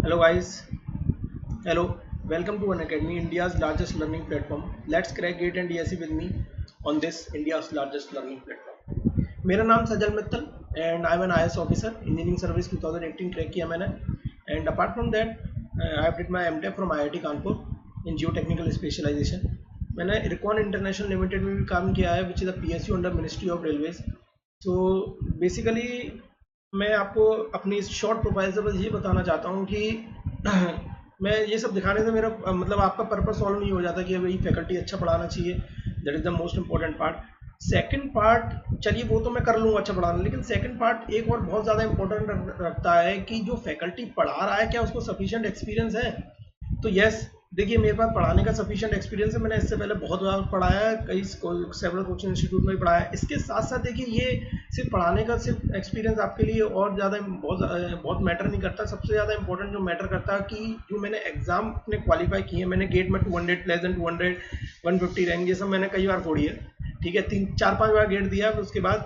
Hello guys, hello, welcome to Unacademy, India's largest learning platform. Let's crack GATE and DSE with me on this India's largest learning platform. मेरा नाम Sajal Mittal and I'm an IS officer, Engineering Service 2018 crack किया मैंने and apart from that I have did my MTech from IIT Kanpur in Geotechnical Specialization. मैंने Recon International Limited में भी काम किया है which is a PSU under Ministry of Railways. So basically मैं आपको अपनी इस शॉर्ट प्रोफाइल से बस ये बताना चाहता हूँ कि मैं ये सब दिखाने से मेरा मतलब आपका पर्पस सॉल्व नहीं हो जाता कि भाई फैकल्टी अच्छा पढ़ाना चाहिए, that is the most important part. Second part चलिए वो तो मैं कर लूँगा अच्छा पढ़ाना, लेकिन सेकंड पार्ट एक और बहुत ज़्यादा इंपॉर्टेंट रखता है कि जो फैकल्टी पढ़ा रहा है क्या उसको सफिशिएंट एक्सपीरियंस है। तो यस, देखिए मेरे पास पढ़ाने का सफिशिएंट एक्सपीरियंस है, मैंने इससे पहले बहुत बार पढ़ाया है, कई सेवरल कोचिंग इंस्टीट्यूट में भी पढ़ाया है। इसके साथ साथ देखिए ये सिर्फ पढ़ाने का सिर्फ एक्सपीरियंस आपके लिए और ज़्यादा बहुत मैटर नहीं करता। सबसे ज़्यादा इंपॉर्टेंट जो मैटर करता है कि जो मैंने एग्जाम अपने क्वालिफाई किए, मैंने गेट में 200 लेस देन 200 150 रैंक ये सब मैंने कई बार फोड़ी है, ठीक है, 3-4-5 बार गेट दिया, उसके बाद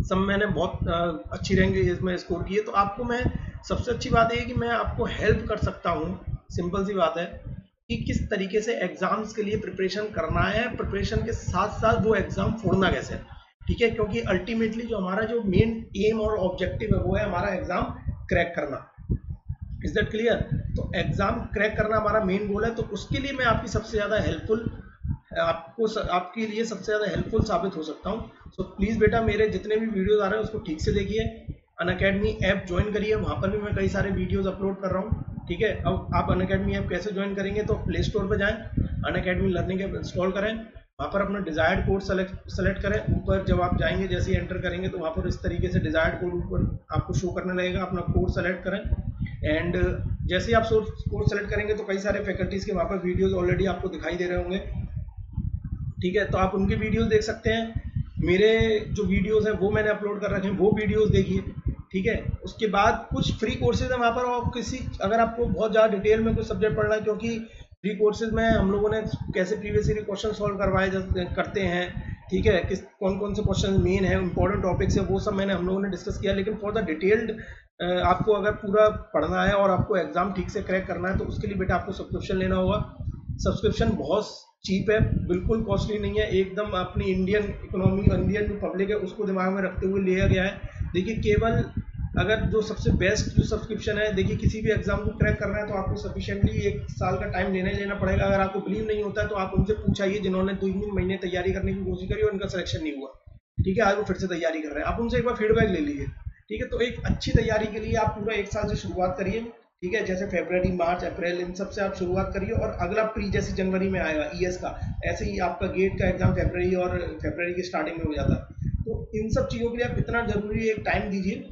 सब मैंने बहुत अच्छी रैंक इसमें स्कोर की है। तो आपको मैं सबसे अच्छी बात है कि मैं आपको हेल्प कर सकता हूँ, सिंपल सी बात है कि किस तरीके से एग्जाम्स के लिए प्रिपरेशन करना है, प्रिपरेशन के साथ साथ वो एग्जाम फोड़ना कैसे है, ठीक है, क्योंकि अल्टीमेटली जो हमारा जो मेन एम और ऑब्जेक्टिव है वो है हमारा एग्जाम क्रैक करना। Is that clear? तो एग्जाम क्रैक करना हमारा मेन गोल है, तो उसके लिए मैं आपकी सबसे ज़्यादा हेल्पफुल आपके लिए सबसे ज़्यादा हेल्पफुल साबित हो सकता हूँ। सो प्लीज़ बेटा मेरे जितने भी वीडियोस आ रहे हैं उसको ठीक से देखिए, अनअकैडमी ऐप ज्वाइन करिए, वहाँ पर भी मैं कई सारे वीडियोस अपलोड कर रहा हूँ, ठीक है। अब आप अनअकैडमी ऐप कैसे ज्वाइन करेंगे, तो प्ले स्टोर पर जाएँ, अनअकैडमी लर्निंग ऐप इंस्टॉल करें, वहाँ पर अपना डिजायर्ड कोड सेलेक्ट करें। ऊपर जब आप जाएंगे जैसे ही एंटर करेंगे तो वहाँ पर इस तरीके से डिजायर्ड कोड ऊपर आपको शो करने लगेगा, अपना कोड सेलेक्ट करें एंड जैसे ही आप कोड सेलेक्ट करेंगे तो कई सारे फैकल्टीज़ के वहाँ पर वीडियोज़ ऑलरेडी आपको दिखाई दे रहे होंगे, ठीक है, तो आप उनके वीडियोस देख सकते हैं। मेरे जो वीडियोस हैं वो मैंने अपलोड कर रखे हैं, वो वीडियोस देखिए, ठीक है। उसके बाद कुछ फ्री कोर्सेज हैं वहाँ पर, और किसी अगर आपको बहुत ज़्यादा डिटेल में कोई सब्जेक्ट पढ़ना है, क्योंकि फ्री कोर्सेज में हम लोगों ने कैसे प्रीवियस ईयर क्वेश्चन सॉल्व करवाए करते हैं, ठीक है, किस कौन कौन से क्वेश्चन मेन है, इंपॉर्टेंट टॉपिक्स है, वो सब मैंने हम लोगों ने डिस्कस किया। लेकिन फॉर द डिटेल्ड आपको अगर पूरा पढ़ना है और आपको एग्जाम ठीक से क्रैक करना है तो उसके लिए बेटा आपको सब्सक्रिप्शन लेना होगा। सब्सक्रिप्शन बहुत चीप है, बिल्कुल कॉस्टली नहीं है, एकदम अपनी इंडियन इकोनॉमी, इंडियन जो पब्लिक है उसको दिमाग में रखते हुए लिया गया है। देखिए केवल अगर जो सबसे बेस्ट जो सब्सक्रिप्शन है, देखिए किसी भी एग्जाम को क्रैक करना है तो आपको सफिशिएंटली 1 साल का टाइम लेना पड़ेगा। अगर आपको बिलीव नहीं होता है तो आप उनसे पूछाइए जिन्होंने 2-3 महीने तैयारी करने की कोशिश करी और उनका सिलेक्शन नहीं हुआ, ठीक है, आज वो फिर से तैयारी कर रहे हैं, आप उनसे एक बार फीडबैक ले लीजिए, ठीक है। तो एक अच्छी तैयारी के लिए आप पूरा 1 साल से शुरुआत करिए, ठीक है, जैसे फरवरी, मार्च, अप्रैल, इन सब से आप शुरुआत करिए और अगला प्री जैसे जनवरी में आएगा ईएस का, ऐसे ही आपका गेट का एग्जाम फरवरी की स्टार्टिंग में हो जाता है। तो इन सब चीज़ों के लिए आप इतना जरूरी एक टाइम दीजिए,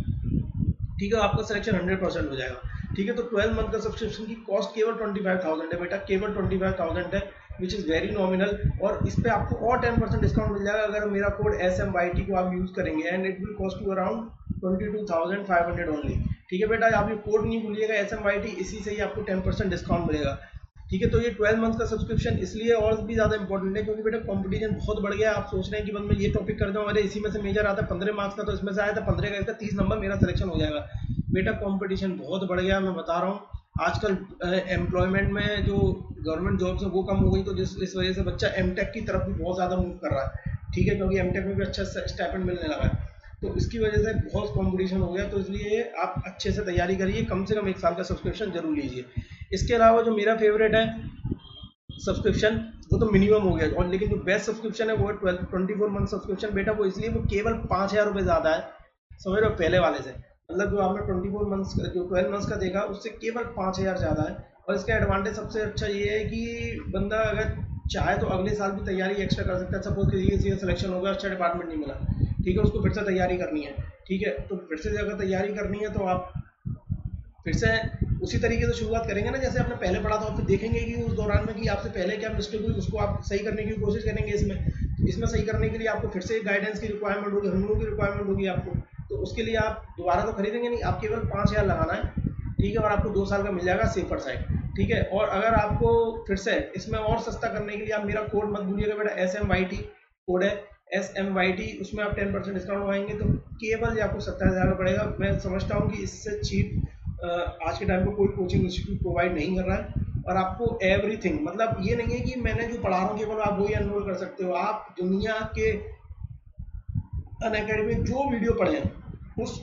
ठीक है, आपका सिलेक्शन 100% हो जाएगा, ठीक है। तो 12 मंथ का सब्सक्रिप्शन की कॉस्ट केवल 25,000 है बेटा, केवल 25,000 है, विच इज़ वेरी नॉमिनल। और इस पर आपको और 10% डिस्काउंट मिल जाएगा अगर मेरा कोड SMYT को आप यूज़ करेंगे, and it will cost you around 22,500 only, ठीक है बेटा। आप ये कोड नहीं भूलिएगा SMYT, इसी से ही आपको 10% डिस्काउंट मिलेगा, ठीक है। तो ये 12 मंथ का सब्सक्रिप्शन इसलिए और भी ज़्यादा इंपॉर्टेंट है क्योंकि बेटा कंपटीशन बहुत बढ़ गया है। आप सोच रहे हैं कि बस मैं ये टॉपिक कर दूँ, अरे इसी में से मेजर आता है 15 मार्क्स का, तो इसमें से आया था 15 का, इसका 30 नंबर मेरा सिलेक्शन हो जाएगा। बेटा कंपटीशन बहुत बढ़ गया, मैं बता रहा हूँ। आजकल एम्प्लॉयमेंट में जो गवर्नमेंट जॉब्स है वो कम हो गई, तो इस वजह से बच्चा एमटेक की तरफ भी बहुत ज़्यादा मूव कर रहा है, ठीक है, क्योंकि एमटेक में भी अच्छा स्टाइपेंड मिलने लगा है, तो इसकी वजह से बहुत कंपटीशन हो गया। तो इसलिए आप अच्छे से तैयारी करिए, कम से कम 1 साल का सब्सक्रिप्शन जरूर लीजिए। इसके अलावा जो मेरा फेवरेट है सब्सक्रिप्शन, वो तो मिनिमम हो गया, और लेकिन जो बेस्ट सब्सक्रिप्शन है वो है 24 मंथ सब्सक्रिप्शन बेटा। वो इसलिए वो केवल 5,000 रुपये ज़्यादा है, समझ रहे हो, पहले वाले से, मतलब जो आपने 24 मंथ्स जो 12 मंथ्स का देखा उससे केवल 5,000 ज़्यादा है। और इसका एडवांटेज सबसे अच्छा ये है कि बंदा अगर चाहे तो अगले साल भी तैयारी एक्स्ट्रा कर सकता है। सपोज किसी का सिलेक्शन होगा, अच्छा डिपार्टमेंट नहीं मिला, ठीक है, उसको फिर से तैयारी करनी है, ठीक है, तो फिर से अगर तैयारी करनी है तो आप फिर से उसी तरीके से शुरुआत करेंगे ना जैसे आपने पहले पढ़ा था, और फिर देखेंगे कि उस दौरान में कि आपसे पहले क्या मिस्टेक हुई उसको आप सही करने की कोशिश करेंगे। इसमें सही करने के लिए आपको फिर से गाइडेंस की रिक्वायरमेंट होगी, हम लोगों की रिक्वायरमेंट होगी आपको, तो उसके लिए आप दोबारा तो खरीदेंगे नहीं, आप केवल 5,000 लगाना है, ठीक है, और आपको 2 साल का मिल जाएगा सेफर साइड, ठीक है। और अगर आपको फिर से इसमें और सस्ता करने के लिए आप मेरा कोड मत भूलिएगा बेटा, SMYT कोड है SMYT, उसमें आप 10% डिस्काउंट पाएंगे तो केवल आपको 70,000 का पड़ेगा। मैं समझता हूँ कि इससे चीप आज के टाइम पे कोई कोचिंग इंस्टीट्यूट प्रोवाइड नहीं कर रहा है, और आपको एवरीथिंग, मतलब ये नहीं है कि मैंने जो पढ़ा रहा हूँ केवल आप वही एनरोल कर सकते हो, आप दुनिया के अनअकैडमी में जो वीडियो पढ़े हैं उस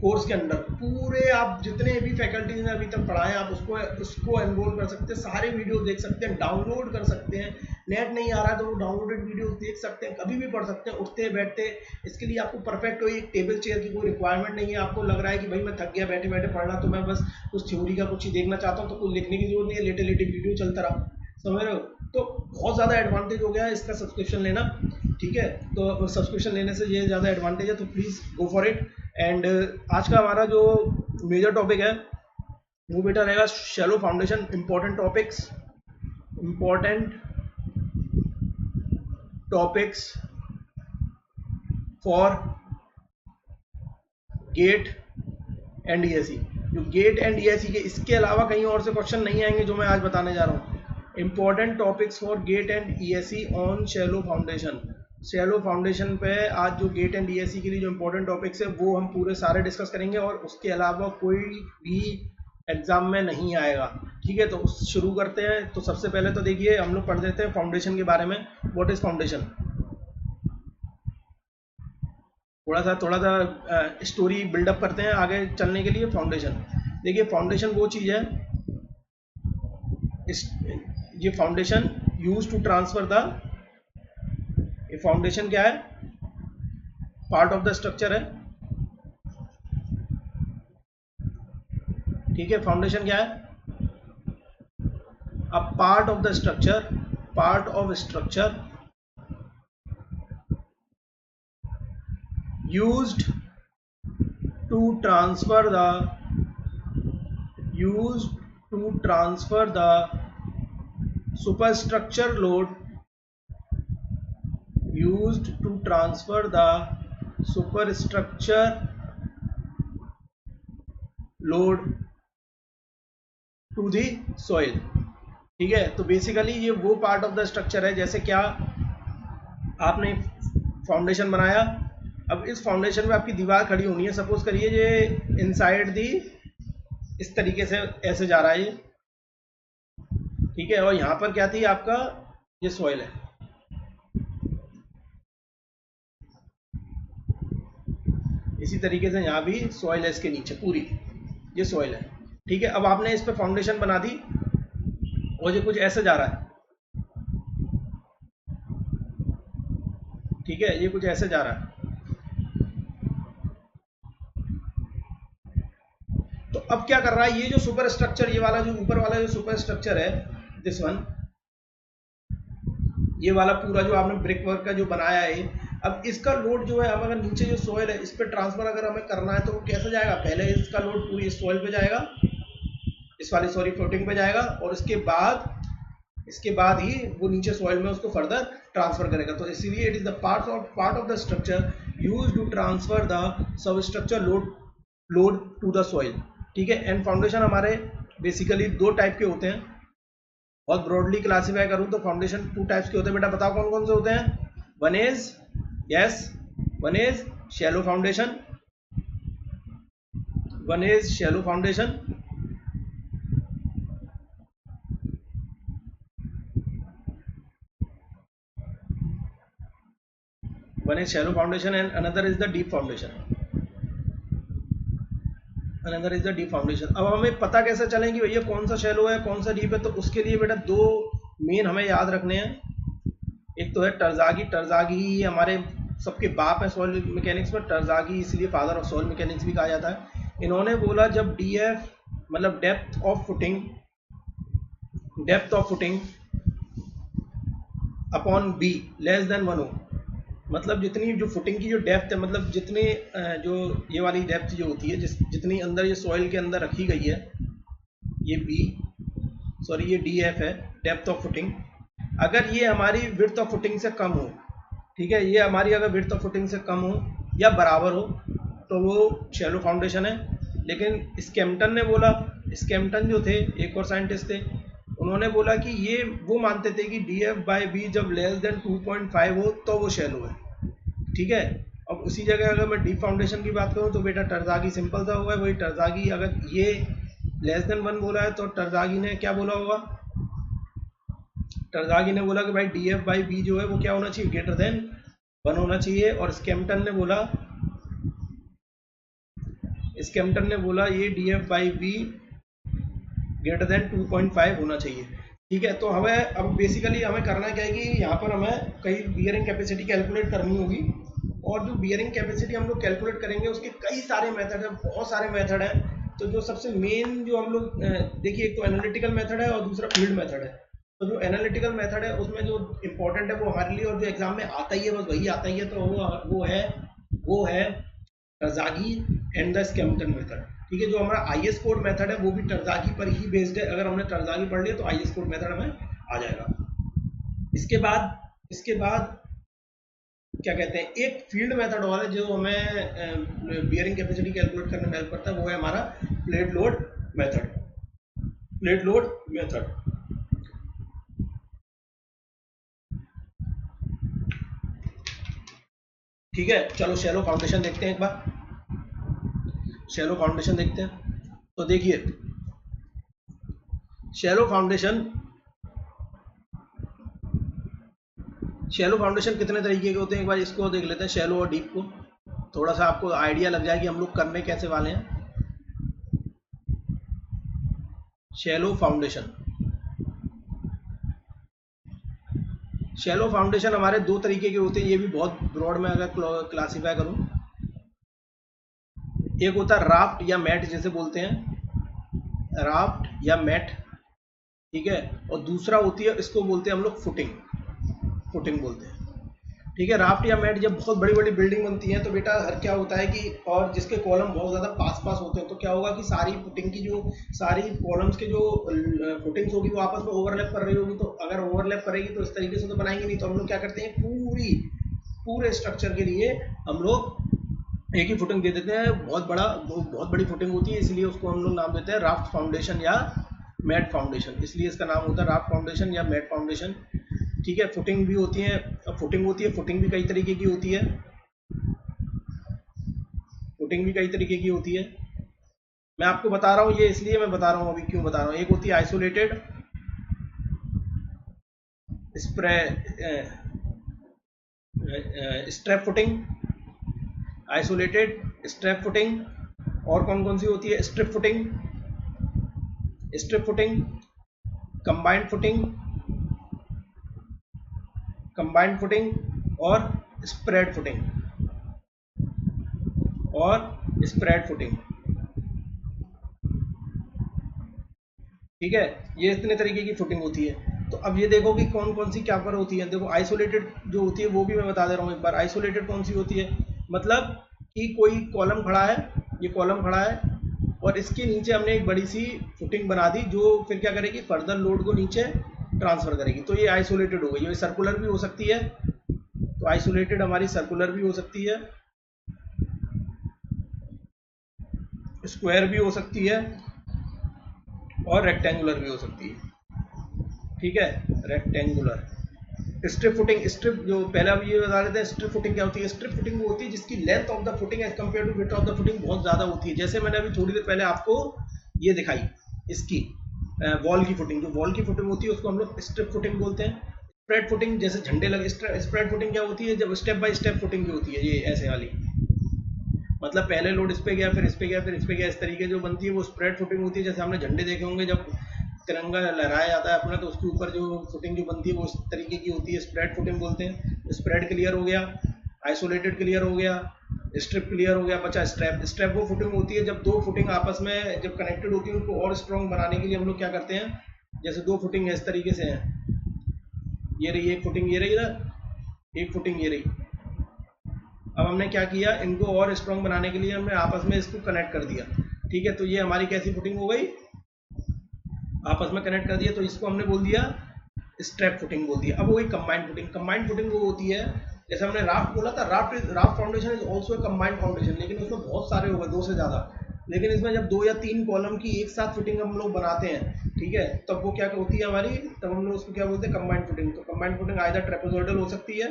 कोर्स के अंदर पूरे आप जितने भी फैकल्टीज ने अभी तक पढ़ाए आप उसको एनरोल कर सकते हैं, सारे वीडियो देख सकते हैं, डाउनलोड कर सकते हैं। नेट नहीं आ रहा है तो वो डाउनलोडेड वीडियो देख सकते हैं, कभी भी पढ़ सकते हैं, उठते बैठते। इसके लिए आपको परफेक्ट हो, एक टेबल चेयर की कोई रिक्वायरमेंट नहीं है। आपको लग रहा है कि भाई मैं थक गया बैठे बैठे पढ़ना, तो मैं बस कुछ थ्योरी का कुछ ही देखना चाहता हूँ, तो कुछ लिखने की जरूरत नहीं है, लेटे लेटे वीडियो चलता रहा, समझ रहे हो। तो बहुत ज़्यादा एडवांटेज हो गया है इसका सब्सक्रिप्शन लेना, ठीक है। तो सब्सक्रिप्शन लेने से ये ज़्यादा एडवांटेज है, तो please go for it. And आज का हमारा जो मेजर टॉपिक है वो बेटा रहेगा shallow foundation, important topics for GATE and DSE. जो गेट एंड डीएसई के इसके अलावा कहीं और से क्वेश्चन नहीं आएंगे जो मैं आज बताने जा रहा हूँ। Important topics for GATE and ESE on shallow foundation. Shallow foundation पे आज जो गेट एंड डीएसई के लिए जो इंपॉर्टेंट टॉपिक्स है वो हम पूरे सारे डिस्कस करेंगे, और उसके अलावा कोई भी एग्जाम में नहीं आएगा, ठीक है। तो शुरू करते हैं। तो सबसे पहले तो देखिए हम लोग पढ़ देते हैं फाउंडेशन के बारे में। व्हाट इज फाउंडेशन, थोड़ा सा स्टोरी बिल्डअप करते हैं आगे चलने के लिए। फाउंडेशन, देखिए फाउंडेशन वो चीज़ है, ये foundation use to transfer the, ये फाउंडेशन क्या है, पार्ट ऑफ द स्ट्रक्चर है, ठीक है। फाउंडेशन क्या है, अ part of the structure, used to transfer the superstructure load, to the soil, ठीक है। तो बेसिकली ये वो पार्ट ऑफ द स्ट्रक्चर है, जैसे क्या आपने फाउंडेशन बनाया, अब इस फाउंडेशन में आपकी दीवार खड़ी होनी है, सपोज करिए ये इनसाइड दी इस तरीके से ऐसे जा रहा है ये, ठीक है। और यहाँ पर क्या थी आपका, ये सॉइल है, इसी तरीके से यहाँ भी सॉइल है, इसके नीचे पूरी ये सॉइल है, ठीक है। अब आपने इस पे फाउंडेशन बना दी और ये कुछ ऐसे जा रहा है, ठीक है, ये कुछ ऐसे जा रहा है। तो अब क्या कर रहा है, ये जो सुपर स्ट्रक्चर, ये वाला जो ऊपर वाला जो सुपर स्ट्रक्चर है, दिस वन, ये वाला पूरा जो आपने ब्रिक वर्क का जो बनाया है, अब इसका लोड जो है, हम अगर नीचे जो सोयल है इस पर ट्रांसफर अगर हमें करना है तो वो कैसे जाएगा, पहले इसका लोड पूरी इस सोयल पे जाएगा, इस वाली सॉरी फ्लोटिंग पे जाएगा, और इसके बाद ही वो नीचे सॉइल में उसको फर्दर ट्रांसफर करेगा। तो इसीलिए it is the part of the structure used to transfer the substructure load to the soil, ठीक है। एंड फाउंडेशन हमारे बेसिकली दो टाइप के होते हैं, बहुत ब्रॉडली क्लासीफाई करूं तो फाउंडेशन टू टाइप्स के होते हैं। बेटा बताओ कौन कौन से होते हैं। One is shallow foundation, and another is the deep foundation, अब हमें पता कैसे चले कि भैया कौन सा शैलो है कौन सा डीप है, तो उसके लिए बेटा दो मेन हमें याद रखने हैं। एक तो है टर्जागी हमारे सबके बाप है सॉइल मैकेनिक्स में, टर्जागी इसलिए फादर ऑफ सॉइल मैकेनिक्स भी कहा जाता है। इन्होंने बोला जब डीएफ मतलब depth of footing upon B less than 1 हो, मतलब जितनी जो फुटिंग की जो डेप्थ है, मतलब जितने जो ये वाली डेप्थ जो होती है जितनी अंदर ये सॉइल के अंदर रखी गई है, ये ये डी एफ है डेप्थ ऑफ फुटिंग, अगर ये हमारी विड्थ ऑफ फुटिंग से कम हो, ठीक है, ये हमारी अगर विड्थ ऑफ फुटिंग से कम हो या बराबर हो तो वो शैलो फाउंडेशन है। लेकिन स्कैम्पटन ने बोला, स्कैम्पटन जो थे एक और साइंटिस्ट थे, उन्होंने बोला कि ये वो मानते थे कि डी एफ बाई बी जब लेस देन 2.5 हो तो वो शैलो है, ठीक है। अब उसी जगह अगर मैं डीप फाउंडेशन की बात करूँ तो बेटा टरज़ागी सिंपल सा होगा, वही टरज़ागी अगर ये लेस देन 1 बोला है तो टरज़ागी ने क्या बोला होगा, टरज़ागी ने बोला कि भाई डी एफ बाई बी जो है वो क्या होना चाहिए, ग्रेटर देन 1 होना चाहिए। और स्कैम्पटन ने बोला ये D F by be greater than 2.5 होना चाहिए। ठीक है, तो हमें अब बेसिकली हमें करना क्या है कि यहाँ पर हमें कई बियरिंग कैपेसिटी कैलकुलेट करनी होगी, और जो बियरिंग कैपेसिटी हम लोग कैलकुलेट करेंगे उसके कई सारे मेथड हैं, बहुत सारे मेथड हैं। तो जो सबसे मेन जो हम लोग देखिए, एक तो एनालिटिकल मेथड है और दूसरा फील्ड मेथड है। तो जो एनालिटिकल मेथड है उसमें जो इम्पोर्टेंट है वो हमारे लिए, और जो एग्जाम में आता ही है बस वही आता ही है, तो वो है टरज़ागी एंड द स्कैम्पटन मेथड। ठीक है, जो हमारा आईएस कोड मेथड है वो भी टरज़ागी पर ही बेस्ड है। अगर हमने टरज़ागी पढ़ लिया तो आईएस कोड मेथड हमें आ जाएगा। इसके बाद क्या कहते हैं, एक फील्ड मेथड और है जो हमें बियरिंग कैपेसिटी कैलकुलेट करने में हेल्प करता है, वो है हमारा प्लेट लोड मेथड। ठीक है, चलो शैलो फाउंडेशन देखते हैं, एक बार शैलो फाउंडेशन देखते हैं। तो देखिए शैलो फाउंडेशन कितने तरीके के होते हैं, एक बार इसको देख लेते हैं, शैलो और डीप को, थोड़ा सा आपको आइडिया लग जाए कि हम लोग करने कैसे वाले हैं। शैलो फाउंडेशन हमारे दो तरीके के होते हैं, ये भी बहुत ब्रॉड में अगर क्लासीफाई करूं, एक होता है राफ्ट या मैट जैसे बोलते हैं, राफ्ट या मैट। ठीक है, और दूसरा होती है, इसको बोलते हैं हम लोग फुटिंग बोलते हैं। ठीक है, राफ्ट या मैट जब बहुत बड़ी बड़ी बिल्डिंग बनती है तो बेटा हर क्या होता है कि, और जिसके कॉलम बहुत ज़्यादा पास होते हैं, तो क्या होगा कि सारी फुटिंग की जो सारी कॉलम्स के जो फुटिंग्स होगी वो आपस में ओवरलैप कर रही होगी। तो अगर ओवरलैप करेगी तो इस तरीके से तो बनाएंगे नहीं, तो हम लोग क्या करते हैं, पूरे स्ट्रक्चर के लिए हम लोग एक ही फुटिंग दे देते हैं, बहुत बड़ी फुटिंग होती है, इसलिए उसको हम लोग नाम देते हैं राफ्ट फाउंडेशन या मैट फाउंडेशन, इसलिए इसका नाम होता है राफ्ट फाउंडेशन या मैट फाउंडेशन। ठीक है, फुटिंग भी होती है, फुटिंग भी कई तरीके की होती है, मैं आपको बता रहा हूँ, ये इसलिए मैं बता रहा हूँ, अभी क्यों बता रहा हूँ। एक होती है आइसोलेटेड स्ट्रैप फुटिंग, और कौन सी होती है, स्ट्रिप फुटिंग, कंबाइंड फुटिंग और स्प्रेड फुटिंग। ठीक है, ये इतने तरीके की फुटिंग होती है। तो अब ये देखो कि कौन सी क्या पर होती है। देखो आइसोलेटेड जो होती है वो भी मैं बता दे रहा हूँ एक बार। आइसोलेटेड कौन सी होती है, मतलब कि कोई कॉलम खड़ा है, ये कॉलम खड़ा है और इसके नीचे हमने एक बड़ी सी फुटिंग बना दी जो फिर क्या करेगी, फर्दर लोड को नीचे ट्रांसफर करेगी, तो ये आइसोलेटेड हो गई। ये सर्कुलर भी हो सकती है, तो आइसोलेटेड हमारी सर्कुलर भी हो सकती है, स्क्वायर भी हो सकती है और रेक्टेंगुलर भी हो सकती है। ठीक है, रेक्टेंगुलर। स्ट्रिप फुटिंग, स्ट्रिप जो पहले अब ये बता देते हैं, स्ट्रिप फुटिंग क्या होती है। स्ट्रिप फुटिंग वो होती है जिसकी length of the footing as compare to width of the footing बहुत ज़्यादा होती है। जैसे मैंने अभी थोड़ी देर पहले आपको ये दिखाई, इसकी वॉल की फुटिंग, जो वॉल की फुटिंग होती है उसको हम लोग स्ट्रिप फुटिंग बोलते हैं। स्प्रेड फुटिंग जैसे झंडे लगे, स्प्रेड फुटिंग क्या होती है, जब स्टेप बाय स्टेप फुटिंग जो होती है, ये ऐसे वाली, मतलब पहले लोड इस पे गया, फिर इस पे गया, फिर इस पे गया, इस तरीके जो बनती है वो स्प्रेड फुटिंग होती है। जैसे हमने झंडे देखे होंगे, जब तिरंगा लहराया जाता है अपना, तो उसके ऊपर जो फुटिंग जो बनती है वो इस तरीके की होती है, स्प्रेड फुटिंग बोलते हैं। स्प्रेड क्लियर हो गया, आइसोलेटेड क्लियर हो गया, स्ट्रिप क्लियर हो गया, बचा स्ट्रैप। स्ट्रैप वो फुटिंग होती है जब दो फुटिंग आपस में जब कनेक्टेड होती है, उनको और स्ट्रॉन्ग बनाने के लिए हम लोग क्या करते हैं, जैसे दो फुटिंग इस तरीके से हैं, ये रही एक फुटिंग, ये रही ना एक फुटिंग, ये रही। अब हमने क्या किया, इनको और स्ट्रॉन्ग बनाने के लिए हमने आपस में इसको कनेक्ट कर दिया। ठीक है, तो ये हमारी कैसी फुटिंग हो गई, आपस में कनेक्ट कर दिया, तो इसको हमने बोल दिया स्ट्रैप फुटिंग बोल दिया। अब वही कंबाइंड फुटिंग वो होती है, जैसे हमने राफ्ट बोला था, raft foundation is also combined foundation, लेकिन उसमें बहुत सारे हो गए, 2 से ज़्यादा। लेकिन इसमें जब 2 या 3 कॉलम की एक साथ फिटिंग हम लोग बनाते हैं, ठीक है, तब वो क्या होती है हमारी, तब हम लोग उसको क्या बोलते हैं, कंबाइंड फुटिंग। तो कंबाइंड फुटिंग आइदर ट्रेपेजोइडल हो सकती है,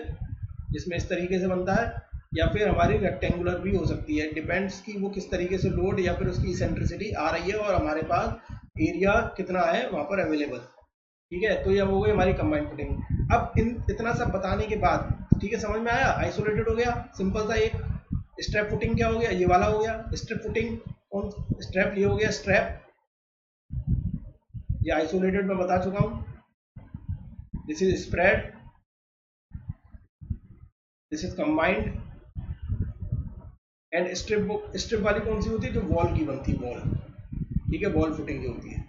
जिसमें इस तरीके से बनता है, या फिर हमारी रेक्टेंगुलर भी हो सकती है, डिपेंड्स कि वो किस तरीके से लोड या फिर उसकी इसेंट्रिसिटी आ रही है और हमारे पास एरिया कितना है वहाँ पर अवेलेबल। ठीक है, तो यह हो गई हमारी कंबाइंड फुटिंग। अब इतना सब बताने के बाद, ठीक है, समझ में आया, आइसोलेटेड हो गया सिंपल सा एक। स्ट्रैप फुटिंग क्या हो गया, ये वाला हो गया स्ट्रैप फुटिंग। कौन स्ट्रैप, ये हो गया स्ट्रैप, ये आइसोलेटेड मैं बता चुका हूँ। This is spread, this is combined and strip. Strip वाली कौन सी होती है, जो वॉल की बनती है, वॉल। ठीक है, वॉल फुटिंग जो होती है।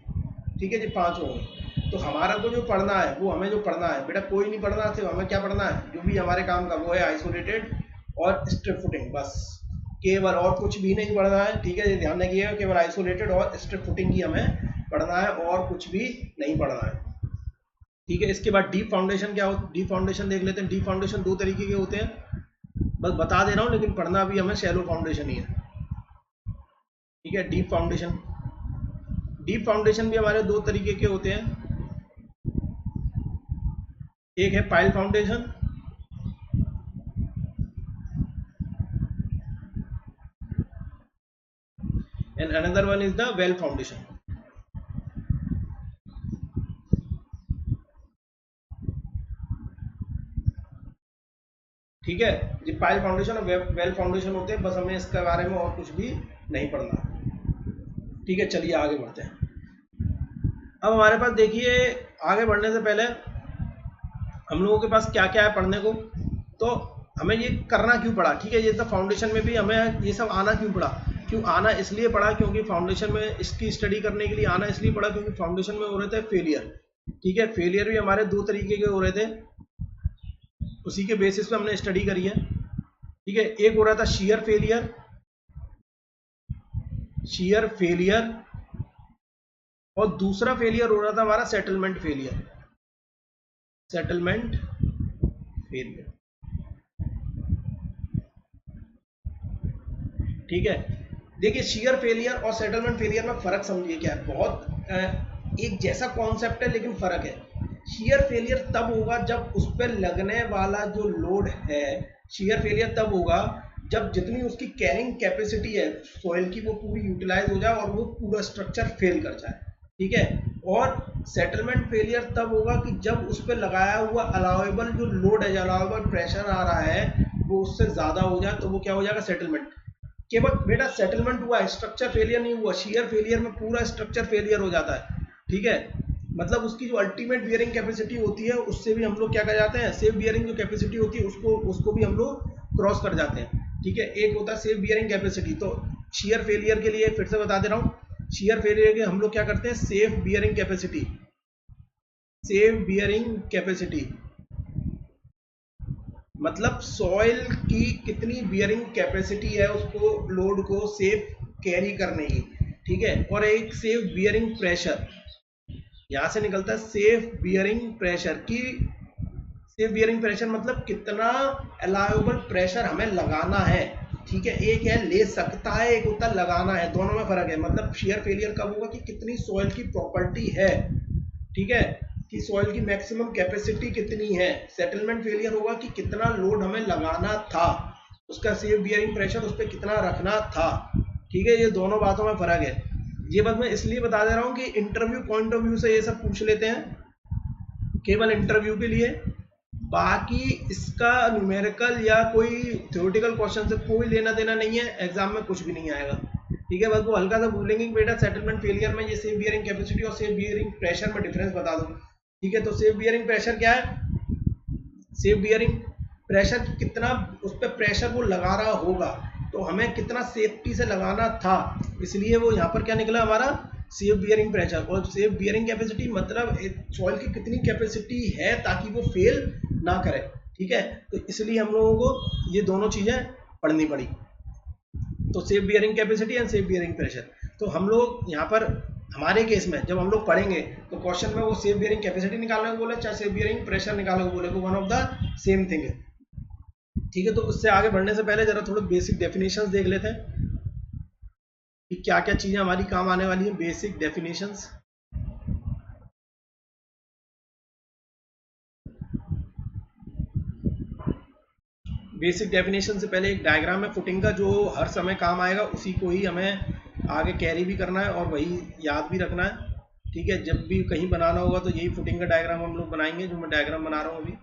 ठीक है जी, 5 हो गए। तो हमारा को जो पढ़ना है, वो हमें जो पढ़ना है बेटा, कोई नहीं पढ़ना, सिर्फ हमें क्या पढ़ना है, जो भी हमारे काम का, वो है आइसोलेटेड और स्ट्रिप फुटिंग, बस केवल, और कुछ भी नहीं पढ़ना है। ठीक है, ये ध्यान रखिएगा, केवल आइसोलेटेड और स्ट्रिप फुटिंग ही हमें पढ़ना है और कुछ भी नहीं पढ़ना है। ठीक है, इसके बाद डीप फाउंडेशन क्या होता है, डीप फाउंडेशन देख लेते हैं। डीप फाउंडेशन 2 तरीके के होते हैं, बस बता दे रहा हूँ, लेकिन पढ़ना भी हमें शैलो फाउंडेशन ही है। ठीक है, डीप फाउंडेशन, डीप फाउंडेशन भी हमारे 2 तरीके के होते हैं। एक है pile foundation and another one is the well foundation. ठीक है, ये पाइल फाउंडेशन और वेल फाउंडेशन होते हैं, बस हमें इसके बारे में और कुछ भी नहीं पढ़ना। ठीक है, चलिए आगे बढ़ते हैं। अब हमारे पास देखिए, आगे बढ़ने से पहले हम लोगों के पास क्या क्या है पढ़ने को, तो हमें ये करना क्यों पड़ा। ठीक है, ये सब फाउंडेशन में भी हमें ये सब आना क्यों पड़ा, क्यों आना इसलिए पड़ा, क्योंकि फाउंडेशन में इसकी स्टडी करने के लिए आना इसलिए पड़ा, क्योंकि फाउंडेशन में हो रहे थे फेलियर। ठीक है, फेलियर भी हमारे 2 तरीके के हो रहे थे, उसी के बेसिस पे हमने स्टडी करी है। ठीक है, एक हो रहा था शीयर फेलियर, शीयर फेलियर, और दूसरा फेलियर हो रहा था हमारा सेटलमेंट फेलियर, सेटलमेंट फेलियर। ठीक है, देखिए शीयर फेलियर और सेटलमेंट फेलियर में फर्क समझिए क्या है, बहुत एक जैसा कॉन्सेप्ट है लेकिन फर्क है। शीयर फेलियर तब होगा जब उस पर लगने वाला जो लोड है, शीयर फेलियर तब होगा जब जितनी उसकी कैरिंग कैपेसिटी है सॉइल की, वो पूरी यूटिलाइज हो जाए और वो पूरा स्ट्रक्चर फेल कर जाए। ठीक है, और सेटलमेंट फेलियर तब होगा कि जब उस पर लगाया हुआ अलाउेबल जो लोड है, जो अलाउेबल प्रेशर आ रहा है, वो उससे ज्यादा हो जाए, तो वो क्या हो जाएगा, सेटलमेंट। केवल बेटा सेटलमेंट हुआ है, स्ट्रक्चर फेलियर नहीं हुआ। शीयर फेलियर में पूरा स्ट्रक्चर फेलियर हो जाता है। ठीक है, मतलब उसकी जो अल्टीमेट बियरिंग कैपेसिटी होती है, उससे भी हम लोग क्या कर जाते हैं, सेफ बियरिंग जो कैपेसिटी होती है उसको उसको भी हम लोग क्रॉस कर जाते हैं। ठीक है, एक होता है सेफ बियरिंग कैपेसिटी। तो शीयर फेलियर के लिए फिर से बता दे रहा हूँ, शीयर फेलियर के हम लोग क्या करते हैं, safe bearing capacity, safe bearing capacity मतलब सॉइल की कितनी बियरिंग कैपेसिटी है उसको, लोड को सेफ कैरी करने की। ठीक है, और एक सेफ बियरिंग प्रेशर, यहां से निकलता है सेफ बियरिंग प्रेशर की, सेफ बियरिंग प्रेशर मतलब कितना अलाउएबल प्रेशर हमें लगाना है। ठीक है, एक है ले सकता है, एक होता है लगाना है, दोनों में फर्क है। मतलब शेयर फेलियर कब होगा कि कितनी सॉइल की प्रॉपर्टी है, ठीक है, कि सॉइल की मैक्सिमम कैपेसिटी कितनी है। सेटलमेंट फेलियर होगा कि कितना लोड हमें लगाना था, उसका सेफ बियरिंग प्रेशर उस पर कितना रखना था। ठीक है, ये दोनों बातों में फर्क है। ये बात मैं इसलिए बता दे रहा हूँ कि इंटरव्यू पॉइंट ऑफ व्यू से ये सब पूछ लेते हैं, केवल इंटरव्यू के लिए। बाकी इसका न्यूमेरिकल या कोई थ्योरेटिकल क्वेश्चन से कोई लेना देना नहीं है, एग्जाम में कुछ भी नहीं आएगा। ठीक है, बस वो हल्का सा बोलेंगे कि बेटा सेटलमेंट फेलियर में ये सेफ बियरिंग कैपेसिटी और सेफ बियरिंग प्रेशर में डिफरेंस बता दो। ठीक है, तो सेफ बियरिंग प्रेशर क्या है, सेफ बियरिंग प्रेशर कितना उस पर प्रेशर वो लगा रहा होगा, तो हमें कितना सेफ्टी से लगाना था, इसलिए वो यहाँ पर क्या निकला हमारा सेफ बियरिंग प्रेशर। और सेफ बियरिंग कैपेसिटी मतलब सॉइल की कितनी कैपेसिटी है ताकि वो फेल ना करे। ठीक है, तो इसलिए हम लोगों को ये दोनों चीजें पढ़नी पड़ी, तो safe bearing capacity and safe bearing pressure. तो हम लोग यहाँ पर हमारे केस में जब हम लोग पढ़ेंगे तो क्वेश्चन में वो सेफ बियरिंग कैपेसिटी निकालने को बोले चाहे सेफ बियरिंग प्रेशर निकालने को बोले, तो one of the same thing है। ठीक है, तो उससे आगे बढ़ने से पहले जरा थोड़े बेसिक डेफिनेशंस देख लेते हैं कि क्या क्या चीजें हमारी काम आने वाली है। बेसिक डेफिनेशंस, बेसिक डेफिनेशन से पहले एक डायग्राम है फुटिंग का, जो हर समय काम आएगा, उसी को ही हमें आगे कैरी भी करना है और वही याद भी रखना है। ठीक है, जब भी कहीं बनाना होगा तो यही फुटिंग का डायग्राम हम लोग बनाएंगे, जो मैं डायग्राम बना रहा हूँ अभी।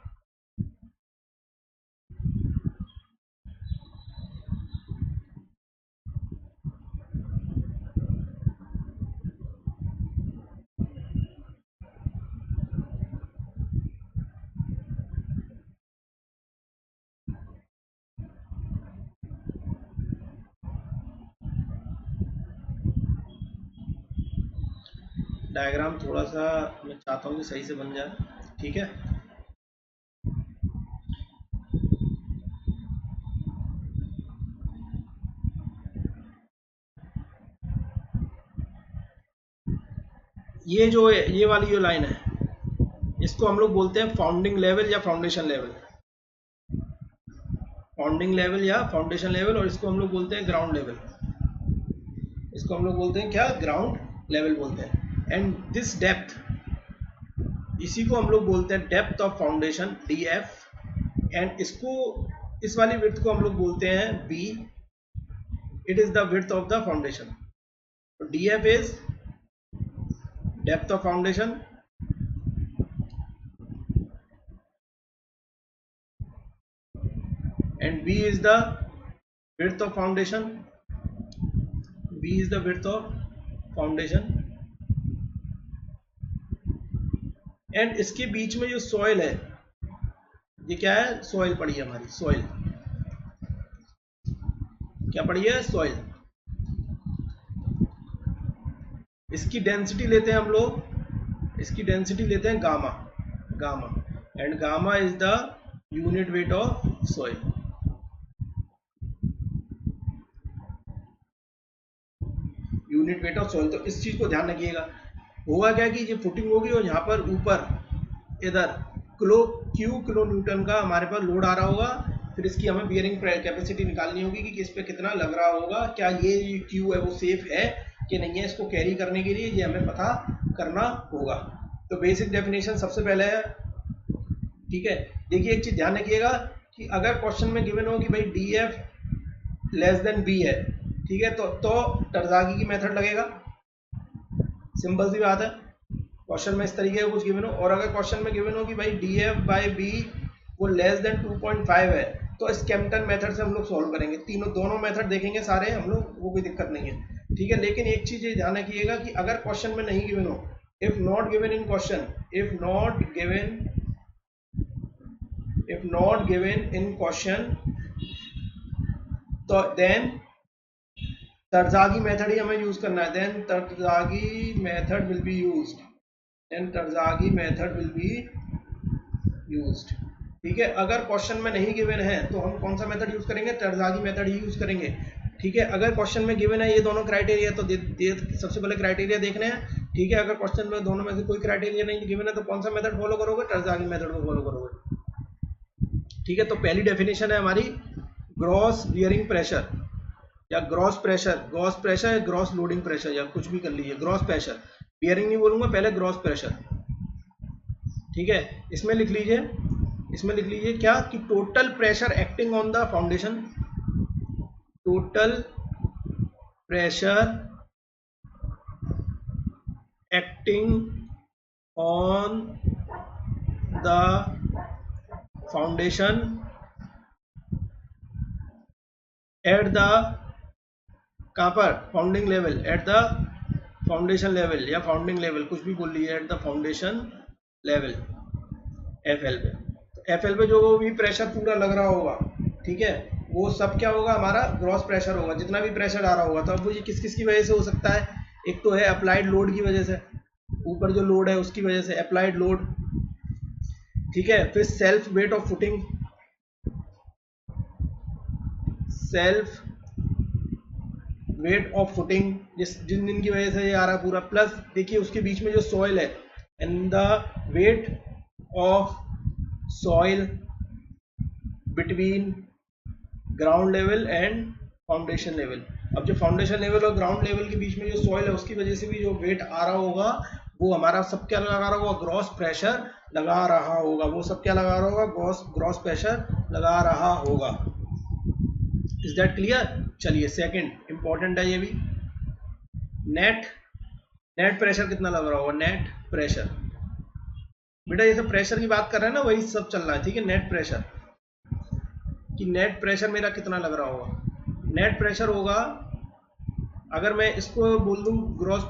डायग्राम थोड़ा सा मैं चाहता हूँ कि सही से बन जाए। ठीक है, ये वाली जो लाइन है, इसको हम लोग बोलते हैं फाउंडिंग लेवल या फाउंडेशन लेवल। फाउंडिंग लेवल या फाउंडेशन लेवल, और इसको हम लोग बोलते हैं ग्राउंड लेवल। इसको हम लोग बोलते हैं क्या, ग्राउंड लेवल बोलते हैं। एंड दिस डेप्थ, इसी को हम लोग बोलते हैं depth of foundation, DF। And इसको, इस वाली विड्थ को हम लोग बोलते हैं B। It is the width of the foundation. DF is depth of foundation, and B is the width of foundation. B is the width of foundation। And इसके बीच में जो सॉइल है, ये क्या है, सॉइल पड़ी है हमारी, सॉइल क्या पड़ी है, सॉइल। इसकी डेंसिटी लेते हैं हम लोग, इसकी डेंसिटी लेते हैं gamma, gamma. And gamma is the unit weight of soil. Unit weight of soil. तो इस चीज को ध्यान रखिएगा। होगा क्या कि ये फुटिंग होगी और यहाँ पर ऊपर इधर क्यू किलो न्यूटन का हमारे पास लोड आ रहा होगा। फिर इसकी हमें बियरिंग कैपेसिटी निकालनी होगी कि इस पे कितना लग रहा होगा, क्या ये क्यू है वो सेफ है कि नहीं है, इसको कैरी करने के लिए ये हमें पता करना होगा। तो बेसिक डेफिनेशन सबसे पहले है। ठीक है, देखिए एक चीज ध्यान रखिएगा कि अगर क्वेश्चन में गिवन हो कि भाई DF लेस देन B है, ठीक है, तो टरज़ागी की मेथड लगेगा। सिंपल सी बात है, क्वेश्चन में इस तरीके का कुछ गिवन हो। और अगर क्वेश्चन में गिवन हो कि भाई DF बाई B वो लेस देन 2.5 है, तो स्कैम्पटन मेथड से हम लोग सॉल्व करेंगे। दोनों मेथड देखेंगे सारे हम लोग, वो कोई दिक्कत नहीं है। ठीक है, लेकिन एक चीज ये ध्यान रखिएगा कि अगर क्वेश्चन में नहीं गिवन हो, if not given in question, if not given in question, तो देन टरज़ागी मेथड ही हमें यूज करना है। Then Terzaghi method will be used, ठीक है। अगर क्वेश्चन में नहीं गिवन है तो हम कौन सा मेथड यूज करेंगे, टरज़ागी मेथड ही यूज करेंगे। ठीक है, अगर क्वेश्चन में गिवन है ये दोनों क्राइटेरिया, तो सबसे पहले क्राइटेरिया देखने हैं। ठीक है, अगर क्वेश्चन में दोनों में से कोई क्राइटेरिया नहीं गिवन है तो कौन सा मेथड फॉलो करोगे, टरज़ागी मेथड को फॉलो करोगे। ठीक है, तो पहली डेफिनेशन है हमारी ग्रॉस बियरिंग प्रेशर या ग्रॉस प्रेशर या ग्रॉस लोडिंग प्रेशर, या कुछ भी कर लीजिए। ग्रॉस प्रेशर, बियरिंग नहीं बोलूंगा, पहले ग्रॉस प्रेशर। ठीक है, इसमें लिख लीजिए क्या कि total pressure acting on the foundation, total pressure acting on the foundation at the, कहां पर, founding level, at the foundation level या फाउंडिंग लेवल, कुछ भी बोल लीजिए, at the foundation level, FL पे। FL पे जो भी प्रेशर पूरा लग रहा होगा, ठीक है, वो सब क्या होगा, हमारा ग्रॉस प्रेशर होगा, जितना भी प्रेशर आ रहा होगा। तो अब वो ये किस किस की वजह से हो सकता है, एक तो है अप्लाइड लोड की वजह से, ऊपर जो लोड है उसकी वजह से, अप्लाइड लोड। ठीक है, फिर self weight of footing, self weight of footing जिन दिन की वजह से ये आ रहा है पूरा, प्लस देखिए उसके बीच में जो सॉइल है, and the weight of soil between ground level and foundation level. अब जो फाउंडेशन लेवल और ग्राउंड लेवल के बीच में जो सॉइल है उसकी वजह से भी जो वेट आ रहा होगा वो हमारा सब क्या लगा रहा होगा, ग्रॉस प्रेशर लगा रहा होगा, वो सब क्या लगा रहा होगा, ग्रॉस प्रेशर लगा रहा होगा। Is that clear? चलिए सेकंड इंपॉर्टेंट है ये भी, नेट नेट प्रेशर कितना लग रहा होगा, नेट प्रेशर। बेटा ये सब प्रेशर की बात कर रहे हैं ना, वही सब चल रहा है, ठीक है। नेट प्रेशर कि नेट प्रेशर मेरा कितना लग रहा होगा। नेट प्रेशर होगा, अगर मैं इसको बोल दूं ग्रॉस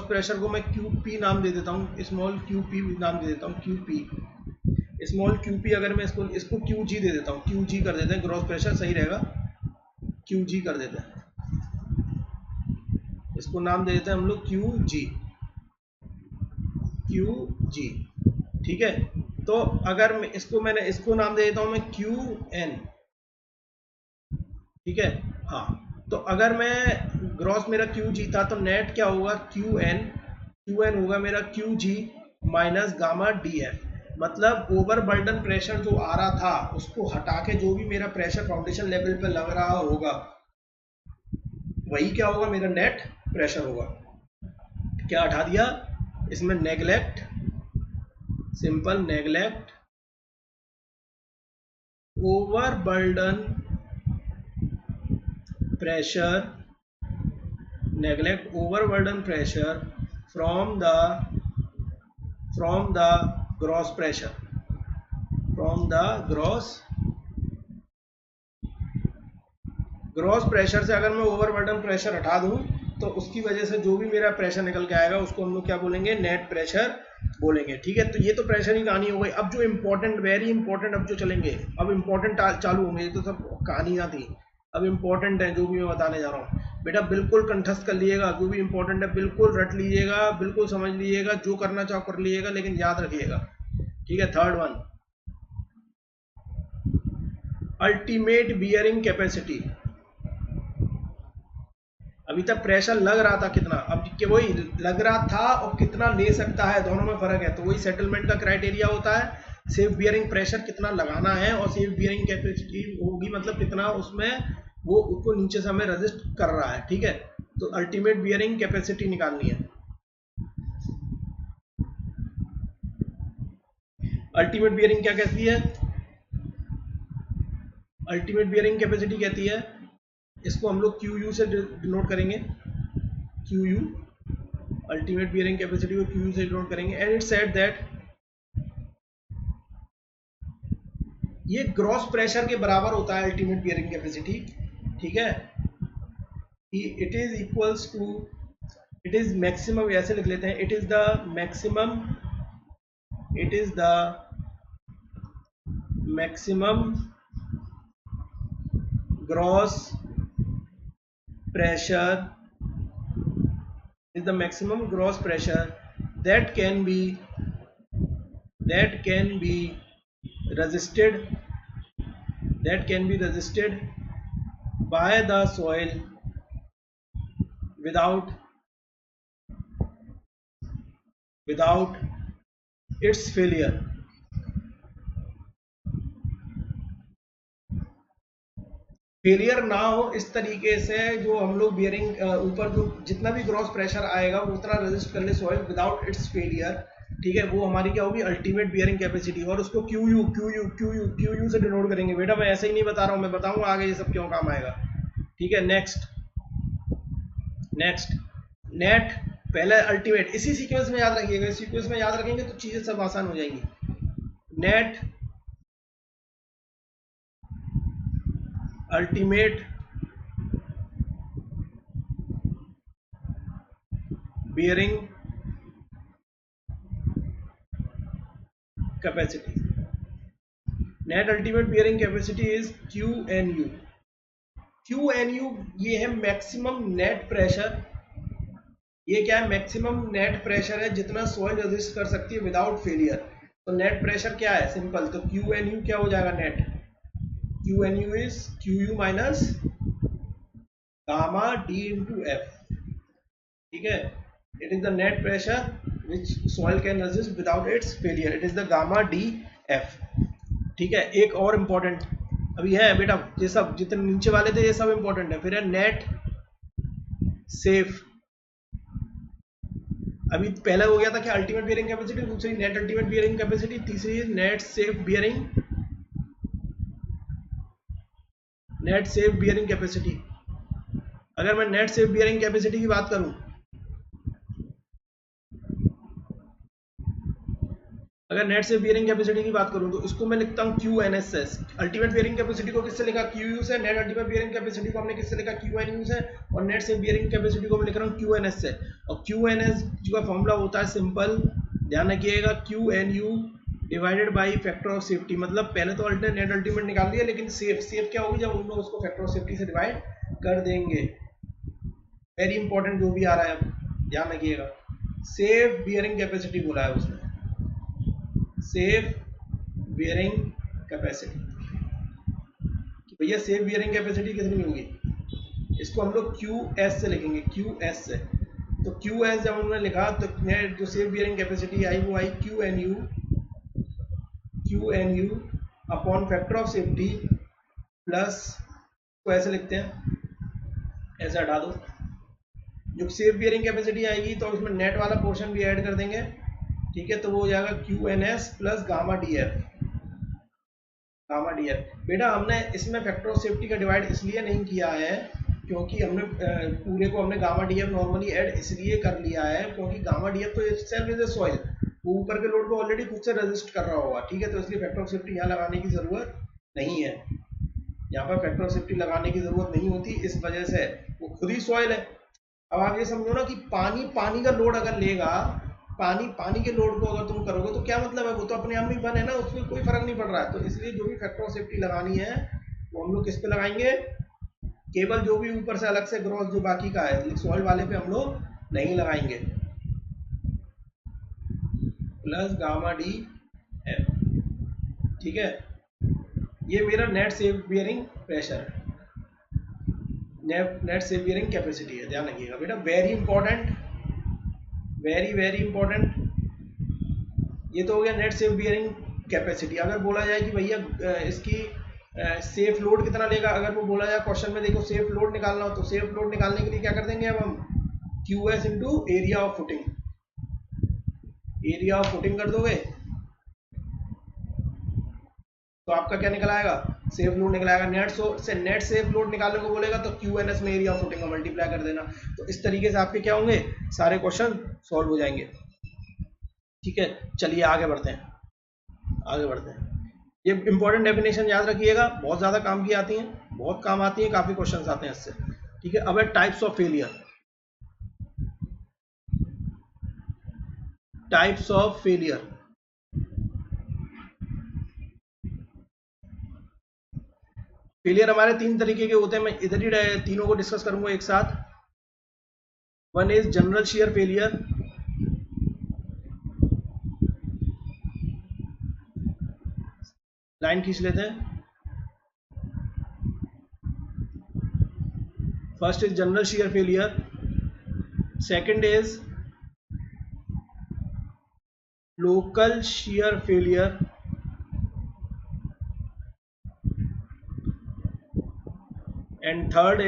प्रेशर को मैं QP नाम दे देता हूँ, स्मॉल QP नाम दे देता हूँ, QP स्मॉल QP। अगर मैं इसको QG दे देता हूँ, QG कर देते हैं, ग्रॉस प्रेशर सही रहेगा, QG कर देते हैं, इसको नाम दे देते हैं हम लोग QG, ठीक है। तो अगर मैं इसको नाम दे देता हूं मैं QN, ठीक है। हाँ, तो अगर मैं ग्रॉस मेरा QG था तो नेट क्या होगा, QN होगा मेरा QG माइनस गामा DF। मतलब ओवरबर्डन प्रेशर जो आ रहा था उसको हटा के जो भी मेरा प्रेशर फाउंडेशन लेवल पे लग रहा होगा वही क्या होगा, मेरा नेट प्रेशर होगा। क्या हटा दिया इसमें, neglect, simple neglect overburden pressure, neglect overburden pressure from the gross pressure, gross pressure से अगर मैं ओवरबर्डन प्रेशर हटा दूं तो उसकी वजह से जो भी मेरा प्रेशर निकल के आएगा उसको हम लोग क्या बोलेंगे, नेट प्रेशर बोलेंगे, ठीक है। तो ये तो प्रेशर की कहानी हो गई। अब जो इम्पोर्टेंट, वेरी इंपॉर्टेंट अब जो चलेंगे, अब इम्पोर्टेंट चालू होंगे, ये तो सब कहानियां थी, अब इम्पोर्टेंट है जो भी मैं बताने जा रहा हूँ। बेटा बिल्कुल कंठस्थ कर लीजिएगा, जो भी इंपॉर्टेंट है बिल्कुल रट लीजिएगा, बिल्कुल समझ लीजिएगा, जो करना चाहो कर लीजिएगा, लेकिन याद रखिएगा, ठीक है। Third one, ultimate bearing capacity. अभी तक प्रेशर लग रहा था कितना, अब कि वही लग रहा था और कितना ले सकता है, दोनों में फर्क है। तो वही सेटलमेंट का क्राइटेरिया होता है, सेफ बियरिंग प्रेशर कितना लगाना है और सेफ बियरिंग कैपेसिटी होगी मतलब कितना उसमें वो उसको नीचे से हमें रेजिस्ट कर रहा है, ठीक है। तो अल्टीमेट बियरिंग कैपेसिटी निकालनी है। अल्टीमेट बियरिंग क्या कहती है, अल्टीमेट बियरिंग कैपेसिटी कहती है, इसको हम लोग QU से डिनोट करेंगे, QU, अल्टीमेट बियरिंग कैपेसिटी को QU से डिनोट करेंगे। एंड इट सेड दैट ये ग्रॉस प्रेशर के बराबर होता है अल्टीमेट बियरिंग कैपेसिटी, ठीक है। It is equals to, it is maximum, ऐसे लिख लेते हैं, it is the maximum, it is the maximum gross pressure, is the maximum gross pressure that can be resisted, by the soil without its failure। Failure ना हो इस तरीके से, जो हम लोग बियरिंग ऊपर जो जितना भी ग्रॉस प्रेशर आएगा वो उतना रेजिस्ट कर ले सॉइल विदाउट इट्स फेलियर, ठीक है। वो हमारी क्या होगी, अल्टीमेट बियरिंग कैपेसिटी। और उसको QU से डिनोट करेंगे। बेटा मैं ऐसे ही नहीं बता रहा हूँ, मैं बताऊंगा आगे ये सब क्यों काम आएगा, ठीक है। नेक्स्ट नेट, पहले अल्टीमेट, इसी सीक्वेंस में याद रखिएगा, इस सीक्वेंस में याद रखेंगे तो चीजें सब आसान हो जाएंगी। Net ultimate bearing capacity, net ultimate bearing capacity is QNU। QNU ये है मैक्सिमम नेट प्रेशर, ये क्या है, मैक्सिमम नेट प्रेशर है जितना सॉइल रेजिस्ट कर सकती है विदाउट फेलियर। तो नेट प्रेशर क्या है, सिंपल, तो QNU क्या हो जाएगा, net QNU is QU minus gamma D into F, ठीक है। It is the net pressure which soil can resist without its failure, it is the gamma DF, ठीक है। एक और इम्पोर्टेंट अभी है बेटा, ये सब जितने नीचे वाले थे ये सब इम्पोर्टेंट है। फिर है नेट सेफ अभी पहला हो गया था कि अल्टीमेट बियरिंग कैपेसिटी, दूसरी नेट अल्टीमेट बियरिंग कैपेसिटी, तीसरी नेट सेफ बियरिंग कैपेसिटी। अगर मैं नेट सेफ बियरिंग कैपेसिटी की बात करूं, अगर नेट से बियरिंग कैपेसिटी की बात करूं तो इसको मैं लिखता हूं Q N S S. Ultimate bearing capacity को किससे लिखा, क्यू यू से। नेट अल्टीमेट बियरिंग कैपेसिटी को हमने किससे लिखा, क्यू एन यू से। और नेट से बियरिंग कैपेसिटी को मैं लिख रहा हूं क्यू एन एस से। और क्यू एन एस का फॉर्मूला होता है सिंपल, ध्यान रखिएगा, Q N U divided by factor of safety. मतलब पहले तो नेट अल्टीमेट निकाल दिया, लेकिन सेफ क्या होगी जब हम लोग उसको फैक्टर ऑफ सेफ्टी से डिवाइड कर देंगे। वेरी इंपॉर्टेंट जो भी आ रहा है, अब ध्यान रखिएगा, सेफ बियरिंग कैपेसिटी बोला है उसने, सेफ बियरिंग कैपेसिटी। भैया सेफ बियरिंग कैपेसिटी कितनी होगी, इसको हम लोग क्यू एस से लिखेंगे, क्यू एस से। तो क्यू एस जब हमने लिखा तो जो सेफ बियरिंग कैपेसिटी आई वो आई Q N U upon factor of safety plus, को ऐसे लिखते हैं, ऐसे हटा दो। जो सेफ बियरिंग कैपेसिटी आएगी तो उसमें नेट वाला पोर्शन भी ऐड कर देंगे, ठीक है, तो वो हो जाएगा Q N S plus gamma D F. Gamma D F बेटा हमने इसमें फैक्टर ऑफ सेफ्टी का डिवाइड इसलिए नहीं किया है क्योंकि हमने पूरे को हमने gamma D F normally add इसलिए कर लिया है क्योंकि गामा डी एफ तो सेल्फ इज ए सॉइल, वो ऊपर के लोड को ऑलरेडी खुद से रेजिस्ट कर रहा होगा, ठीक है, तो इसलिए फैक्टर ऑफ सेफ्टी यहाँ लगाने की जरूरत नहीं है। यहाँ पर फैक्टर ऑफ सेफ्टी लगाने की जरूरत नहीं होती, इस वजह से वो खुद ही सॉइल है। अब आप ये समझो ना कि पानी का लोड अगर लेगा, पानी के लोड को अगर तुम करोगे तो क्या मतलब है, वो तो अपने आप में बन है ना, उसमें कोई फर्क नहीं पड़ रहा है। तो इसलिए जो भी फैक्टर ऑफ सेफ्टी लगानी है वो हम लोग किस पे लगाएंगे, केवल जो भी ऊपर से अलग से ग्रॉस जो बाकी का है सॉइल वाले पे हम लोग नहीं लगाएंगे, प्लस गामा डी एफ, ठीक है। ये मेरा नेट सेफ बियरिंग प्रेशर है, नेट सेफ बियरिंग कैपेसिटी है, ध्यान रखिएगा बेटा, वेरी इंपॉर्टेंट, वेरी इंपॉर्टेंट। ये तो हो गया नेट सेफ बियरिंग कैपेसिटी। अगर बोला जाए कि भैया इसकी सेफ लोड कितना लेगा, अगर वो बोला जाए क्वेश्चन में, देखो सेफ लोड निकालना हो तो सेफ लोड निकालने के लिए क्या कर देंगे अब हम, Q S into area of footing, area of footing कर दोगे तो आपका क्या निकल आएगा, सेफ लोड निकल आएगा। नेट सेफ लोड निकालने को बोलेगा तो क्यू एन एस में एरिया ऑफ फुटिंग का मल्टीप्लाई कर देना। तो इस तरीके से आपके क्या होंगे, सारे क्वेश्चन सॉल्व हो जाएंगे, ठीक है। चलिए आगे बढ़ते हैं। ये इंपॉर्टेंट डेफिनेशन याद रखिएगा, बहुत ज्यादा काम की आती हैं, बहुत काम आती है, काफी क्वेश्चंस आते हैं इससे, ठीक है। अब है types of failure. Types of failure, failure हमारे तीन तरीके के होते हैं, मैं इधर ही तीनों को डिस्कस करूंगा एक साथ। One is general shear failure, line खींच लेते हैं। First is general shear failure, second is local shear failure, and third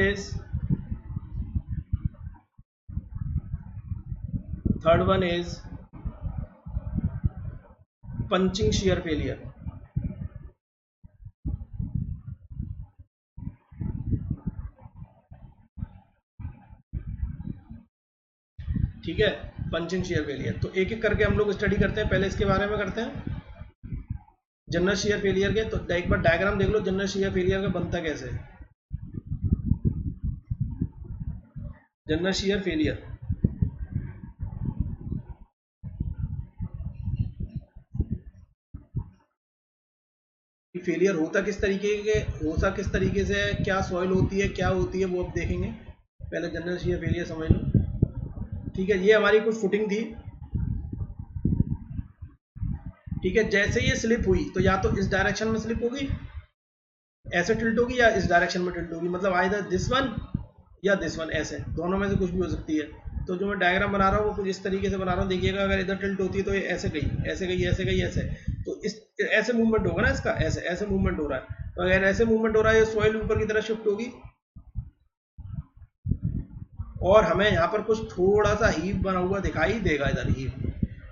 one is punching shear failure। ठीक है, पंचिंग शेयर फेलियर। तो एक एक करके हम लोग स्टडी करते हैं, पहले इसके बारे में करते हैं जनरल शेयर फेलियर के। तो एक बार डायग्राम देख लो जनरल शेयर फेलियर का बनता कैसे है। जनरल शेयर फेलियर, फेलियर होता किस तरीके से, क्या सॉइल होती है, क्या होती है, वो अब देखेंगे। पहले जनरल शेयर फेलियर समझ लो, ठीक है। ये हमारी कुछ फुटिंग थी, ठीक है। जैसे ये स्लिप हुई तो या तो इस डायरेक्शन में स्लिप होगी, ऐसे टिल्ट होगी, या इस डायरेक्शन में टिल्ट होगी, मतलब आइदर दिस वन या दिस वन, ऐसे दोनों में से कुछ भी हो सकती है। तो जो मैं डायग्राम बना रहा हूँ वो कुछ इस तरीके से बना रहा हूँ, देखिएगा। अगर इधर टिल्ट होती है तो ये ऐसे गई, ऐसे गई, ऐसे गई, ऐसे, तो इस ऐसे मूवमेंट होगा ना इसका, ऐसे मूवमेंट हो रहा है। तो अगर ऐसे मूवमेंट हो रहा है, ये सॉइल ऊपर की तरफ शिफ्ट होगी और हमें यहाँ पर कुछ थोड़ा सा हीव बना हुआ दिखाई देगा, इधर हीव।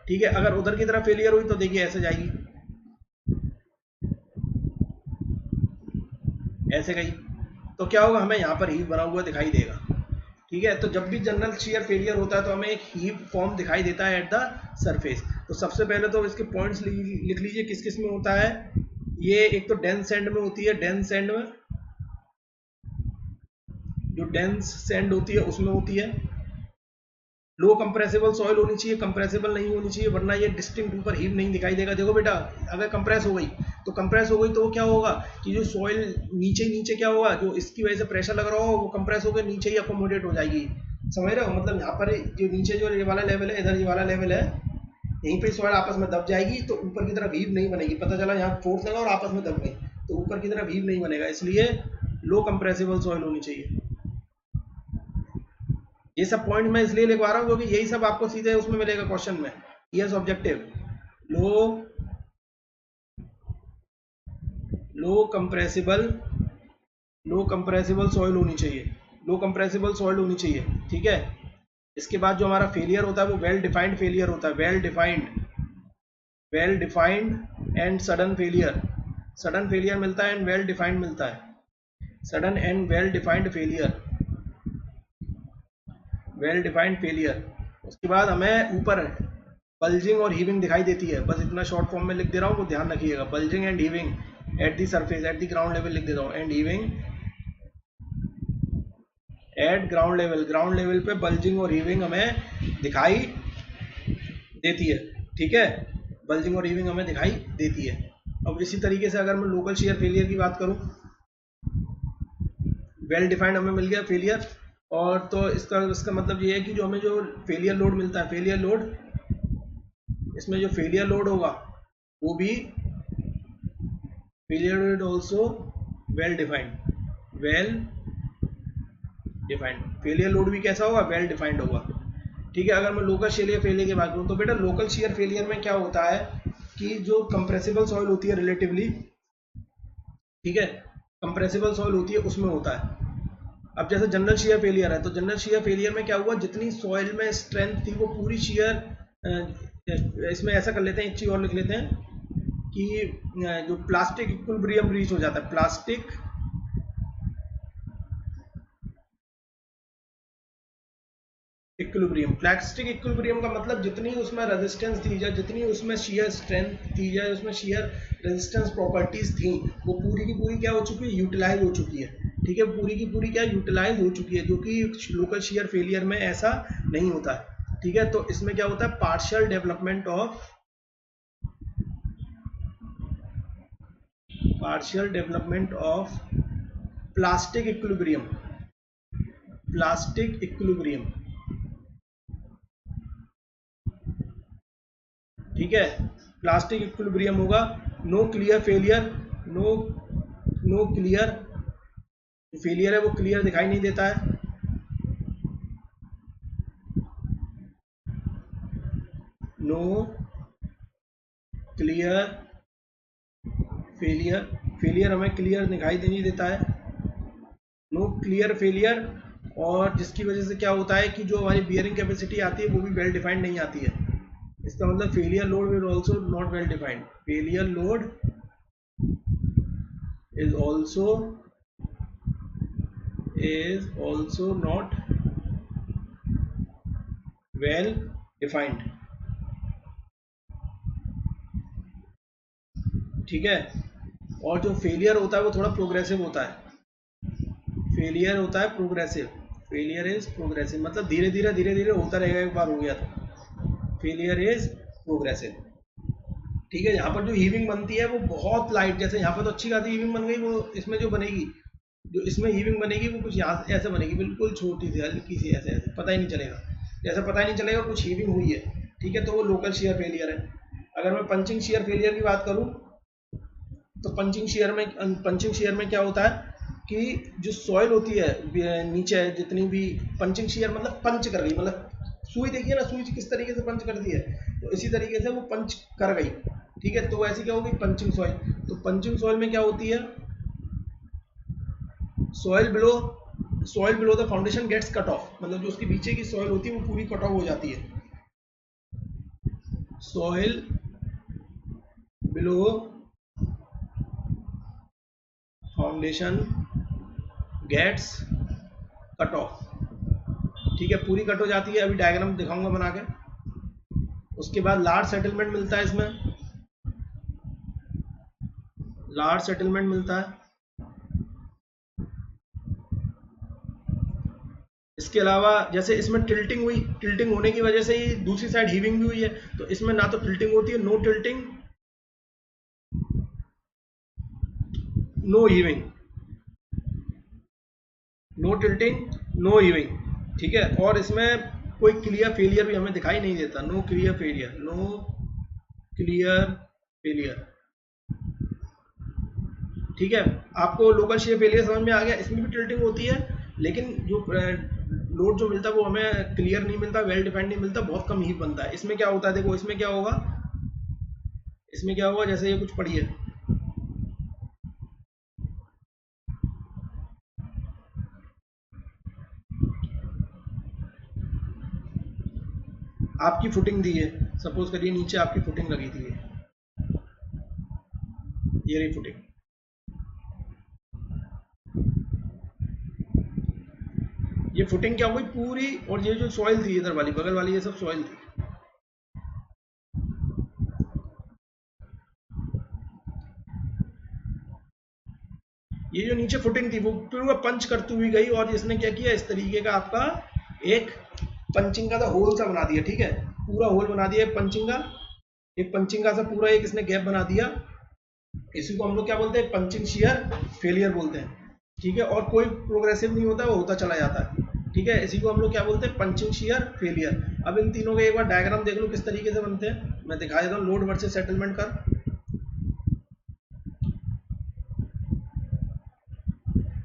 ठीक है, अगर उधर की तरफ फेलियर हुई तो देखिए ऐसे जाएगी, ऐसे गई, तो क्या होगा, हमें यहाँ पर हीव बना हुआ दिखाई देगा। ठीक है, तो जब भी जनरल शेयर फेलियर होता है तो हमें एक हीव फॉर्म दिखाई देता है एट द सरफेस। तो सबसे पहले तो इसके पॉइंट्स लिख लीजिए किस किस में होता है। ये एक तो डेंस सैंड में होती है, डेंस सैंड में, जो डेंस सैंड होती है उसमें होती है। लो कंप्रेसिबल सॉइल होनी चाहिए, कंप्रेसिबल नहीं होनी चाहिए, वरना ये डिस्टिंक्ट ऊपर हीव नहीं दिखाई देगा। देखो बेटा, अगर कंप्रेस हो गई तो कंप्रेस हो गई तो क्या होगा कि जो सॉइल नीचे नीचे क्या होगा, जो इसकी वजह से प्रेशर लग रहा हो वो कंप्रेस होकर नीचे ही अकोमोडेट हो जाएगी। समझ रहे हो, मतलब यहाँ पर जो नीचे जो ये वाला लेवल है, इधर ये वाला लेवल है, यहीं पे सॉइल आपस में दब जाएगी, तो ऊपर की तरफ हीव नहीं बनेगी। पता चला यहाँ फोर्स लगा और आपस में दब गई, तो ऊपर की तरफ हीव नहीं बनेगा, इसलिए लो कंप्रेसिबल सॉइल होनी चाहिए। ये सब पॉइंट मैं इसलिए लिखवा रहा हूँ क्योंकि यही सब आपको सीधे उसमें मिलेगा क्वेश्चन में, yes objective. Low compressible soil होनी चाहिए, लो कंप्रेसिबल सॉइल होनी चाहिए। ठीक है, इसके बाद जो हमारा फेलियर होता है वो वेल डिफाइंड फेलियर होता है, well defined and sudden failure. Sudden failure मिलता है एंड वेल डिफाइंड मिलता है, sudden and well defined failure, well defined failure. उसके बाद हमें ऊपर बल्जिंग और हीविंग दिखाई देती है, बस इतना शॉर्ट फॉर्म में लिख दे रहा हूँ, वो ध्यान रखिएगा। Bulging and heaving at the surface, at the ground level लिख देता हूँ, and heaving eight ground level पे बल्जिंग और हीविंग हमें दिखाई देती है। ठीक है, बल्जिंग और हीविंग हमें दिखाई देती है। अब इसी तरीके से अगर मैं लोकल शेयर फेलियर की बात करूं, वेल डिफाइंड हमें मिल गया फेलियर, और तो इसका मतलब ये है कि जो हमें जो फेलियर लोड मिलता है, फेलियर लोड, इसमें जो फेलियर लोड होगा वो भी failure load also well defined, failure load भी कैसा होगा, वेल डिफाइंड होगा। ठीक है, अगर मैं लोकल शेयर फेलियर की बात करूं तो बेटा लोकल शेयर फेलियर में क्या होता है कि जो कंप्रेसिबल सॉइल होती है रिलेटिवली, ठीक है, कंप्रेसिबल सॉइल होती है उसमें होता है। अब जैसे जनरल शेयर फेलियर है, तो जनरल शेयर फेलियर में क्या हुआ, जितनी सॉइल में स्ट्रेंथ थी वो पूरी शेयर, इसमें ऐसा कर लेते हैं, एक चीज और लिख लेते हैं कि जो प्लास्टिक इक्विलिब्रियम रीच हो जाता है, प्लास्टिक इक्विलिब्रियम का मतलब जितनी उसमें रेजिस्टेंस थी या जितनी उसमें शेयर स्ट्रेंथ थी या उसमें शेयर रेजिस्टेंस प्रॉपर्टीज थी, वो पूरी की पूरी क्या हो चुकी है, यूटिलाइज हो चुकी है। ठीक है, पूरी की पूरी क्या यूटिलाइज हो चुकी है, जो कि लोकल शेयर फेलियर में ऐसा नहीं होता है। ठीक है, तो इसमें क्या होता है, partial development of plastic equilibrium, ठीक है, प्लास्टिक इक्विलिब्रियम होगा। No clear failure, no clear failure है वो क्लियर दिखाई नहीं देता है। नो क्लियर फेलियर हमें क्लियर दिखाई नहीं देता है, नो क्लियर फेलियर, और जिसकी वजह से क्या होता है कि जो हमारी बियरिंग कैपेसिटी आती है वो भी वेल डिफाइंड नहीं आती है। इसका मतलब failure load will also not well defined, failure load is also not well defined। ठीक है, और जो फेलियर होता है वो थोड़ा प्रोग्रेसिव होता है, फेलियर होता है प्रोग्रेसिव, फेलियर इज प्रोग्रेसिव, मतलब धीरे धीरे होता रहेगा, एक बार हो गया तो फेलियर इज प्रोग्रेसिव। ठीक है, यहाँ पर जो हीविंग बनती है वो बहुत लाइट, जैसे यहाँ पर तो अच्छी खासी हीविंग बन गई, वो इसमें जो बनेगी, जो इसमें हीविंग बनेगी वो कुछ यहाँ से ऐसे बनेगी, बिल्कुल छोटी सी हल्की सी, ऐसे ऐसे पता ही नहीं चलेगा, जैसे पता ही नहीं चलेगा कुछ हीविंग हुई है। ठीक है, तो वो लोकल शेयर फेलियर है। अगर मैं पंचिंग शेयर फेलियर की बात करूँ तो पंचिंग शेयर में क्या होता है कि जो सॉइल होती है नीचे जितनी भी, पंचिंग शेयर मतलब पंच कर गई, मतलब सुई देखिए ना, सुई किस तरीके से पंच करती है, तो इसी तरीके से वो पंच कर गई। ठीक है, तो ऐसी क्या होगी, पंचिंग सॉइल। तो पंचिंग सॉइल में क्या होती है, soil below soil below the foundation gets cut off, मतलब जो उसके नीचे की सॉइल होती है वो पूरी कट ऑफ हो जाती है। Soil below foundation gets cut off, ठीक है, पूरी कट हो जाती है। अभी डायग्राम दिखाऊंगा बना के। उसके बाद लार्ज सेटलमेंट मिलता है, इसमें लार्ज सेटलमेंट मिलता है। इसके अलावा जैसे इसमें टिल्टिंग हुई, टिल्टिंग होने की वजह से ही दूसरी साइड हीविंग भी हुई है, तो इसमें ना तो टिल्टिंग होती है, no tilting no heaving, no tilting no heaving, ठीक है। और इसमें कोई क्लियर फेलियर भी हमें दिखाई नहीं देता, no clear failure, no clear failure, ठीक है। आपको लोकल शेयर फेलियर समझ में आ गया। इसमें भी टिल्टिंग होती है, लेकिन जो लोड जो मिलता है वो हमें क्लियर नहीं मिलता, वेल डिफाइंड नहीं मिलता, बहुत कम हीव बनता है। इसमें क्या होता है, देखो इसमें क्या होगा, इसमें क्या होगा, जैसे ये कुछ पड़ी है, आपकी फुटिंग दी है, सपोज करिए नीचे आपकी फुटिंग लगी थी, ये रही फुटिंग, ये फुटिंग क्या हो गई पूरी, और ये जो सॉइल थी इधर वाली बगल वाली, ये सब सॉइल थी। ये जो नीचे फुटिंग थी वो पूरा पंच करती हुई गई, और इसने क्या किया, इस तरीके का आपका एक पंचिंग का होल सा बना दिया, ठीक है, पूरा होल बना दिया पंचिंग का, एक पंचिंग का सा पूरा एक इसने गैप बना दिया। इसी को हम लोग क्या बोलते हैं, पंचिंग शियर फेलियर बोलते हैं, ठीक है। और कोई प्रोग्रेसिव नहीं होता, वो होता चला जाता है, ठीक है। इसी को हम लोग क्या बोलते हैं, पंचिंग शियर फेलियर। अब इन तीनों के एक बार डायग्राम देख लो किस तरीके से बनते हैं, मैं दिखा देता हूँ। लोड वर्सेस सेटलमेंट कर,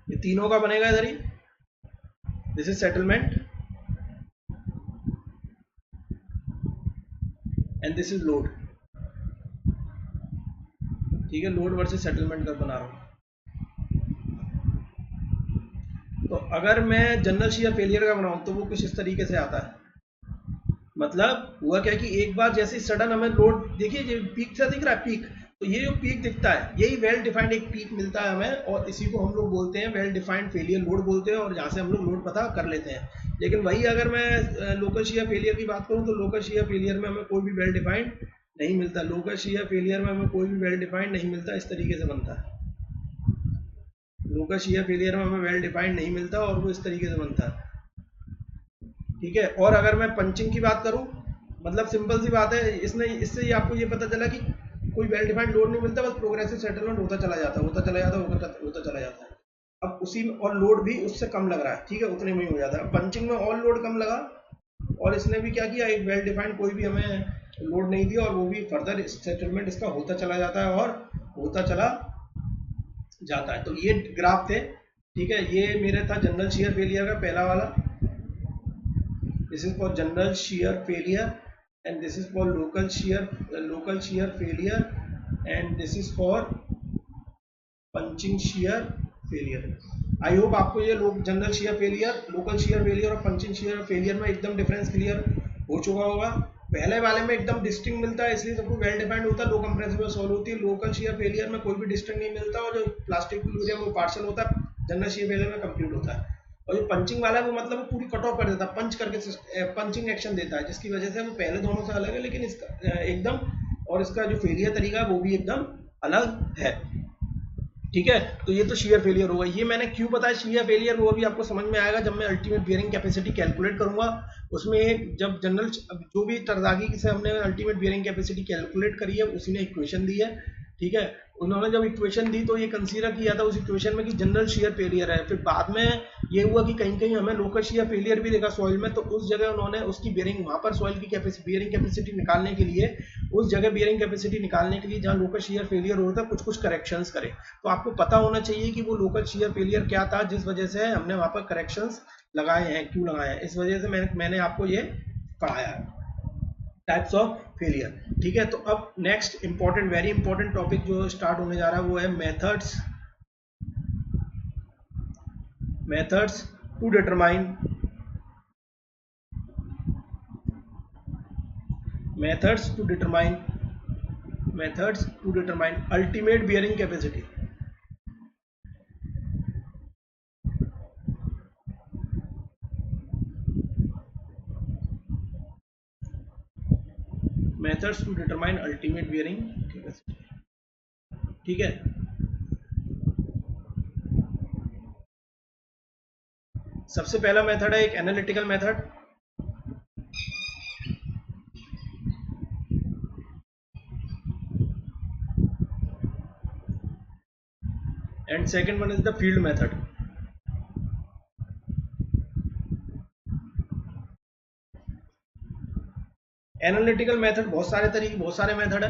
ये तीनों का बनेगा इधर ही, this is settlement and this is load, ठीक है। लोड वर्सेस सेटलमेंट कर बना रहा हूँ। तो अगर मैं जनरल शियर फेलियर का बनाऊं तो वो कुछ इस तरीके से आता है, मतलब हुआ क्या कि एक बार जैसे सडन हमें लोड, देखिए ये पीक सा दिख रहा है, पीक, तो ये जो पीक दिखता है यही वेल डिफाइंड एक पीक मिलता है हमें, और इसी को हम लोग बोलते हैं वेल डिफाइंड फेलियर लोड बोलते हैं, और यहाँ से हम लोग लोड पता कर लेते हैं। लेकिन वही अगर मैं लोकल शियर फेलियर की बात करूँ तो लोकल शियर फेलियर में हमें कोई भी वेल डिफाइंड नहीं मिलता, लोकल शियर फेलियर में हमें कोई भी वेल डिफाइंड नहीं मिलता, इस तरीके से बनता है। लोकल शियर फेलियर में हमें वेल डिफाइंड नहीं मिलता और वो इस तरीके से बनता है, ठीक है। और अगर मैं पंचिंग की बात करूं, मतलब सिंपल सी बात है, इससे ही आपको ये पता चला कि कोई वेल डिफाइंड लोड नहीं मिलता, बस प्रोग्रेसिव सेटलमेंट होता चला जाता है, होता चला जाता है, होता चला जाता है। अब उसी में और लोड भी उससे कम लग रहा है, ठीक है, उतने में ही हो जाता है। पंचिंग में और लोड कम लगा, और इसने भी क्या किया, एक वेल डिफाइंड कोई भी हमें लोड नहीं दिया, और वो भी फर्दर सेटलमेंट इसका होता चला जाता है और होता चला जाता है। तो ये ग्राफ थे, ठीक है। ये मेरा था जनरल शियर फेलियर का पहला वाला, this is for general shear failure, and this is for local shear failure, and this is for punching shear failure। I hope आपको ये general shear failure, local share failure और punching share failure में एकदम difference clear हो चुका होगा। पहले वाले में एकदम डिस्टिंक्ट मिलता है, इसलिए सबको वेल डिफाइंड होता है, लो कंप्रेसिबल सॉल्व होती है। लोकल शेयर फेलियर में कोई भी डिस्टिंक्ट नहीं मिलता, और जो प्लास्टिक इक्विलिब्रियम वो पार्शियल होता है, जनरल शेयर फेलियर में कंप्लीट होता है। और जो पंचिंग वाला है वो मतलब वो पूरी कट ऑफ कर देता है, पंच करके पंचिंग एक्शन देता है, जिसकी वजह से वो पहले दोनों से अलग है, लेकिन इसका एकदम, और इसका जो फेलियर तरीका है वो भी एकदम अलग है, ठीक है। तो ये तो शेयर फेलियर होगा। ये मैंने क्यों बताया शेयर फेलियर, वो अभी आपको समझ में आएगा जब मैं अल्टीमेट बियरिंग कैपेसिटी कैलकुलेट करूंगा। उसमें जब जनरल जो भी तरदागी से हमने अल्टीमेट बियरिंग कैपेसिटी कैलकुलेट करी है, उसी ने इक्वेशन दी है, ठीक है। उन्होंने जब इक्वेशन दी तो ये कंसीडर किया था उस इक्वेशन में कि जनरल शेयर फेलियर है। फिर बाद में ये हुआ कि कहीं कहीं हमें लोकल शेयर फेलियर भी देखा सॉइल में, तो उस जगह उन्होंने उसकी बियरिंग, वहां पर सॉइल की बियरिंग कैपेसिटी निकालने के लिए, उस जगह बियरिंग कैपेसिटी निकालने के लिए जहां लोकल शेयर फेलियर होता है, कुछ कुछ करेक्शंस करे। तो आपको पता होना चाहिए कि वो लोकल शेयर फेलियर क्या था, जिस वजह से हमने वहां पर करेक्शंस लगाए हैं, क्यों लगाए हैं, इस वजह से मैंने आपको ये पढ़ाया है, टाइप्स ऑफ फेलियर, ठीक है। तो अब next important, very important topic जो स्टार्ट होने जा रहा है वो है methods to determine methods to determine ultimate bearing capacity. Methods to determine ultimate bearing capacity. ठीक है, सबसे पहला मेथड है एक analytical method, and second one is the field method. Analytical method बहुत सारे तरीके, बहुत सारे मेथड है,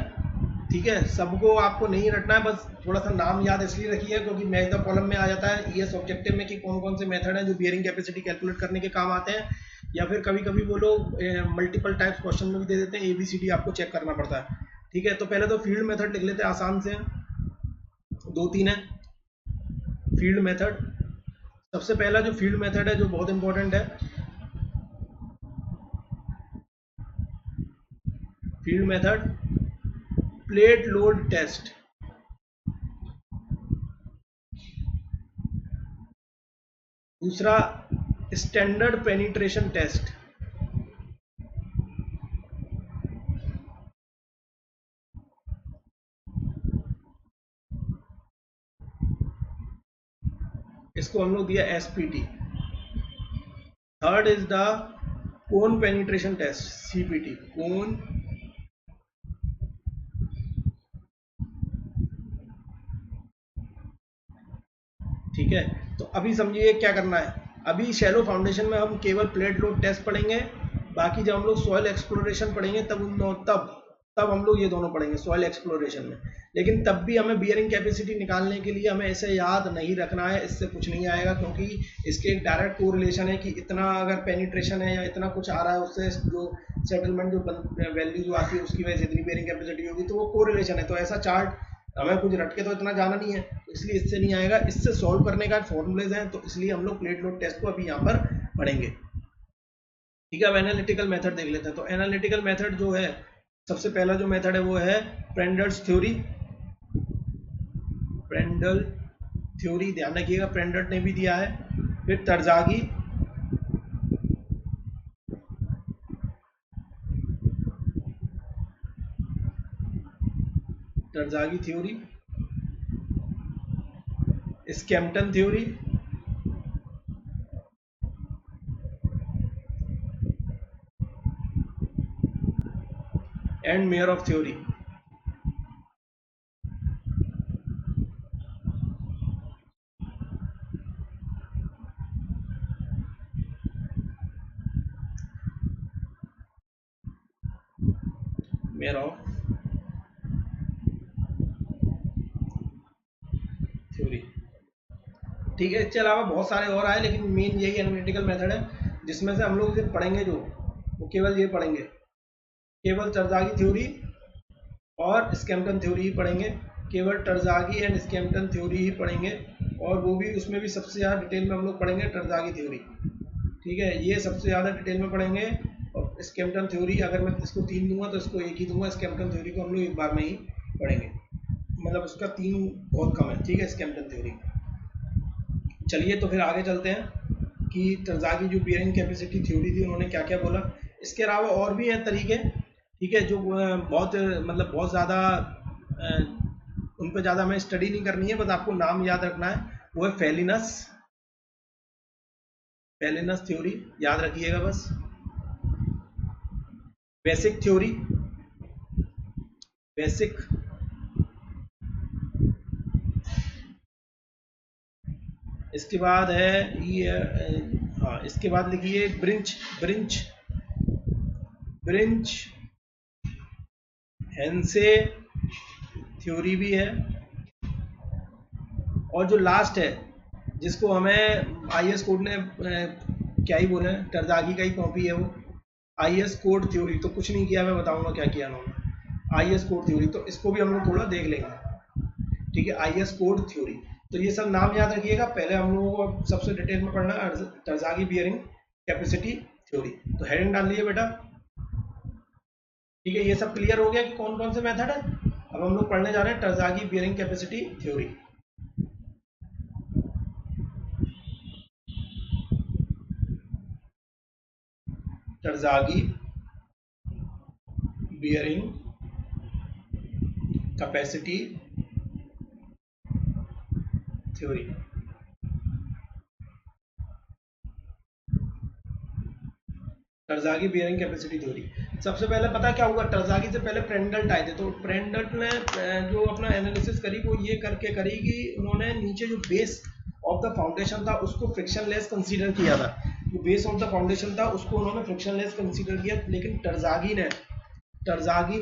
ठीक है, सबको आपको नहीं रटना है, बस थोड़ा सा नाम याद इसलिए रखिए क्योंकि मैथ द कॉलम में आ जाता है ईएस ऑब्जेक्टिव में कि कौन कौन से मेथड हैं जो बियरिंग कैपेसिटी कैलकुलेट करने के काम आते हैं, या फिर कभी कभी वो लोग मल्टीपल टाइप्स क्वेश्चन में भी दे देते हैं, ABCD आपको चेक करना पड़ता है. ठीक है, तो पहले तो फील्ड मेथड लिख लेते हैं, आसान से 2-3 है. फील्ड मेथड, सबसे पहला जो फील्ड मेथड है जो बहुत इंपॉर्टेंट है, field method plate load test. दूसरा स्टैंडर्ड पेनिट्रेशन टेस्ट. इसको हम लोग दिया SPT. Third is the cone penetration test, CPT. Cone ठीक है, तो अभी समझिए क्या करना है. अभी शैलो फाउंडेशन में हम केवल प्लेट लोड टेस्ट पढ़ेंगे, बाकी जब हम लोग सॉइल एक्सप्लोरेशन पढ़ेंगे तब हम लोग ये दोनों पढ़ेंगे सॉइल एक्सप्लोरेशन में. लेकिन तब भी हमें बियरिंग कैपेसिटी निकालने के लिए हमें ऐसे याद नहीं रखना है, इससे कुछ नहीं आएगा, क्योंकि इसके एक डायरेक्ट कोरिलेशन है कि इतना अगर पेनिट्रेशन है या इतना कुछ आ रहा है उससे जो सेटलमेंट जो वैल्यू जो आती है उसकी वजह से इतनी बियरिंग कैपेसिटी होगी, तो वो कोरिलेशन है. तो ऐसा चार्ट हमें कुछ रट के तो इतना जाना नहीं है, तो इसलिए इससे नहीं आएगा. इससे सॉल्व करने का फॉर्मूलेज हैं, तो इसलिए हम लोग प्लेट लोड टेस्ट को अभी यहाँ पर पढ़ेंगे. ठीक है, अब एनालिटिकल मेथड देख लेते हैं. तो एनालिटिकल मेथड जो है, सबसे पहला जो मेथड है वो है प्रेंडल्स थ्योरी. प्रेंडल थ्योरी ध्यान रखिएगा, प्रेंडल ने भी दिया है. फिर Terzaghi, Terzaghi theory, Skempton theory, and Meyerhof theory. Meyerhof theory. ठीक है, इसके अलावा बहुत सारे और आए, लेकिन मेन यही एनालिटिकल मेथड है जिसमें से हम लोग सिर्फ पढ़ेंगे जो वो केवल ये पढ़ेंगे, केवल तरजागी थ्योरी और स्कैम्पटन थ्योरी ही पढ़ेंगे. केवल तरजागी एंड स्कैम्पटन थ्योरी ही पढ़ेंगे, और वो भी उसमें भी सबसे ज़्यादा डिटेल में हम लोग पढ़ेंगे तरजागी थ्योरी. ठीक है, ये सबसे ज़्यादा डिटेल में पढ़ेंगे. और स्कैम्पटन थ्योरी अगर मैं इसको 3 दूंगा तो इसको 1 ही दूंगा. स्कैम्पटन थ्योरी को हम लोग एक बार में ही पढ़ेंगे, मतलब उसका 3 बहुत कम है. ठीक है, स्कैम्पटन थ्योरी. चलिए तो फिर आगे चलते हैं कि तरजागी जो बियरिंग कैपेसिटी थ्योरी थी उन्होंने क्या क्या बोला. इसके अलावा और भी हैं तरीके, ठीक है, जो बहुत मतलब बहुत ज़्यादा उन पर ज़्यादा हमें स्टडी नहीं करनी है, बस आपको नाम याद रखना है. वो है फेलिनस, फेलिनस थ्योरी याद रखिएगा बस. बेसिक थ्योरी, बेसिक, इसके बाद है ये, हाँ इसके बाद लिखिए ब्रिंच, ब्रिंच, ब्रिंच हेंसे थ्योरी भी है. और जो लास्ट है जिसको हमें IS कोड ने क्या ही बोले, तरजागी का ही कॉपी है वो, IS कोड थ्योरी. तो कुछ नहीं किया, मैं बताऊंगा क्या किया उन्होंने, IS कोड थ्योरी. तो इसको भी हम लोग थोड़ा देख लेंगे. ठीक है, IS कोड थ्योरी. तो ये सब नाम याद रखिएगा। पहले हम लोगों को सबसे डिटेल में पढ़ना है टरज़ागी बियरिंग कैपेसिटी थ्योरी। तो हेडिंग डाल लीजिए बेटा। ठीक है, ये सब क्लियर हो गया कि कौन कौन से मेथड है। अब हम लोग पढ़ने जा रहे हैं Terzaghi bearing capacity theory. Terzaghi bearing capacity theory. Terzaghi bearing capacity theory. सबसे पहले पता क्या हुआ, टरज़ागी से पहले प्रेंडल्ट आए थे। तो प्रेंडल्ट ने जो अपना एनालिसिस करी वो ये करके करी कि उन्होंने नीचे जो बेस ऑफ द फाउंडेशन था उसको फ्रिक्शनलेस कंसीडर किया था। जो बेस ऑफ द फाउंडेशन था उसको उन्होंने फ्रिक्शनलेस कंसीडर किया, लेकिन टरज़ागी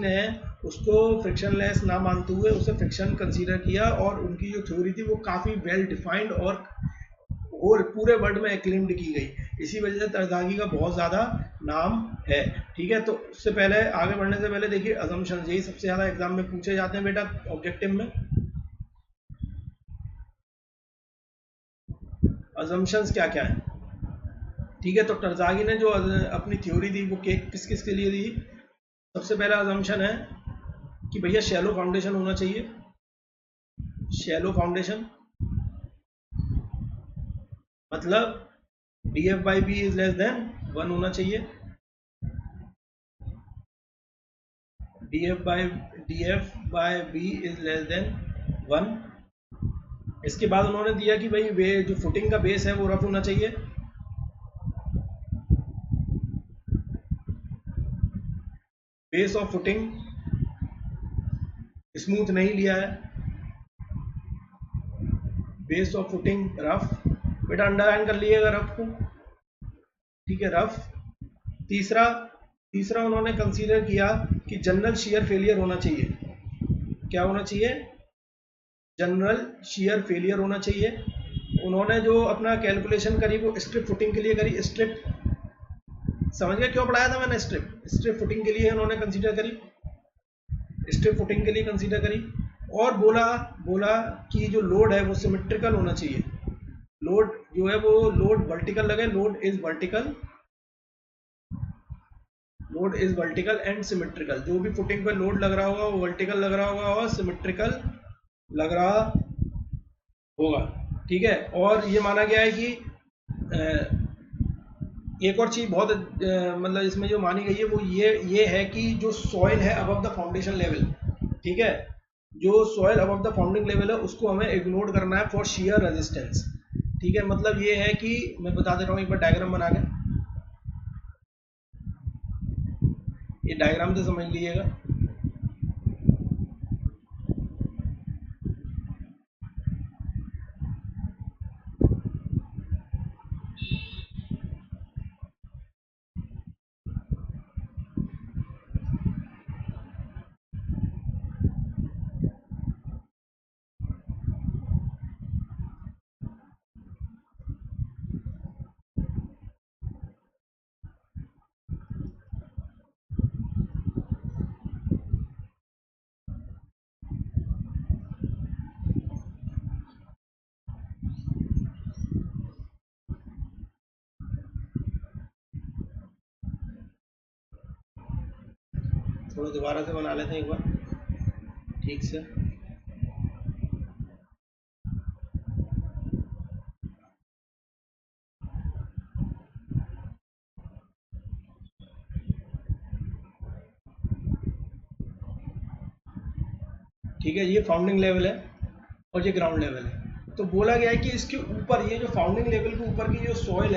ने उसको फ्रिक्शनलेस ना मानते हुए उसे फ्रिक्शन कंसीडर किया, और उनकी जो थ्योरी थी वो काफ़ी वेल डिफाइंड और होल पूरे वर्ल्ड में एक्लेम्ड की गई। इसी वजह से टरज़ागी का बहुत ज़्यादा नाम है। ठीक है, तो उससे पहले आगे बढ़ने से पहले देखिए अजम्पशंस, यही सबसे ज़्यादा एग्जाम में पूछे जाते हैं बेटा ऑब्जेक्टिव में। अजम्पशंस क्या क्या है। ठीक है, तो टरज़ागी ने जो अपनी थ्योरी दी वो किस किस के लिए दी। सबसे पहला अजम्पशन है कि भैया शैलो फाउंडेशन होना चाहिए। शैलो फाउंडेशन मतलब D F by B is less than 1 होना चाहिए। D F by B is less than 1। इसके बाद उन्होंने दिया कि भाई वे जो फुटिंग का बेस है वो रफ होना चाहिए। बेस ऑफ फुटिंग स्मूथ नहीं लिया है, बेस ऑफ फुटिंग रफ। बेटा अंडरलाइन कर लीजिएगा रफ को। ठीक है, रफ। तीसरा तीसरा उन्होंने कंसीडर किया कि जनरल शियर फेलियर होना चाहिए। क्या होना चाहिए, जनरल शियर फेलियर होना चाहिए। उन्होंने जो अपना कैलकुलेशन करी वो स्ट्रिप फुटिंग के लिए करी। स्ट्रिप समझ गया क्यों पढ़ाया था मैंने, स्ट्रिप फुटिंग के लिए उन्होंने कंसीडर करी, स्ट्रिप फुटिंग के लिए कंसीडर करी। और बोला बोला कि जो लोड है वो सिमेट्रिकल होना चाहिए। लोड जो है वो लोड वर्टिकल लगे, load is vertical and symmetrical. जो भी फुटिंग पे लोड लग रहा होगा वो वर्टिकल लग रहा होगा और सिमेट्रिकल लग रहा होगा। ठीक है, और ये माना गया है कि एक और चीज बहुत मतलब इसमें जो मानी गई है वो ये है कि जो सॉइल है अबव द फाउंडेशन लेवल, ठीक है, जो soil above the founding level है उसको हमें इग्नोर करना है फॉर शियर रेजिस्टेंस। ठीक है, मतलब ये है कि मैं बता दे रहा हूँ एक बार डायग्राम बना के, ये डायग्राम से समझ लीजिएगा। थोड़ा दोबारा से बना लेते हैं एक बार ठीक से। ठीक है, ये फाउंडिंग लेवल है और ये ग्राउंड लेवल है। तो बोला गया है कि इसके ऊपर ये जो फाउंडिंग लेवल के ऊपर की जो सॉइल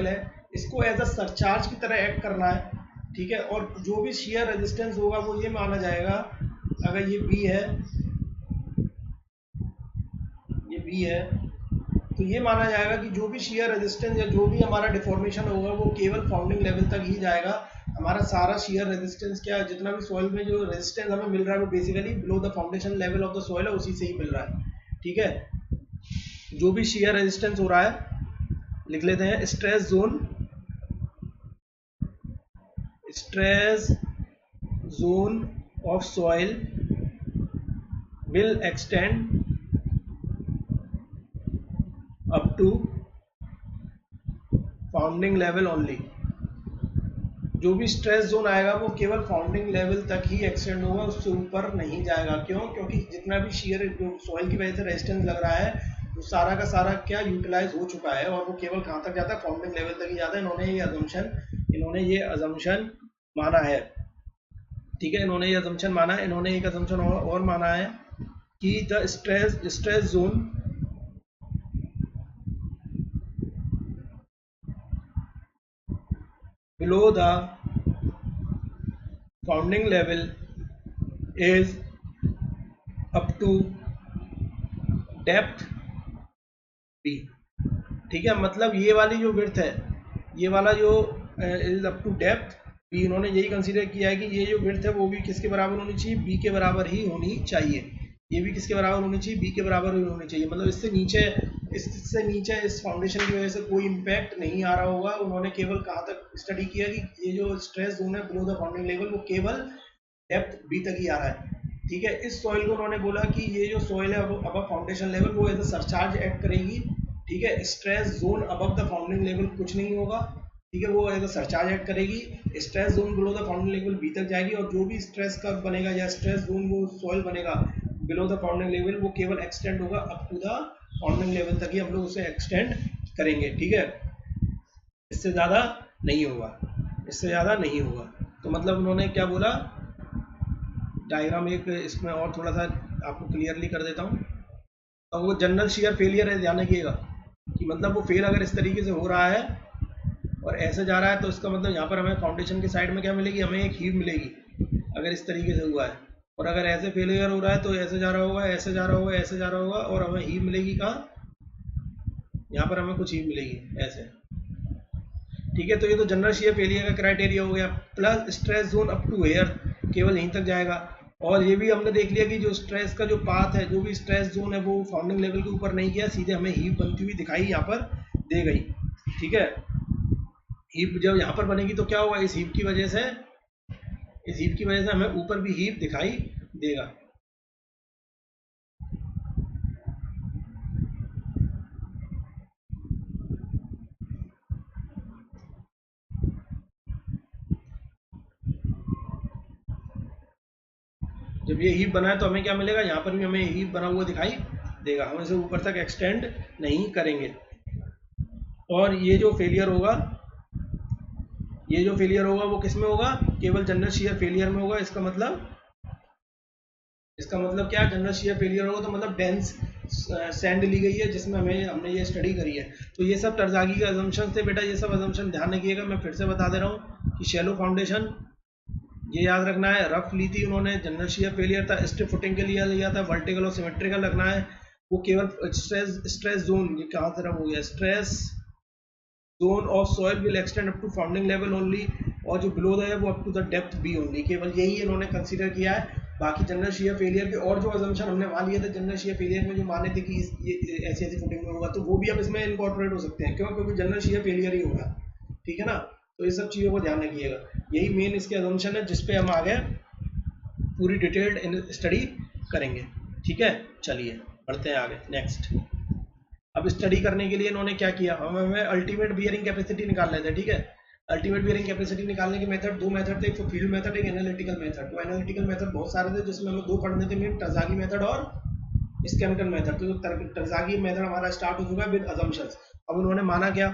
है इसको एज अ सरचार्ज की तरह एक्ट करना है। ठीक है, और जो भी शियर रेजिस्टेंस होगा वो ये माना जाएगा, अगर ये बी है तो ये माना जाएगा कि जो भी शियर रेजिस्टेंस या जो भी हमारा डिफॉर्मेशन होगा वो केवल फाउंडिंग लेवल तक ही जाएगा। हमारा सारा शियर रेजिस्टेंस क्या जितना भी सॉइल में जो रेजिस्टेंस हमें मिल रहा है वो basically below the foundation level of the soil है, उसी से ही मिल रहा है। ठीक है, जो भी शियर रेजिस्टेंस हो रहा है लिख लेते हैं stress zone of soil will extend to founding level only. जो भी स्ट्रेस जोन आएगा वो केवल फाउंडिंग लेवल तक ही एक्सटेंड होगा, उससे ऊपर नहीं जाएगा। क्यों? क्योंकि जितना भी शेयर जो सॉइल की वजह से रेजिस्टेंस लग रहा है वो सारा का सारा क्या यूटिलाइज हो चुका है, और वो केवल कहाँ तक जाता है? फाउंडिंग लेवल तक ही जाता है। इन्होंने ये अजम्पशन माना है, ठीक है, इन्होंने ये अजम्पशन माना है। इन्होंने एक अजम्पशन और माना है कि the stress zone below the founding level is up to depth b। ठीक है, मतलब ये वाली जो विड्थ है, ये वाला जो is up to depth B, इन्होंने यही कंसीडर किया है कि ये जो विड्थ है वो भी किसके बराबर होनी चाहिए? बी के बराबर ही होनी चाहिए। ये भी किसके बराबर होनी चाहिए? बी के बराबर ही होनी चाहिए। मतलब इससे नीचे इस फाउंडेशन की वजह से कोई इम्पैक्ट नहीं आ रहा होगा। उन्होंने केवल कहाँ तक स्टडी किया कि ये जो स्ट्रेस जोन है बिलो द फाउंडिंग लेवल वो केवल डेप्थ बी तक ही आ रहा है। ठीक है, इस सॉइल को उन्होंने बोला कि ये जो सॉइल है अब फाउंडेशन लेवल वो एज अ सरचार्ज एक्ट करेगी। ठीक है, stress zone above the founding level कुछ नहीं होगा, ठीक है, वो एज अ सरचार्ज एक्ट करेगी। Stress zone below the founding level B तक जाएगी, और जो भी स्ट्रेस कर्व बनेगा या स्ट्रेस जोन वो सॉइल बनेगा बिलो द फाउंडिंग लेवल वो केवल एक्सटेंड होगा up to the founding level तक ही हम लोग उसे एक्सटेंड करेंगे। ठीक है, इससे ज़्यादा नहीं होगा, इससे ज़्यादा नहीं होगा। तो मतलब उन्होंने क्या बोला, डायग्राम एक इसमें और थोड़ा सा आपको क्लियरली कर देता हूँ। और वो जनरल शेयर फेलियर है, ध्यान रखिएगा कि मतलब वो फेल अगर इस तरीके से हो रहा है और ऐसे जा रहा है तो इसका मतलब यहाँ पर हमें फाउंडेशन की साइड में क्या मिलेगी? हमें एक हीव मिलेगी अगर इस तरीके से हुआ है। और अगर ऐसे फेलियर हो रहा है तो ऐसे जा रहा होगा, ऐसे जा रहा होगा, ऐसे जा रहा होगा, और हमें हीव मिलेगी कहाँ? यहाँ पर हमें कुछ हीव मिलेगी ऐसे। ठीक है, तो ये तो जनरल शेयर फेलियर का क्राइटेरिया हो गया। Plus stress zone up to here, केवल यहीं तक जाएगा। और ये भी हमने देख लिया कि जो स्ट्रेस का जो पाथ है, जो भी स्ट्रेस जोन है वो फाउंडिंग लेवल के ऊपर नहीं गया, सीधे हमें हीप बनती हुई दिखाई यहाँ पर दे गई। ठीक है, हीप जब यहाँ पर बनेगी तो क्या होगा? इस हीप की वजह से हमें ऊपर भी हीप दिखाई देगा। जब ये हीप बना है तो हमें क्या मिलेगा? यहाँ पर भी हमें हीप बना हुआ दिखाई देगा। हम इसे ऊपर तक एक्सटेंड नहीं करेंगे। और ये जो फेलियर होगा वो किस में होगा? केवल जनरल शेयर फेलियर में होगा। इसका मतलब क्या? जनरल शेयर फेलियर होगा तो मतलब डेंस सैंड ली गई है जिसमें हमने ये स्टडी करी है। तो ये सब टरजागी के अजम्पशन थे बेटा, ये सब अजम्पशन ध्यान रखिएगा। मैं फिर से बता दे रहा हूँ कि शैलो फाउंडेशन ये याद रखना है, रफ ली थी उन्होंने, जनरल शेयर फेलियर था, स्टिफ फुटिंग के लिए लिया था, वर्टिकल और सिमेट्रिकल रखना है। वो केवल स्ट्रेस जोन, ये कहाँ तरफ हो गया? Stress zone of soil will extend up to founding level only, और जो बिलो है वो up to the depth B only. केवल यही इन्होंने कंसीडर किया है। बाकी जनरल शेयर फेलियर के और जो अजम्पशन हमने मान लिए थे जनरल शेयर फेलियर में, जो माने थे कि ये ऐसी ऐसी फुटिंग में होगा, तो वो भी अब इसमें इनकॉर्पोरेट हो सकते हैं। क्यों? क्योंकि जनरल शेयर फेलियर ही होगा। ठीक है ना, तो ये सब चीज़ों को ध्यान रखिएगा। यही मेन इसके अजम्पशन है जिसपे हम आगे पूरी डिटेल्ड स्टडी करेंगे। ठीक है, चलिए बढ़ते हैं आगे। नेक्स्ट, अब स्टडी करने के लिए इन्होंने क्या किया? हमें अल्टीमेट बियरिंग कैपेसिटी निकालने थे। ठीक है, अल्टीमेट बियरिंग कैपेसिटी निकालने के मेथड, दो मेथड थे, एक तो फील्ड मेथड, एक एनालिटिकल मेथड। तो एनालिटिकल मेथड बहुत सारे थे जिसमें हमें दो पढ़ने थे, मेन टरजागी मेथड और स्कैनकन मेथड। तो टरजागी मेथड हमारा स्टार्ट हो चुका है विद अजम्पशंस। अब उन्होंने माना क्या?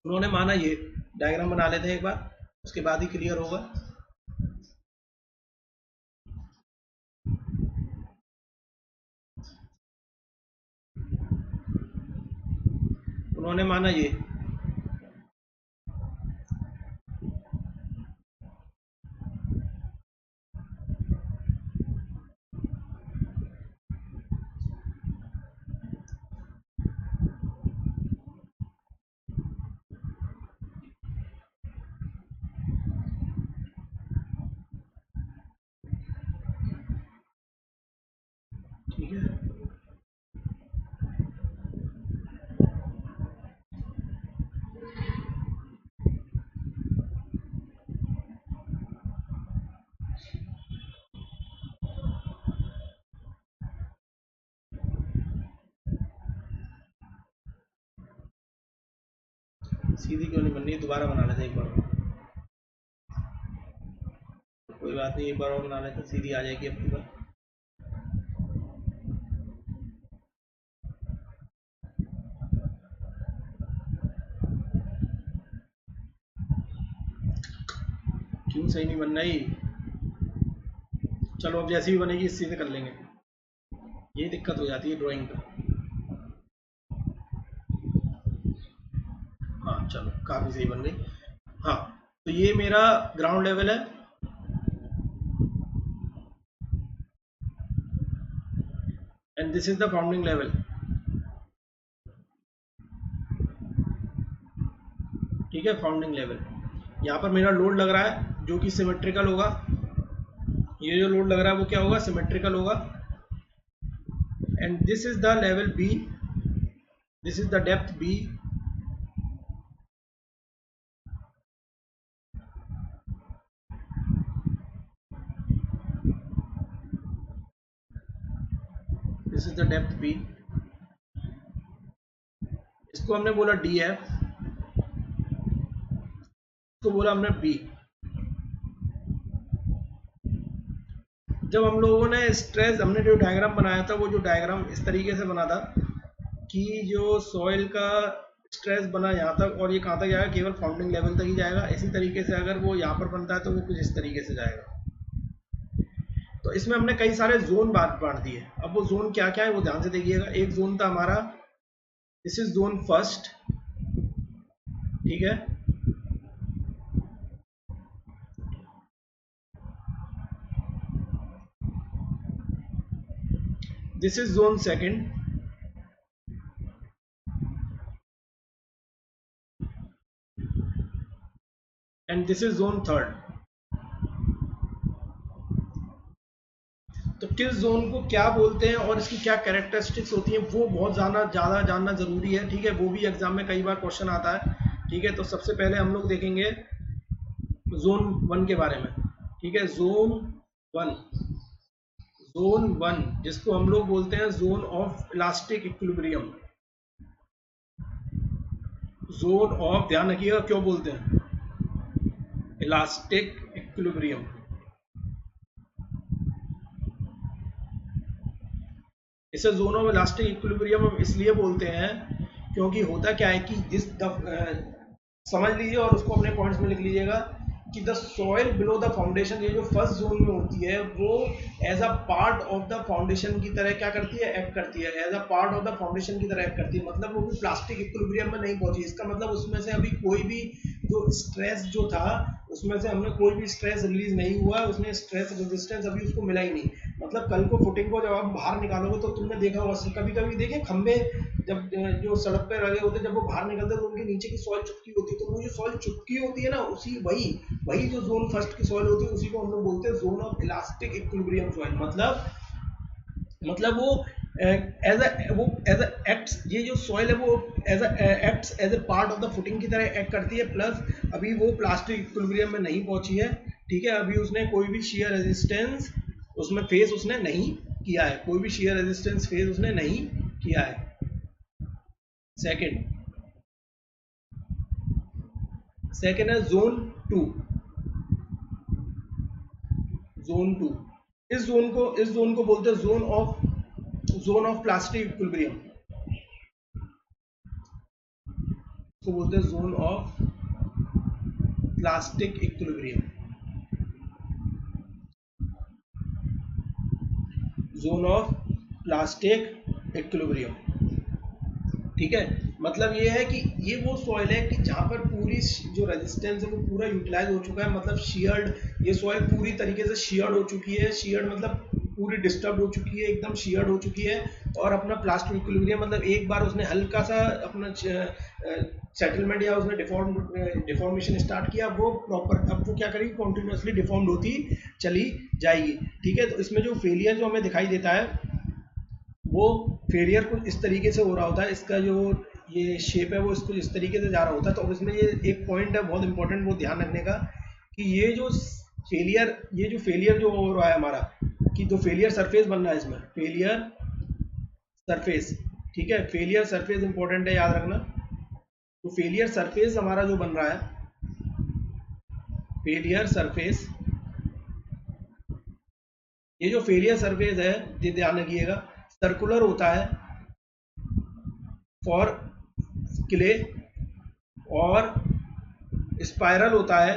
उन्होंने माना ये, डायग्राम बना लेते हैं एक बार, उसके बाद ही क्लियर होगा। उन्होंने माना ये, ठीक है, सीधी क्यों नहीं बन रही, दोबारा बना लेते एक बार। कोई बात नहीं, एक बार और बना लेते, सीधी आ जाएगी अपनी बार। क्यों सही नहीं बन रही? चलो अब जैसी भी बनेगी इसी से कर लेंगे, ये दिक्कत हो जाती है ड्राइंग का। हाँ चलो, काफ़ी सही बन गई। हाँ, तो ये मेरा ग्राउंड लेवल है, and this is the founding level. ठीक है, फाउंडिंग लेवल। यहाँ पर मेरा लोड लग रहा है जो कि सिमेट्रिकल होगा। ये जो लोड लग रहा है वो क्या होगा, सिमेट्रिकल होगा। And this is the level B, this is the depth B, this is the depth B. इसको हमने बोला डी एफ, इसको बोला हमने बी। जब हम लोगों ने स्ट्रेस, हमने जो डायग्राम बनाया था, वो जो डायग्राम इस तरीके से बना था कि जो सॉइल का स्ट्रेस बना यहाँ तक, और ये कहाँ तक जाएगा, केवल फाउंडिंग लेवल तक ही जाएगा। इसी तरीके से अगर वो यहाँ पर बनता है तो वो कुछ इस तरीके से जाएगा। तो इसमें हमने कई सारे जोन बांट दिए। अब वो जोन क्या क्या है वो ध्यान से देखिएगा। एक जोन था हमारा, दिस इज जोन फर्स्ट, ठीक है। This is zone second, and this is zone third. तो किस जोन को क्या बोलते हैं और इसकी क्या कैरेक्टरिस्टिक्स होती हैं, वो बहुत ज़्यादा जानना जरूरी है। ठीक है, वो भी एग्जाम में कई बार क्वेश्चन आता है। ठीक है, तो सबसे पहले हम लोग देखेंगे जोन वन के बारे में। ठीक है, जोन वन, जोन वन जिसको हम लोग बोलते हैं zone of elastic equilibrium. Zone of, ध्यान रखिएगा क्यों बोलते हैं, इलास्टिक इक्विलिब्रियम। इसे जोन ऑफ इलास्टिक इक्विलिब्रियम हम इसलिए बोलते हैं क्योंकि होता क्या है कि समझ लीजिए और उसको अपने पॉइंट्स में लिख लीजिएगा कि the soil below the foundation, ये जो फर्स्ट जोन में होती है वो as a part of the foundation की तरह क्या करती है, एक्ट करती है। As a part of the foundation की तरह एक्ट करती है, मतलब वो भी प्लास्टिक इक्विलिब्रियम में नहीं पहुंची। इसका मतलब उसमें से अभी कोई भी जो स्ट्रेस जो था उसमें से हमने कोई भी स्ट्रेस रिलीज नहीं हुआ, उसने स्ट्रेस रेजिस्टेंस अभी उसको मिला ही नहीं। मतलब कल को फुटिंग को जब आप बाहर निकालोगे तो तुमने देखा होगा, कभी कभी देखे खंबे जब जो सड़क पे लगे होते, जब वो बाहर निकलते तो उनके नीचे की सॉइल चुपकी होती है। तो वो जो सॉइल चुपकी होती है ना, उसी वही जो जोन फर्स्ट की सॉइल होती है उसी को हम लोग बोलते हैं zone of elastic equilibrium soil. मतलब वो एज अ एक्ट्स, ये जो सॉइल है वो as a part of the footing की तरह एक्ट करती है। प्लस अभी वो प्लास्टिक इक्विलिब्रियम में नहीं पहुंची है। ठीक है, अभी उसने कोई भी शियर रेजिस्टेंस उसमें फेस उसने नहीं किया है, कोई भी शियर रेजिस्टेंस फेस उसने नहीं किया है। सेकेंड है जोन टू। जोन टू, इस जोन को बोलते हैं जोन ऑफ प्लास्टिक इक्विलिब्रियम, इसको बोलते हैं zone of plastic equilibrium. Zone of plastic equilibrium. ठीक है, मतलब ये है कि ये वो सॉइल है कि जहाँ पर पूरी जो रेजिस्टेंस है वो पूरा यूटिलाइज हो चुका है, मतलब शियर्ड, ये सॉइल पूरी तरीके से शियर्ड हो चुकी है। शियर्ड मतलब पूरी डिस्टर्ब हो चुकी है, एकदम शियर्ड हो चुकी है। और अपना प्लास्टिक इक्विलिब्रियम मतलब एक बार उसने हल्का सा अपना सेटलमेंट या उसने डिफॉर्मेशन स्टार्ट किया, वो प्रॉपर अब वो क्या करेगी, कॉन्टिन्यूसली डिफॉर्म्ड होती चली जाएगी। ठीक है, तो इसमें जो फेलियर जो हमें दिखाई देता है वो फेलियर कुछ इस तरीके से हो रहा होता है। इसका जो ये शेप है वो इसको इस तरीके से जा रहा होता है। तो इसमें ये एक पॉइंट है बहुत इंपॉर्टेंट, वो ध्यान रखने का कि ये जो फेलियर जो हो रहा है हमारा, कि जो फेलियर सरफेस बन रहा है इसमें, फेलियर सरफेस। ठीक है, फेलियर सरफेस इंपॉर्टेंट है, याद रखना। तो फेलियर सरफेस हमारा जो बन रहा है, फेलियर सरफेस, ये जो फेलियर सरफेस है ये ध्यान रखिएगा सर्कुलर होता है फॉर क्ले और स्पाइरल होता है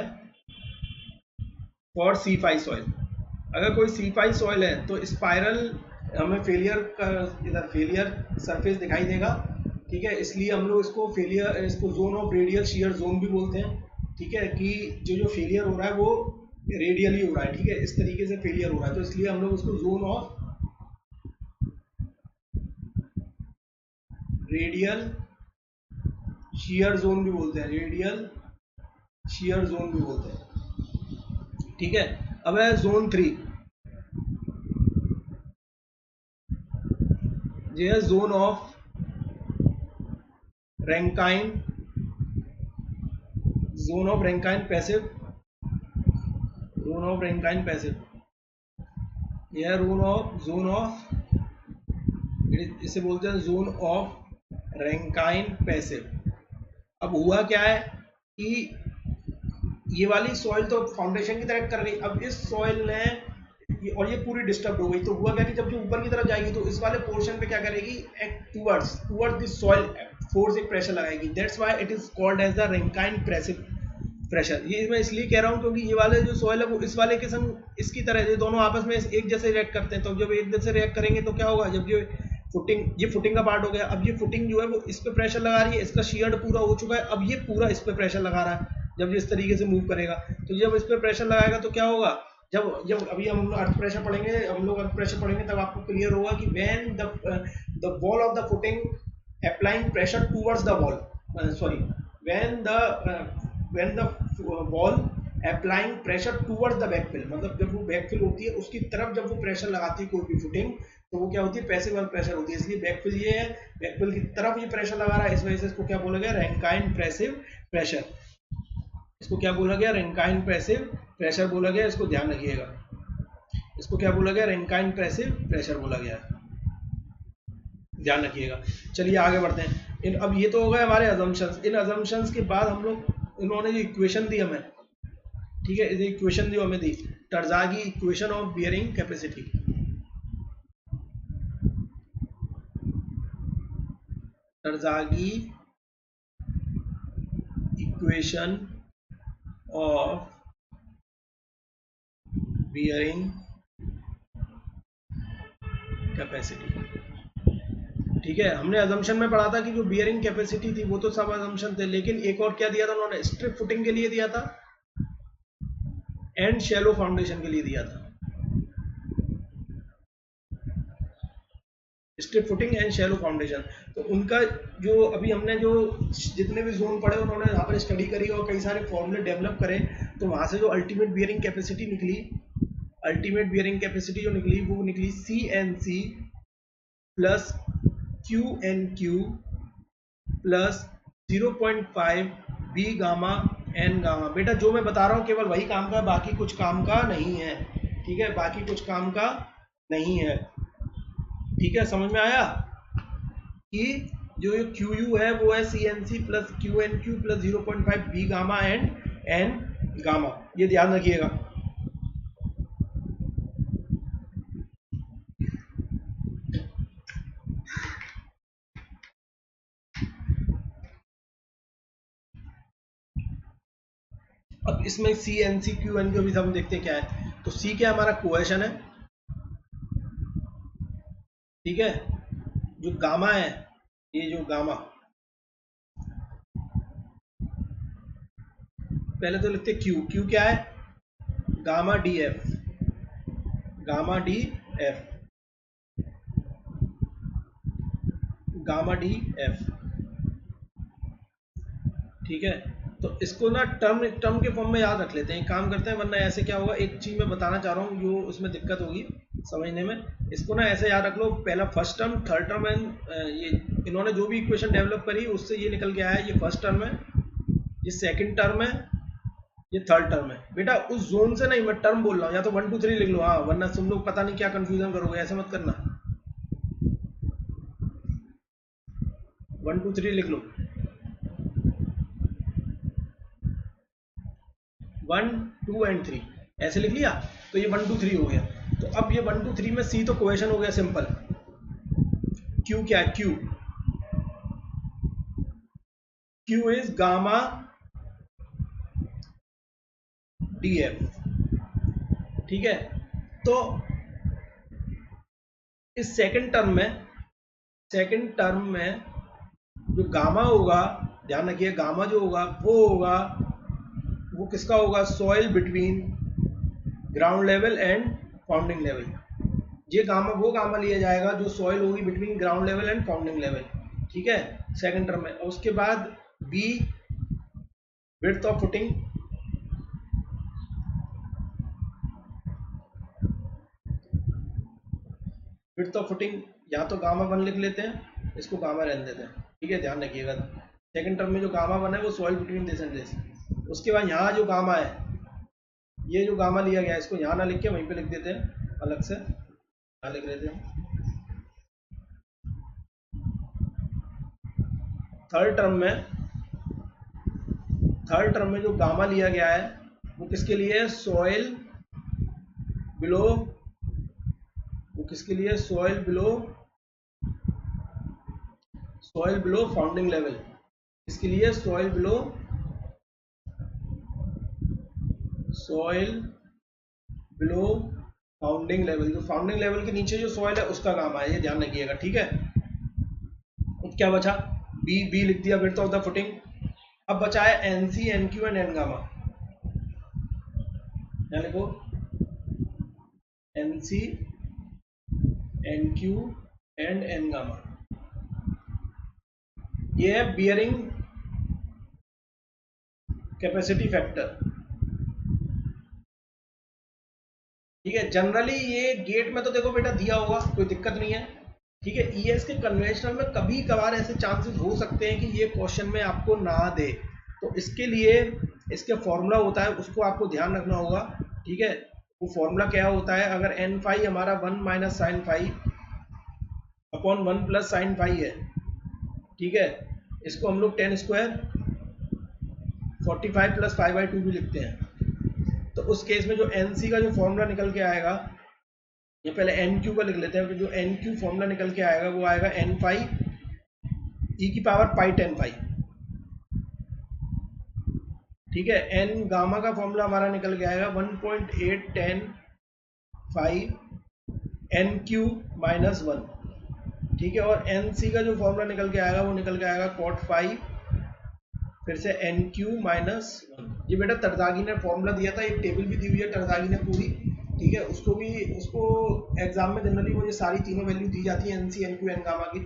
फॉर C5 सॉइल। अगर कोई C5 सॉइल है तो स्पाइरल हमें फेलियर का इधर फेलियर सरफेस दिखाई देगा, ठीक है। इसलिए हम लोग इसको फेलियर, इसको zone of radial shear zone भी बोलते हैं, ठीक है, कि जो फेलियर हो रहा है वो रेडियली हो रहा है, ठीक है, इस तरीके से फेलियर हो रहा है, तो इसलिए हम लोग उसको zone of radial shear zone भी बोलते हैं, रेडियल शियर जोन भी बोलते हैं, ठीक है। अब है जोन 3, ये है zone of Rankine, zone of Rankine passive, zone of Rankine passive, यह जोन ऑफ, इसे बोलते हैं जोन ऑफ रैंकाइन पैसिव। अब हुआ क्या है कि ये वाली सॉइल तो फाउंडेशन की तरह कर गई, अब इस सॉइल ने और ये पूरी डिस्टर्ब हो गई, तो हुआ क्या कि जब जो ऊपर की तरफ जाएगी तो इस वाले पोर्शन पे क्या करेगी, टूवर्ड्स दिस सॉइल फोर्स, एक प्रेशर लगाएगी, that's why it is called as the Rankine passive pressure. ये मैं इसलिए कह रहा हूँ क्योंकि ये वाले जो सॉइल है वो इस वाले के संग इसकी तरह, ये दोनों आपस में एक जैसे रिएक्ट करते हैं, तो जब एक जैसे रिएक्ट करेंगे तो क्या होगा, जब ये फुटिंग का पार्ट हो गया, अब ये फुटिंग जो है वो इस पे प्रेशर लगा रही है, इसका शियर पूरा हो चुका है, अब ये पूरा इस पे प्रेशर लगा रहा है, जब ये इस तरीके से मूव करेगा, तो जब इस पे प्रेशर लगाएगा तो क्या होगा, जब अभी हम अर्थ प्रेशर पढ़ेंगे, हम लोग अर्थ प्रेशर पढ़ेंगे तब आपको क्लियर होगा कि when the wall of the footing applying pressure towards the wall, sorry, when the wall applying pressure towards the backfill, मतलब जब वो बैकफिल होती है उसकी तरफ जब वो प्रेशर लगाती है कोई भी फुटिंग, तो वो क्या होती है, पैसिव वर्क प्रेशर होती है, इसलिए बैकफिल ये है, बैकफिल की तरफ ये प्रेशर लगा रहा है, इस वजह से इसको क्या बोला गया, रैंकाइन पैसिव प्रेशर। इसको क्या बोला गया, रैंकाइन पैसिव प्रेशर बोला गया, इसको ध्यान रखिएगा, इसको क्या बोला गया, रैंकाइन पैसिव प्रेशर बोला गया, ध्यान रखिएगा। चलिए आगे बढ़ते हैं। अब ये तो हो गए हमारे अजम्पशंस, इन अजम्पशंस के बाद हम लोग, इन्होंने जो इक्वेशन दी हमें, ठीक है, इस इक्वेशन जो हमें दी, Terzaghi equation of bearing capacity, Terzaghi equation of bearing capacity, ठीक है। हमने अजम्पशन में पढ़ा था कि जो बियरिंग कैपेसिटी थी वो तो सब अजम्पशन थे, लेकिन एक और क्या दिया था उन्होंने, स्ट्रिप फुटिंग के लिए दिया था एंड शैलो फाउंडेशन के लिए दिया था, strip footing and shallow foundation. तो उनका जो अभी हमने जो जितने भी जोन पढ़े उन्होंने यहाँ पर स्टडी करी और कई सारे फॉर्मूले डेवलप करे, तो वहां से जो अल्टीमेट बियरिंग कैपेसिटी निकली, अल्टीमेट बियरिंग कैपेसिटी जो निकली वो निकली CNC plus QNQ plus 0.5 B gamma N gamma. बेटा जो मैं बता रहा हूँ केवल वही काम का, बाकी कुछ काम का नहीं है, ठीक है, बाकी कुछ काम का नहीं है, ठीक है, समझ में आया कि जो ये QU है वो है CNC plus QNQ plus 0.5 B gamma and N gamma, ये ध्यान रखिएगा। अब इसमें CNC QNQ भी हम देखते हैं क्या है, तो C क्या हमारा कोहेशन है, ठीक है, जो गामा है, ये जो गामा, पहले तो लिखते Q क्या है, gamma DF, gamma DF, gamma DF, ठीक है। तो इसको ना टर्म के फॉर्म में याद रख लेते हैं, काम करते हैं, वरना ऐसे क्या होगा, एक चीज मैं बताना चाह रहा हूँ जो उसमें दिक्कत होगी समझने में, इसको ना ऐसे याद रख लो, पहला first term, third term and ये इन्होंने जो भी इक्वेशन डेवलप करी उससे ये निकल के आया है, ये फर्स्ट टर्म है, ये सेकंड टर्म है, ये थर्ड टर्म है। बेटा उस जोन से नहीं, मैं टर्म बोल रहा हूँ, या तो 1 2 3 लिख लो, हाँ, वरना तुम लोग पता नहीं क्या कंफ्यूजन करोगे, ऐसे मत करना, 1 2 3 लिख लो, 1 2 एंड 3 ऐसे लिख लिया, तो ये 1 2 3 हो गया। तो अब ये 1 2 3 में सी तो क्वेश्चन हो गया सिंपल। क्यू क्या है? Q is gamma D F. ठीक है, तो इस सेकंड टर्म में जो गामा होगा, ध्यान रखिए, गामा जो होगा वो किसका होगा? Soil between ground level and founding level. ये गामा वो गामा लिया जाएगा जो सॉइल होगी between ground level and founding level. ठीक है, सेकंड टर्म में। और उसके बाद B width of footing, width of footing या तो गामा 1 लिख लेते हैं, इसको गामा रहने देते हैं। ठीक है, ध्यान रखिएगा, सेकंड टर्म में जो गामा 1 है वो soil between this and this. उसके बाद यहाँ जो गामा है, ये जो गामा लिया गया है, इसको यहाँ ना लिख के वहीं पे लिख देते हैं अलग से, यहाँ लिख लेते हैं। थर्ड टर्म में जो गामा लिया गया है वो किसके लिए है? सॉइल बिलो, वो किसके लिए? Soil below founding level. इसके लिए सॉइल बिलो फाउंडिंग लेवल। जो फाउंडिंग लेवल के नीचे जो सॉइल है उसका गामा है, ये ध्यान रखिएगा। ठीक है, अब क्या बचा? बी लिख दिया, विड्थ ऑफ द फुटिंग। अब बचा है NC, NQ and N gamma. यहाँ लिखो NC, NQ and N gamma. ये है बियरिंग कैपेसिटी फैक्टर। ठीक है, जनरली ये गेट में तो देखो बेटा दिया होगा, कोई दिक्कत नहीं है। ठीक है, ईएस के कन्वेंशनल में कभी कभार ऐसे चांसेस हो सकते हैं कि ये क्वेश्चन में आपको ना दे, तो इसके लिए इसके फॉर्मूला होता है, उसको आपको ध्यान रखना होगा। ठीक है, वो फॉर्मूला क्या होता है? अगर एन फाई हमारा 1 minus sine phi upon 1 plus sine phi है, ठीक है, इसको हम लोग 10 स्क्वायर 45 प्लस 5/2 भी लिखते हैं। तो उस केस में जो एन सी का जो फॉर्मूला निकल के आएगा, ये पहले एन क्यू का लिख लेते हैं, तो जो एन क्यू फॉर्मूला निकल के आएगा वो आएगा एन फाई ई की पावर पाई 10 फाई। ठीक है, एन गामा का फॉर्मूला हमारा निकल के आएगा 1.810 फाइव एन क्यू माइनस 1। ठीक है, और एन सी का जो फॉर्मूला निकल के आएगा वो निकल के आएगा कॉट 5 फिर से एन क्यू माइनस 1। ये बेटा तरदागी ने फॉर्मूला दिया था, एक टेबल भी दी हुई है तरदागी ने पूरी। ठीक है, उसको एग्जाम में जनरली वो ये सारी तीनों वैल्यू दी जाती है, एन सी, एन क्यू, एन गामा की।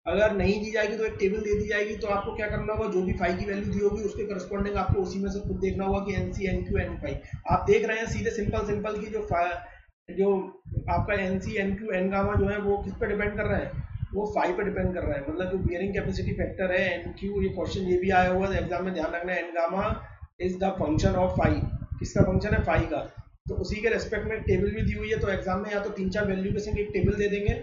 अगर नहीं दी जाएगी तो एक टेबल दे दी जाएगी, तो आपको क्या करना होगा? जो भी फाई की वैल्यू दी होगी उसके करस्पॉन्डिंग आपको उसी में से खुद देखना होगा कि एन सी, एन क्यू, एन फाई। आप देख रहे हैं सीधे सिंपल की जो आपका एन सी, एन क्यू, एन गामा जो है वो किस पे डिपेंड कर रहा है? वो फाई पे डिपेंड कर रहा है। मतलब जो बियरिंग कैपेसिटी फैक्टर है एन क्यू, ये क्वेश्चन ये भी आया हुआ है एग्जाम में, ध्यान रखना है। N gamma is the function of phi. किसका फंक्शन है? फाई का। तो उसी के रेस्पेक्ट में टेबल भी दी हुई है, तो एग्जाम में या तो 3-4 वैल्यू के संग एक टेबल दे देंगे,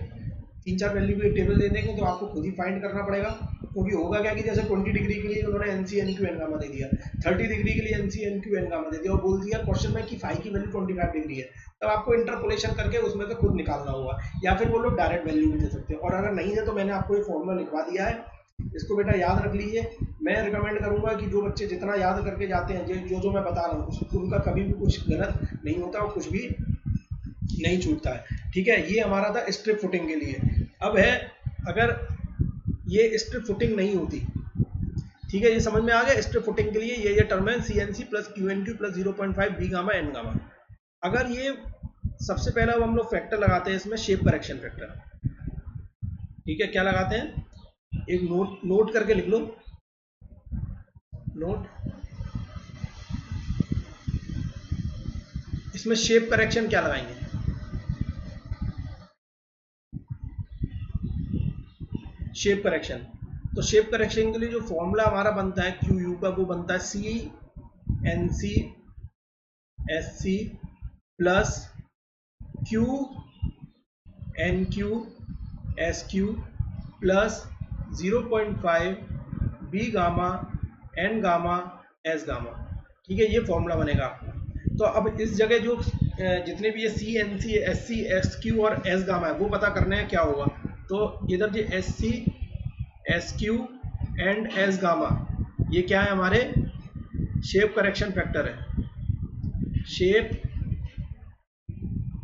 3-4 वैल्यू के टेबल दे देंगे, तो आपको खुद ही फाइंड करना पड़ेगा। क्योंकि होगा क्या कि जैसे 20 डिग्री के लिए उन्होंने एन सी, एन क्यू, एन गामा दे दिया, 30 डिग्री के लिए एन सी, एन क्यू, एन गामा दे दिया, और बोल दिया क्वेश्चन में कि फाई की वैल्यू 25 डिग्री है, तब आपको इंटरपोलेशन करके उसमें से खुद निकालना होगा। या फिर वो लोग डायरेक्ट वैल्यू भी दे सकते हैं, और अगर नहीं है तो मैंने आपको ये फॉर्मूला लिखवा दिया है, इसको बेटा याद रख लीजिए। मैं रिकमेंड करूंगा कि जो बच्चे जितना याद करके जाते हैं, जो मैं बता रहा हूँ, उनका कभी भी कुछ गलत नहीं होता और कुछ भी नहीं छूटता है। ठीक है, ये हमारा था स्ट्रिप फुटिंग के लिए। अब है, अगर ये स्ट्रिप फुटिंग नहीं होती, ठीक है, ये समझ में आ गया। स्ट्रिप फुटिंग के लिए ये टर्म है C N C plus Q N Q plus 0.5 B gamma N gamma. अगर ये सबसे पहला हम लोग फैक्टर लगाते हैं इसमें, शेप करेक्शन फैक्टर। ठीक है, क्या लगाते हैं? एक नोट करके लिख लो, नोट। इसमें शेप करेक्शन क्या लगाएंगे? शेप करेक्शन, तो शेप करेक्शन के लिए जो फॉर्मूला हमारा बनता है क्यू यू का, वो बनता है C N C S C plus Q N Q S Q plus 0.5 B gamma N gamma S gamma. ठीक है, ये फॉर्मूला बनेगा आपका। तो अब इस जगह जो जितने भी ये C N C S C S Q और एस गामा है वो पता करने हैं, क्या होगा। तो इधर जो S C S Q and S gamma ये क्या है, हमारे शेप करेक्शन फैक्टर है, shape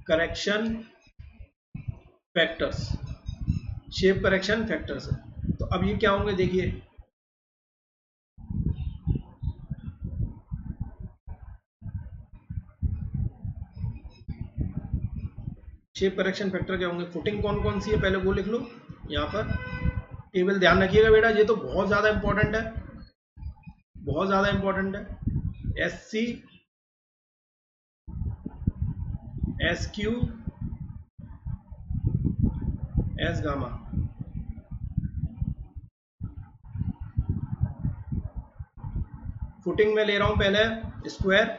correction factors, shape correction factors है। तो अब ये क्या होंगे देखिए, शेप करेक्शन फैक्टर क्या होंगे, फुटिंग कौन कौन सी है पहले वो लिख लो यहाँ पर, टेबल ध्यान रखिएगा बेटा, ये तो बहुत ज़्यादा इंपॉर्टेंट है, बहुत ज़्यादा इंपॉर्टेंट है। S C S Q S gamma, footing में ले रहा हूं पहले square,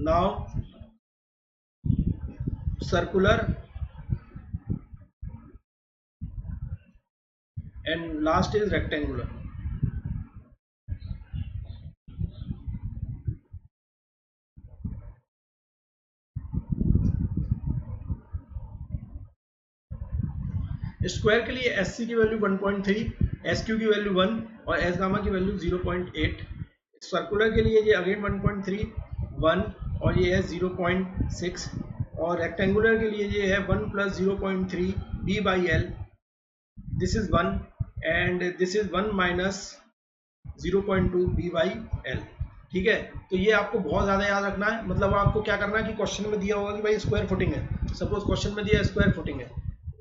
now circular and last is rectangular. Square के लिए एस सी की वैल्यू 1.3, एस क्यू की वैल्यू 1 और एस गामा की वैल्यू 0.8। सर्कुलर के लिए ये अगेन 1.3 1 और ये है 0.6 और रेक्टेंगुलर के लिए ये है 1 + 0.3 b by L, this is 1 and this is 1 - 0.2 b by L. ठीक है, तो ये आपको बहुत ज़्यादा याद रखना है, मतलब आपको क्या करना है कि क्वेश्चन में दिया होगा कि भाई स्क्वायर फुटिंग है, सपोज क्वेश्चन में दिया स्क्वायर फुटिंग है,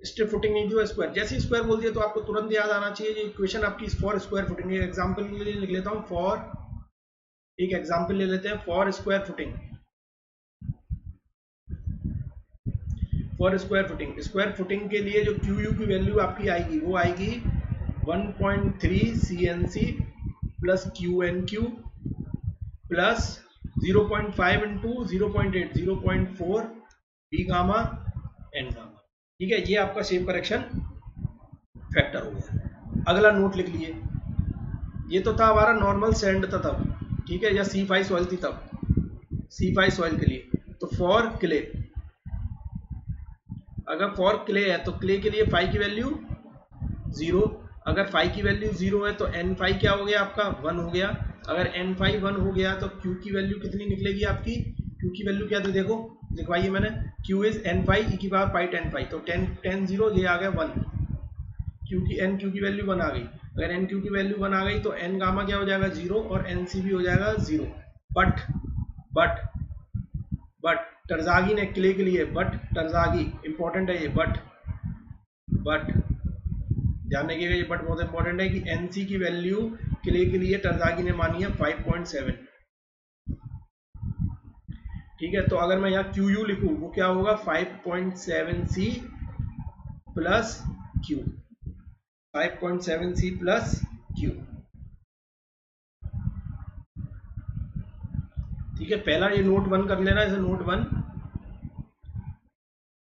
स्ट्रिप फुटिंग नहीं दिया स्क्वायर, जैसे ही स्क्वायर बोल दिया तो आपको तुरंत याद आना चाहिए ये इक्वेशन आपकी फॉर स्क्वायर फुटिंग है। एग्जांपल के लिए लिख लेता हूँ, फॉर, एक एग्जांपल ले लेते हैं, for square footing, for square footing, square footing के लिए जो क्यू यू की वैल्यू आपकी आएगी वो आएगी 1.3 C N C plus Q N Q plus 0.5 into 0.8 0.4 B gamma N gamma. ठीक है, ये आपका शेप करेक्शन फैक्टर हो गया। अगला नोट लिख लिए, ये तो था हमारा नॉर्मल सैंड था तब, ठीक है, या C5 सॉइल थी तब, C5 सॉइल के लिए। तो फॉर क्ले, अगर फॉर क्ले है तो क्ले के लिए फाई की वैल्यू 0, अगर फाई की वैल्यू 0 है तो एन फाई क्या हो गया आपका 1 हो गया, अगर एन फाई 1 हो गया तो क्यू की वैल्यू कितनी निकलेगी आपकी, क्यू की वैल्यू क्या थी देखो लिखवाइए मैंने, Q is N phi E की पावर पाई 10 फाई, तो 10 0 ये आ गया 1, क्यू की वैल्यू 1 आ गई, अगर एन क्यू की वैल्यू 1 आ गई तो एन गामा क्या हो जाएगा 0 और एन सी भी हो जाएगा 0। बट टरजागी ने क्ले के लिए, बट टरजागी इंपॉर्टेंट है ये, बट ध्यान रखिएगा ये बट बहुत इंपॉर्टेंट है कि एनसी की वैल्यू क्ले के लिए टरजागी ने मानी है 5.7। ठीक है, तो अगर मैं यहाँ क्यू यू लिखूं वो क्या होगा 5.7 C plus Q, 5.7 C plus Q. ठीक है, पहला ये नोट 1 कर लेना, इसे नोट 1,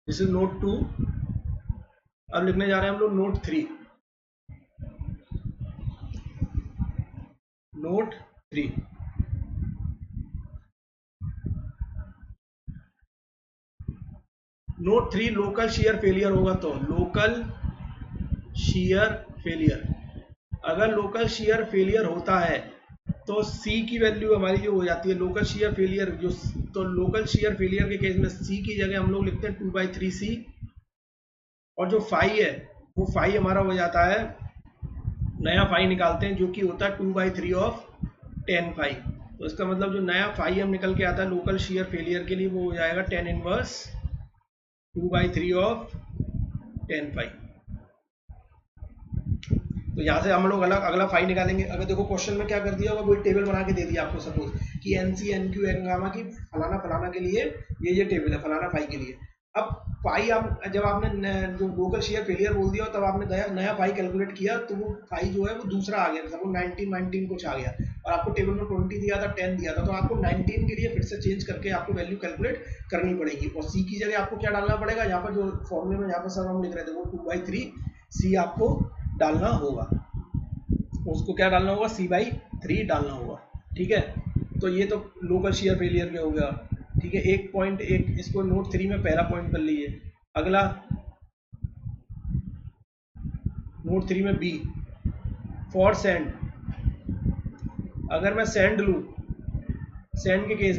दिस इज नोट 2। अब लिखने जा रहे हैं हम लोग note 3, note 3। Note 3 local share failure होगा, तो लोकल शेयर फेलियर, अगर लोकल शेयर फेलियर होता है तो सी की वैल्यू हमारी जो हो जाती है लोकल शेयर फेलियर जो, तो लोकल शेयर फेलियर के केस में सी की जगह हम लोग लिखते हैं 2/3 सी, और जो फाई है वो फाई हमारा हो जाता है, नया फाई निकालते हैं जो कि होता है 2/3 ऑफ 10 फाई, तो इसका मतलब जो नया फाई हम निकल के आता है लोकल शेयर फेलियर के लिए वो हो जाएगा 10 इनवर्स 2/3 ऑफ 10 फाई। तो यहाँ से हम लोग अगला फाई निकालेंगे। अगर देखो क्वेश्चन में क्या कर दिया होगा, वही टेबल बना के दे दिया आपको, सपोज कि एन सी एन क्यू एन गामा की फलाना फलाना के लिए ये टेबल है फलाना फाई के लिए। अब फाई आप जब आपने जो लोकल शेयर फेलियर बोल दिया तब आपने नया फाई कैलकुलेट किया तो वो फाई जो है वो दूसरा आ गया, सपोज 19 कुछ आ गया और आपको टेबल में 20 दिया था 10 दिया था, तो आपको 19 के लिए फिर से चेंज करके आपको वैल्यू कैलकुलेट करनी पड़ेगी। और सी की जगह आपको क्या डालना पड़ेगा, यहाँ पर जो फॉर्मूले में यहाँ पर सर हम लिख रहे थे वो 2/3 सी आपको डालना होगा। उसको क्या डालना होगा, C/3 डालना होगा। ठीक है, तो ये तो लोकल शेयर फेलियर के हो गया। ठीक है, 1.1 इसको नोट 3 में पहला पॉइंट कर लीजिए। अगला नोट 3 में बी फॉर सेंड, अगर मैं सेंड लूँ, सेंड के केस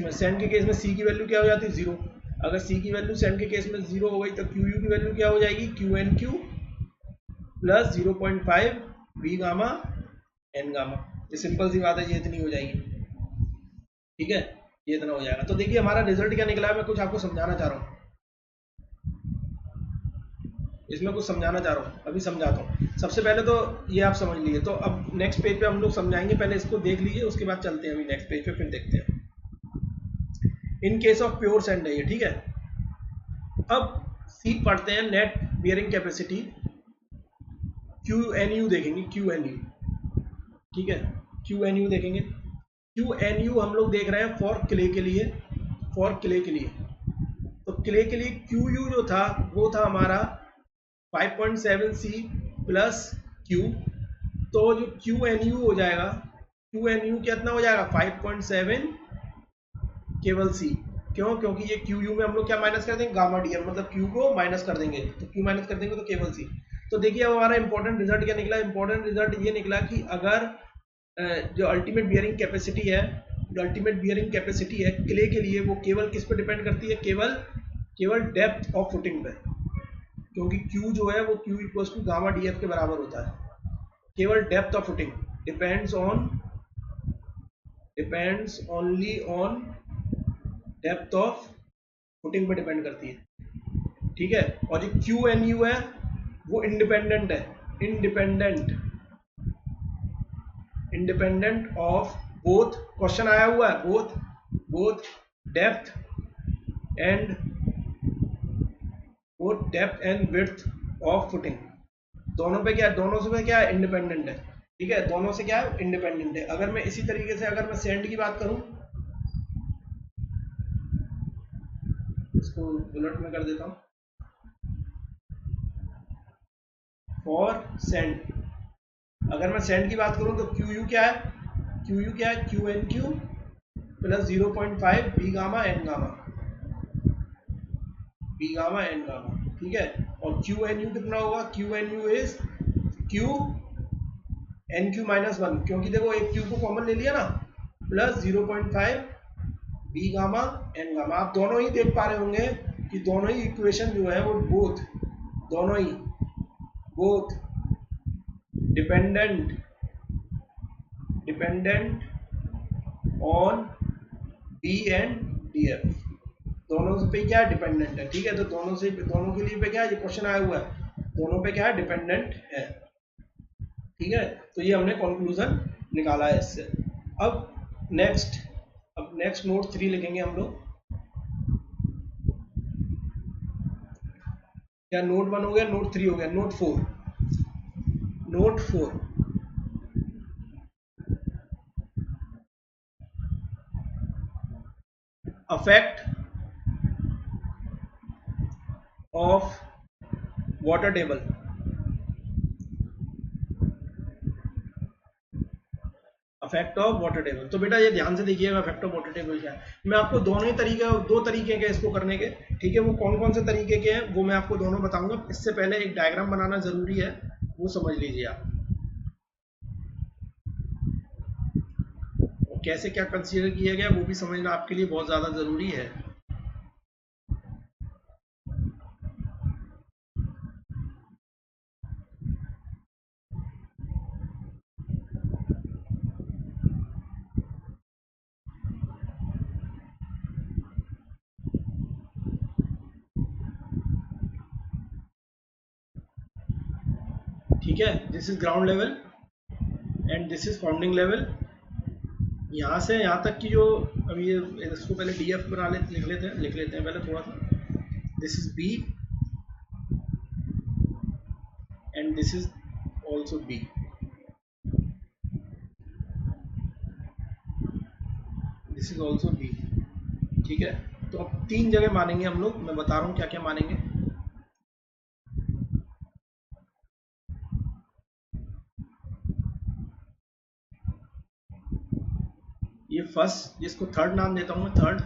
में सी की वैल्यू क्या हो जाती है, 0। अगर सी की वैल्यू सेंड के केस में 0 हो गई तो क्यू यू की वैल्यू क्या हो जाएगी, QNQ plus 0.5 B gamma N gamma. ये सिंपल सी बात है, ये इतनी हो जाएगी। ठीक है, ये इतना हो जाएगा। तो देखिए हमारा रिजल्ट क्या निकला है, मैं कुछ आपको समझाना चाह रहा हूँ, इसमें कुछ समझाना चाह रहा हूँ, अभी समझाता हूँ। सबसे पहले तो ये आप समझ लीजिए, तो अब नेक्स्ट पेज पे हम लोग समझाएंगे, पहले इसको देख लीजिए, उसके बाद चलते हैं अभी नेक्स्ट पेज पे, फिर देखते हैं। In case of pure send है ये। ठीक है, अब सी पढ़ते हैं, नेट बियरिंग कैपेसिटी QNU देखेंगे, QNU। ठीक है, QNU देखेंगे। QNU हम लोग देख रहे हैं फॉर क्ले के लिए, फॉर क्ले के लिए। तो क्ले के लिए QU जो था वो था हमारा 5.7 C प्लस Q। तो जो QNU हो जाएगा, QNU कितना हो जाएगा, 5.7 केवल C। क्यों, क्योंकि ये QU में हम लोग क्या माइनस कर देंगे, गामा डी, मतलब Q को माइनस कर देंगे, तो Q माइनस कर देंगे तो केवल C। तो देखिए अब हमारा इंपॉर्टेंट रिजल्ट क्या निकला, इंपॉर्टेंट रिजल्ट ये निकला कि अगर जो अल्टीमेट बियरिंग कैपेसिटी है, जो अल्टीमेट बियरिंग कैपेसिटी है क्ले के लिए, वो केवल किस पे डिपेंड करती है, केवल डेप्थ ऑफ फुटिंग पे। क्योंकि Q जो है वो Q equals to gamma DF के बराबर होता है। केवल depth of footing depends only on depth of footing पे डिपेंड करती है। ठीक है, और जो QNU है वो इंडिपेंडेंट है, इंडिपेंडेंट ऑफ बोथ, क्वेश्चन आया हुआ है, both depth and width of footing. दोनों पे क्या, दोनों से क्या है, इंडिपेंडेंट है। ठीक है, दोनों से क्या है, इंडिपेंडेंट है। अगर मैं इसी तरीके से अगर मैं सेंड की बात करूं, इसको उलट में कर देता हूं, फॉर सेंड, अगर मैं सेंड की बात करूं तो QU क्या है, QNQ plus 0.5 B gamma N gamma, ठीक है। और QNU कितना होगा, QNU इज QNQ माइनस 1, क्योंकि देखो एक Q को कॉमन ले लिया ना, plus 0.5 B gamma N gamma. आप दोनों ही देख पा रहे होंगे कि दोनों ही इक्वेशन जो है वो दोनों ही dependent on D and DF, दोनों पे क्या डिपेंडेंट है। ठीक है, तो दोनों के लिए पे क्या है, ये क्वेश्चन आया हुआ है, दोनों पे क्या है, डिपेंडेंट है। ठीक है, तो ये हमने कंक्लूजन निकाला है इससे। अब नेक्स्ट नोट 3 लिखेंगे हम लोग। क्या नोट 1 हो गया, नोट 3 हो गया, note 4 affect of water table, affect of water table. तो बेटा ये ध्यान से देखिएगा, अफेक्ट ऑफ वाटर टेबल क्या है। मैं आपको दो तरीके के इसको करने के, ठीक है, वो कौन कौन से तरीके के हैं वो मैं आपको दोनों बताऊंगा। इससे पहले एक डायग्राम बनाना जरूरी है, वो समझ लीजिए आप, और कैसे क्या कंसीडर किया गया वो भी समझना आपके लिए बहुत ज्यादा जरूरी है। ठीक है, this is ground level and this is founding level. यहाँ से यहाँ तक की जो, अभी इसको पहले DF बना लिख लेते हैं पहले थोड़ा सा। This is B and this is also B। This is also B। ठीक है, तो अब 3 जगह मानेंगे हम लोग, मैं बता रहा हूँ क्या क्या मानेंगे। ये फर्स्ट, जिसको थर्ड नाम देता हूँ मैं, थर्ड,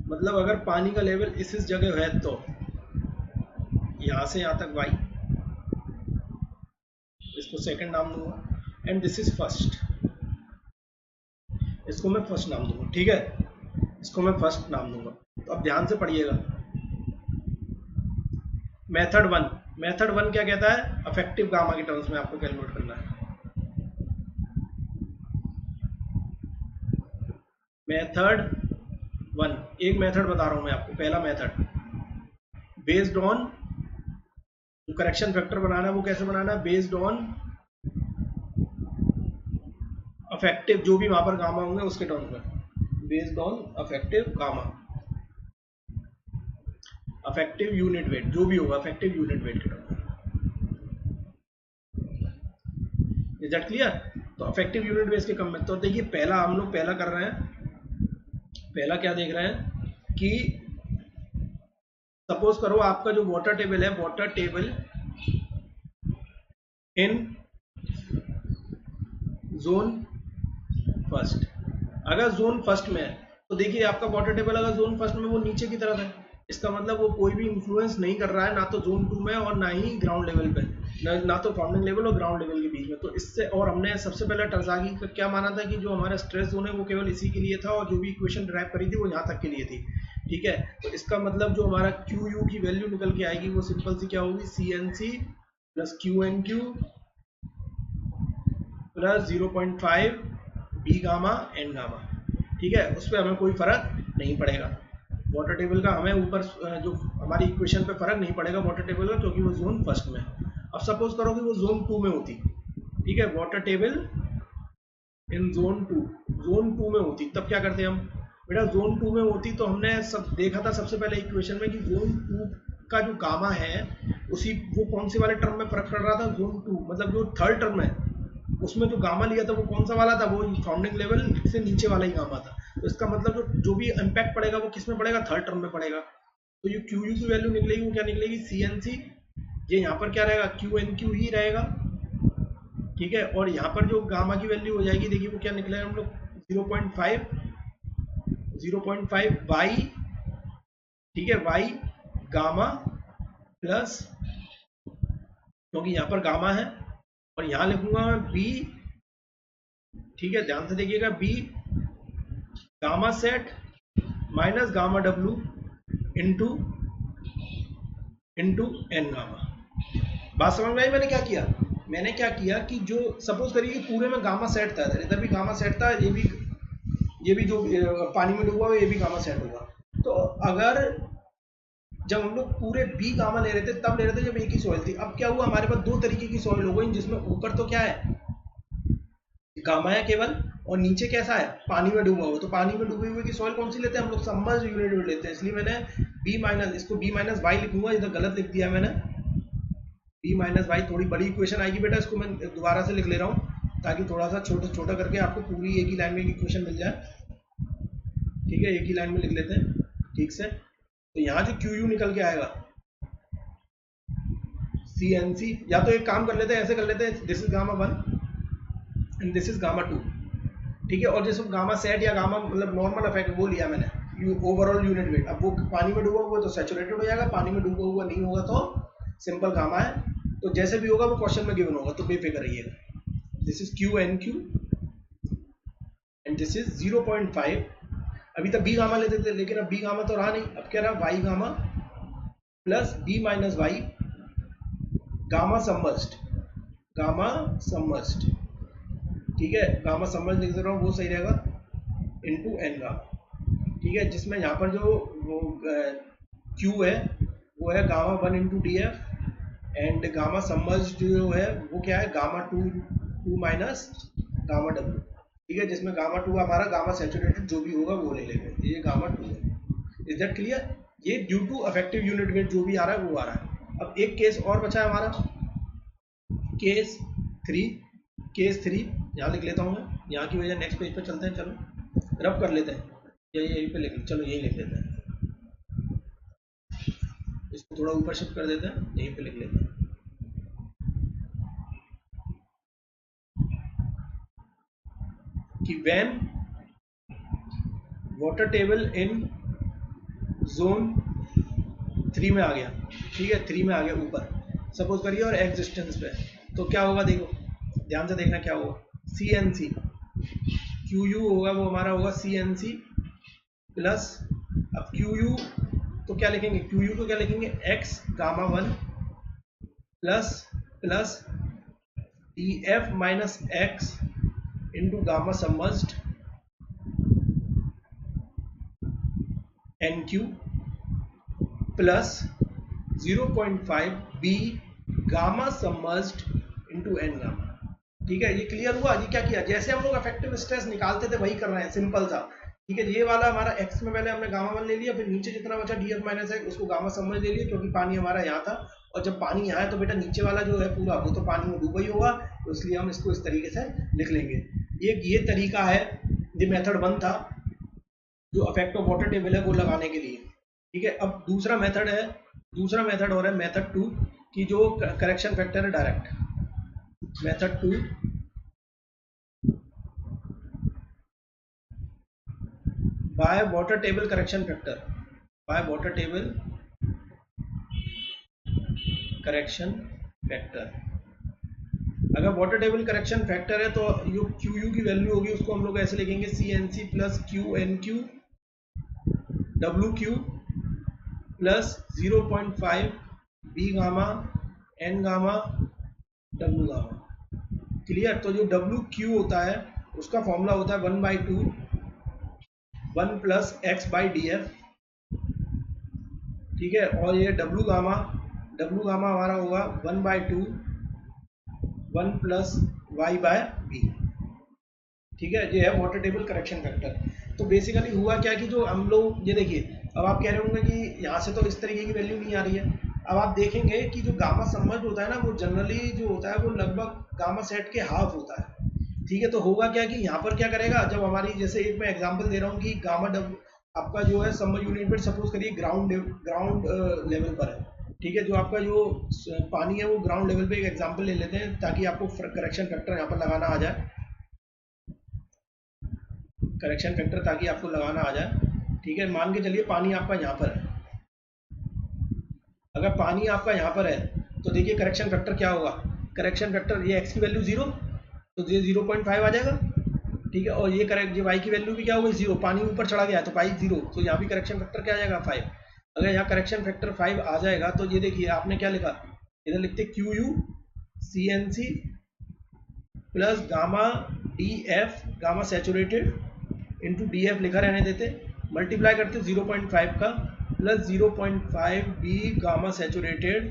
मतलब अगर पानी का लेवल इस जगह है तो यहाँ से यहाँ तक वाई, इसको सेकंड नाम दूंगा, एंड दिस इज फर्स्ट, इसको मैं फर्स्ट नाम दूंगा। ठीक है, इसको मैं फर्स्ट नाम दूंगा। तो अब ध्यान से पढ़िएगा। मेथड वन, मेथड वन क्या कहता है, अफेक्टिव गामा के टर्म्स में आपको कैलकुलेट करना है। मेथड वन, एक मेथड बता रहा हूं मैं आपको। पहला मेथड बेस्ड ऑन, जो करेक्शन फैक्टर बनाना है वो कैसे बनाना है, बेस्ड ऑन अफेक्टिव, जो भी वहां पर गामा होंगे उसके टर्म्स में, based on affective gamma, affective unit weight, जो भी होगा अफेक्टिव यूनिट वेट के टर्म्स में। Is that clear? तो अफेक्टिव यूनिट वेट के कम में, तो देखिए पहला हम लोग पहला कर रहे हैं, पहला क्या देख रहे हैं कि सपोज करो आपका जो वाटर टेबल है, water table in zone first, अगर जोन फर्स्ट में है तो देखिए आपका वाटर टेबल अगर जोन फर्स्ट में, वो नीचे की तरफ है, इसका मतलब वो कोई भी इंफ्लुएंस नहीं कर रहा है, ना तो जोन टू में और ना ही ग्राउंड लेवल पे, ना तो फाउंडिंग लेवल और ग्राउंड लेवल के बीच में। तो इससे, और हमने सबसे पहले टर्जागी का क्या माना था कि जो हमारा स्ट्रेस जोन है वो केवल इसी के लिए था, और जो भी इक्वेशन ड्राइव करी थी वो यहाँ तक के लिए थी। ठीक है, तो इसका मतलब जो हमारा क्यू यू की वैल्यू निकल के आएगी वो सिंपल सी क्या होगी, C N C plus Q N Q plus 0.5 B gamma N gamma. ठीक है, उस पर हमें कोई फर्क नहीं पड़ेगा, वाटर टेबल का हमें ऊपर जो हमारी इक्वेशन पे फर्क नहीं पड़ेगा वाटर टेबल का, क्योंकि वो जोन फर्स्ट में। अब सपोज करो कि वो जोन टू में होती, ठीक है, water table in zone two में होती, तब क्या करते हम बेटा, जोन टू में होती तो हमने सब देखा था सबसे पहले इक्वेशन में कि जोन टू का जो गामा है उसी, वो कौन से वाले टर्म में फर्क पड़ रहा था, जोन टू मतलब जो थर्ड टर्म है उसमें जो गामा लिया था वो कौन सा वाला था, वो फाउंडिंग लेवल से नीचे वाला ही गामा था। तो इसका मतलब जो भी इम्पैक्ट पड़ेगा वो किस में पड़ेगा, थर्ड टर्म में पड़ेगा। तो ये क्यू यू की वैल्यू निकलेगी वो क्या निकलेगी, सी एन सी, ये यहाँ पर क्या रहेगा, क्यू एन क्यू ही रहेगा। ठीक है, और यहाँ पर जो गामा की वैल्यू हो जाएगी, देखिए वो क्या निकलेगा हम लोग, 0.5 वाई, ठीक है, वाई गामा प्लस, क्योंकि यहाँ पर गामा है, और यहाँ लिखूंगा मैं बी, ठीक है, ध्यान से देखिएगा, B gamma sat minus gamma W into into N gamma. बात समझ में आई? मैंने क्या किया, मैंने क्या किया कि जो सपोज करिए कि पूरे में गामा सेट था, इधर भी गामा सेट था, ये भी जो पानी में डूबा हुआ ये भी गामा सेट होगा। तो अगर जब हम लोग पूरे बी गामा ले रहे थे तब ले रहे थे जब एक ही सॉइल थी, अब क्या हुआ हमारे पास दो तरीके की सॉइल हो गई, जिसमें ऊपर तो क्या है, गामा है केवल, और नीचे कैसा है, पानी में डूबा हुआ। तो पानी में डूबे हुए की सॉइल कौन सी लेते हैं हम लोग, सबमर्ज्ड यूनिट वेट लेते हैं, इसलिए मैंने बी माइनस, इसको बी माइनस वाई लिखूंगा, इधर गलत लिख दिया मैंने, बी माइनस वाई, थोड़ी बड़ी इक्वेशन आएगी बेटा, इसको मैं दोबारा से लिख ले रहा हूँ ताकि थोड़ा सा छोटा छोटा करके आपको पूरी एक ही लाइन में इक्वेशन मिल जाए। ठीक है, एक ही लाइन में लिख लेते हैं ठीक से। तो यहाँ जो क्यू यू निकल के आएगा, सी एन सी, या तो एक काम कर लेते हैं, ऐसे कर लेते हैं, this is gamma one and this is gamma two, ठीक है, और जैसे गामा सेट या गामा मतलब नॉर्मल इफेक्ट वो लिया मैंने, ओवरऑल यूनिट वेट। अब वो पानी में डूबा हुआ तो सैचुरेटेड हो जाएगा, पानी में डूबा हुआ नहीं होगा तो सिंपल गामा है। तो जैसे भी होगा वो क्वेश्चन में गिवन होगा, तो बेफिक्र रहिएगा। This is Q N Q and this is 0.5, अभी तक बी गामा लेते थे लेकिन अब बी गामा तो रहा नहीं, अब क्या रहा, Y gamma plus B minus Y gamma submerged, gamma submerged, ठीक है, गामा सबमर्ज्ड लिख दे रहा हूँ वो सही रहेगा, इनटू एन गामा। ठीक है, जिसमें यहाँ पर जो वो क्यू है वो है gamma one into D f, and gamma submerged जो है वो क्या है, gamma two minus gamma W. ठीक है, जिसमें गामा टू हमारा गामा सैचुरेटेड जो भी होगा वो ले लेंगे, ये गामा टू है। Is that clear? ये due to effective unit weight जो भी आ रहा है वो आ रहा है। अब एक केस और बचा है हमारा, केस थ्री, केस थ्री यहाँ लिख लेता हूँ मैं, यहाँ की वजह नेक्स्ट पेज पे चलते हैं, चलो रब कर लेते हैं, यही पे लिख, चलो यही लिख लेते हैं, इसको थोड़ा ऊपर शिफ्ट कर देते हैं, यहीं पे लिख लेते हैं। कि when water table in zone 3 में आ गया, ठीक है, 3 में आ गया ऊपर सपोज करिए और एग्जिस्टेंस पे, तो क्या होगा देखो ध्यान से देखना क्या होगा, C N C Q U होगा, वो हमारा होगा सी एन सी प्लस, अब क्यू यू तो क्या लिखेंगे, क्यू यू को क्या लिखेंगे, X gamma 1 plus plus D F minus X into gamma submerged N Q plus 0.5 B gamma submerged into N gamma. ठीक है, ये क्लियर हुआ। ये क्या किया, जैसे हम लोग इफेक्टिव स्ट्रेस निकालते थे वही कर रहे हैं, सिंपल सा। ठीक है, ये वाला हमारा एक्स में पहले हमने गामा 1 ले लिया, फिर नीचे जितना बचा डी एफ माइनस एक्स उसको गामा सबमर्ज ले लिया, क्योंकि पानी हमारा यहाँ था, और जब पानी यहाँ है तो बेटा नीचे वाला जो है पूरा वो तो पानी में डूबा ही होगा, तो इसलिए हम इसको इस तरीके से लिख लेंगे। ये तरीका है, ये मेथड 1 था जो इफेक्ट ऑफ वाटर टेबल है वो लगाने के लिए। ठीक है, अब दूसरा मेथड है, दूसरा मेथड और है मेथड 2 की जो करेक्शन फैक्टर है direct. Method 2 by water table correction factor, by water table correction factor. अगर वाटर टेबल करेक्शन फैक्टर है तो जो क्यू यू की वैल्यू होगी उसको हम लोग ऐसे लिखेंगे, C N C plus Q N Q W Q plus 0.5 B gamma N gamma W gamma. Clear. तो जो डब्ल्यू क्यू होता है उसका फॉर्मूला होता है 1/2 1 plus x by D F. ठीक है, और ये डब्ल्यू गामा हमारा होगा 1/2 1 प्लस वाई बाय बी। ठीक है, ये है वाटर टेबल करेक्शन फैक्टर। तो बेसिकली हुआ क्या कि जो हम लोग, ये देखिए अब आप कह रहे होंगे कि यहाँ से तो इस तरीके की वैल्यू नहीं आ रही है। अब आप देखेंगे कि जो गामा सबमर्ज होता है ना वो जनरली जो होता है वो लगभग गामा सेट के हाफ होता है। ठीक है, तो होगा क्या कि यहाँ पर क्या करेगा, जब हमारी, जैसे एक मैं एग्जांपल दे रहा हूँ कि गामा आपका जो है सबमर्ज यूनिट पर सपोज करिए ग्राउंड लेवल पर है। ठीक है, जो आपका जो पानी है वो ग्राउंड लेवल पे, एक एग्जांपल ले लेते हैं ताकि आपको करेक्शन फैक्टर यहाँ पर लगाना आ जाए, करेक्शन फैक्टर ताकि आपको लगाना आ जाए। ठीक है, मान के चलिए पानी आपका यहाँ पर है, अगर पानी आपका यहाँ पर है तो देखिए करेक्शन फैक्टर क्या होगा, करेक्शन फैक्टर ये एक्स की वैल्यू 0 तो ये 0.5 आ जाएगा। ठीक है, और ये करेक्ट ये वाई की वैल्यू भी क्या होगी 0, पानी ऊपर चढ़ा गया तो पाई 0, तो यहाँ भी करेक्शन फैक्टर क्या आ जाएगा 5। अगर यहाँ करेक्शन फैक्टर 5 आ जाएगा तो ये देखिए आपने क्या लिखा, इधर लिखते Q U C N C plus gamma D F gamma saturated into D F लिखा रहने देते, मल्टीप्लाई करते 0.5 का plus 0.5 B gamma saturated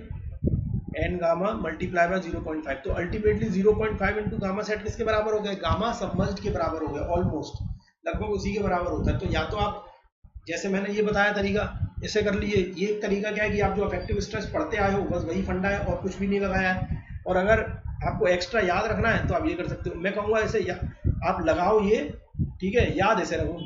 N gamma multiply by 0.5, तो अल्टीमेटली 0.5 इंटू गामा सेट किसके बराबर हो गया, गामा सबमर्ज्ड के बराबर हो गया, ऑलमोस्ट लगभग उसी के बराबर होता है। तो या तो आप जैसे मैंने ये बताया तरीका इसे कर लिए, ये एक तरीका क्या है कि आप जो इफेक्टिव स्ट्रेस पढ़ते आए हो बस वही फंडा है और कुछ भी नहीं लगाया है, और अगर आपको एक्स्ट्रा याद रखना है तो आप ये कर सकते हो। मैं कहूँगा इसे आप लगाओ ये, ठीक है, याद ऐसे रखो।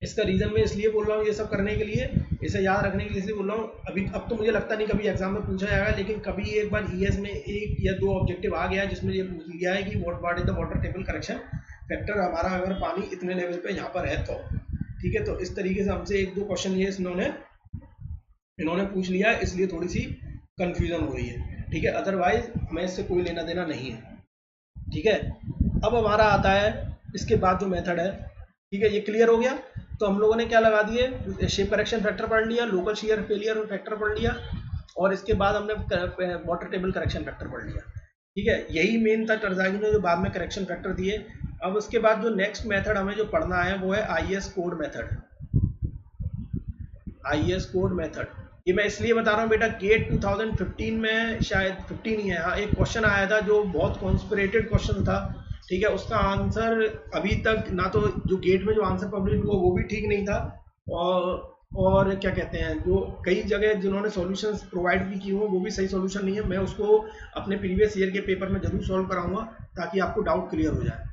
इसका रीजन मैं इसलिए बोल रहा हूँ ये सब करने के लिए, इसे याद रखने के लिए इसलिए बोल रहा हूँ। अभी अब तो मुझे लगता नहीं कभी एग्जाम में पूछा जाएगा, लेकिन कभी एक बार ईएस में 1 या 2 ऑब्जेक्टिव आ गया जिसमें ये पूछ लिया है कि what is the water table correction factor, हमारा अगर पानी इतने लेवल पे यहाँ पर है तो। ठीक है, तो इस तरीके से हमसे 1-2 क्वेश्चन ये इन्होंने पूछ लिया है, इसलिए थोड़ी सी कंफ्यूजन हो रही है। ठीक है, अदरवाइज हमें इससे कोई लेना देना नहीं है। ठीक है, अब हमारा आता है इसके बाद जो मेथड है। ठीक है, ये क्लियर हो गया। तो हम लोगों ने क्या लगा दिए, शेप करेक्शन फैक्टर पढ़ लिया, लोकल शियर फेलियर फैक्टर पढ़ लिया, और इसके बाद हमने वाटर टेबल करेक्शन फैक्टर पढ़ लिया। ठीक है, यही मेन था टर्जागी ने जो बाद में करेक्शन फैक्टर दिए। अब उसके बाद जो नेक्स्ट मेथड हमें जो पढ़ना है वो है IS code method. IS code method ये मैं इसलिए बता रहा हूँ बेटा, गेट 2015 में शायद 15 ही है, हाँ, एक क्वेश्चन आया था जो बहुत कॉन्स्पिरेटेड क्वेश्चन था। ठीक है, उसका आंसर अभी तक ना तो जो गेट में जो आंसर पब्लिश हुआ वो भी ठीक नहीं था, और क्या कहते हैं, जो कई जगह जिन्होंने सॉल्यूशंस प्रोवाइड भी किए हुए वो भी सही सॉल्यूशन नहीं है। मैं उसको अपने प्रीवियस ईयर के पेपर में जरूर सॉल्व कराऊंगा ताकि आपको डाउट क्लियर हो जाए।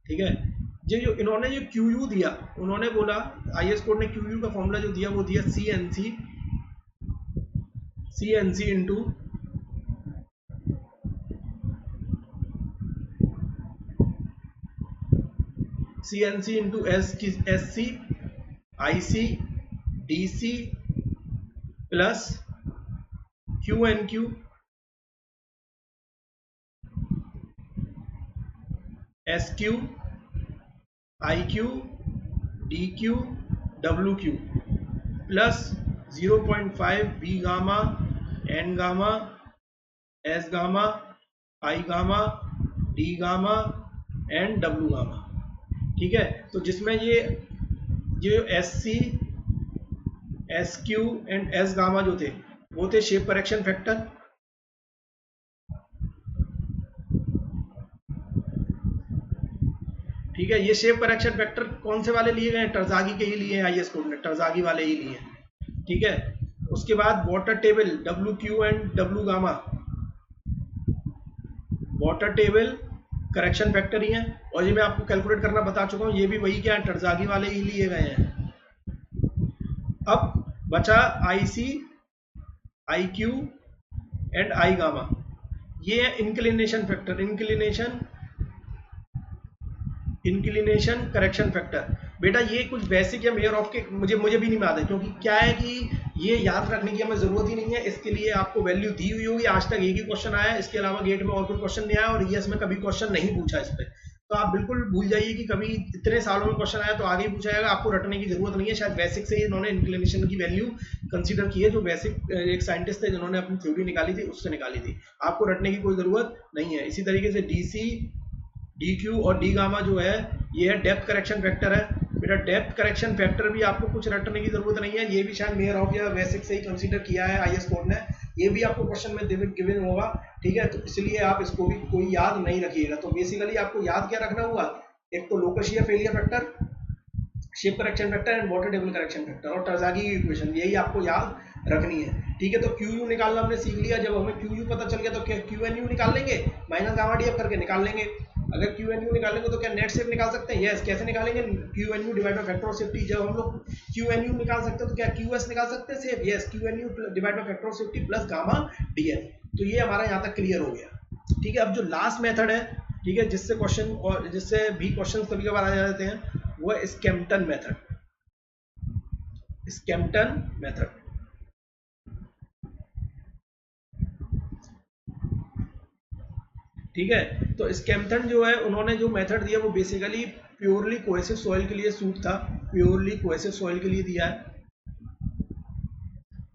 ठीक है, जो इन्होंने जो क्यू यू दिया, उन्होंने बोला आईएस कोड ने क्यू यू का फॉर्मूला जो दिया वो दिया C N C into CNC into SC IC DC plus QNQ SQ IQ DQ WQ plus 0.5 B gamma N gamma S gamma I gamma D gamma and W gamma. ठीक है, तो जिसमें ये SC SQ and S gamma जो थे वो थे shape correction factor. ठीक है, ये शेप करेक्शन फैक्टर कौन से वाले लिए गए हैं? टरजागी के ही लिए हैं, IS कोड में टरजागी वाले ही लिए हैं। ठीक है, उसके बाद water table WQ and W gamma, water table correction factor ही है, और ये मैं आपको कैलकुलेट करना बता चुका हूँ, ये भी वही क्या है, टरजागी वाले ही लिए गए हैं। अब बचा IC IQ and I gamma, ये है inclination factor, inclination correction factor. बेटा ये कुछ बेसिक या मेयर ऑफ के मुझे भी नहीं याद है, क्योंकि क्या है कि ये याद रखने की हमें जरूरत ही नहीं है, इसके लिए आपको वैल्यू दी हुई होगी। आज तक एक ही क्वेश्चन आया, इसके अलावा गेट में और कोई क्वेश्चन नहीं आया, और ईएस में कभी क्वेश्चन नहीं पूछा इस पर। तो आप बिल्कुल भूल जाइए कि कभी इतने सालों में क्वेश्चन आया तो आगे ही पूछा जाएगा, आपको रटने की जरूरत नहीं है। शायद बेसिक से ही इन्होंने इंक्लिनेशन की वैल्यू कंसीडर की है, जो बेसिक एक साइंटिस्ट थे जिन्होंने अपनी थ्योरी निकाली थी उससे निकाली थी, आपको रटने की कोई जरूरत नहीं है। इसी तरीके से DC DQ और D गामा जो है ये है डेप्थ करेक्शन फैक्टर है। बेटा डेप्थ करेक्शन फैक्टर भी आपको कुछ रटने की जरूरत नहीं है, ये भी शायद मेयर ऑफ या बेसिक से ही कंसीडर किया है IS कोड ने, ये भी आपको क्वेश्चन में गिवन होगा। ठीक है, तो इसलिए आप इसको भी कोई याद नहीं रखिएगा। तो बेसिकली आपको याद क्या रखना होगा, एक तो locus shear failure factor, shape correction factor and water table correction factor, और टरजागी की इक्वेशन, यही आपको याद रखनी है। ठीक है, तो QU निकालना हमने सीख लिया। जब हमें QU पता चल गया तो क्या QNU निकाल लेंगे, माइनस गामा DF करके निकाल लेंगे। अगर QNU निकालेंगे तो क्या नेट सेफ निकाल सकते हैं? यस। कैसे निकालेंगे? QNU divide by factor of safety. जब हम लोग QNU निकाल सकते हैं तो क्या QS निकाल सकते हैं safe? Yes. QNU divide by factor of safety plus gamma DF। तो ये हमारा यहाँ तक क्लियर हो गया। ठीक है, अब जो लास्ट मेथड है, ठीक है, जिससे क्वेश्चन और जिससे भी क्वेश्चन कभी कभार आ जाते हैं, वो है स्कैम्पटन मेथड। स्कैम्पटन मेथड, ठीक है। तो स्कैम्पटन जो है, उन्होंने जो मेथड दिया वो बेसिकली प्योरली कोहेसिव सॉइल के लिए सूट था, प्योरली कोहेसिव सॉइल के लिए दिया है,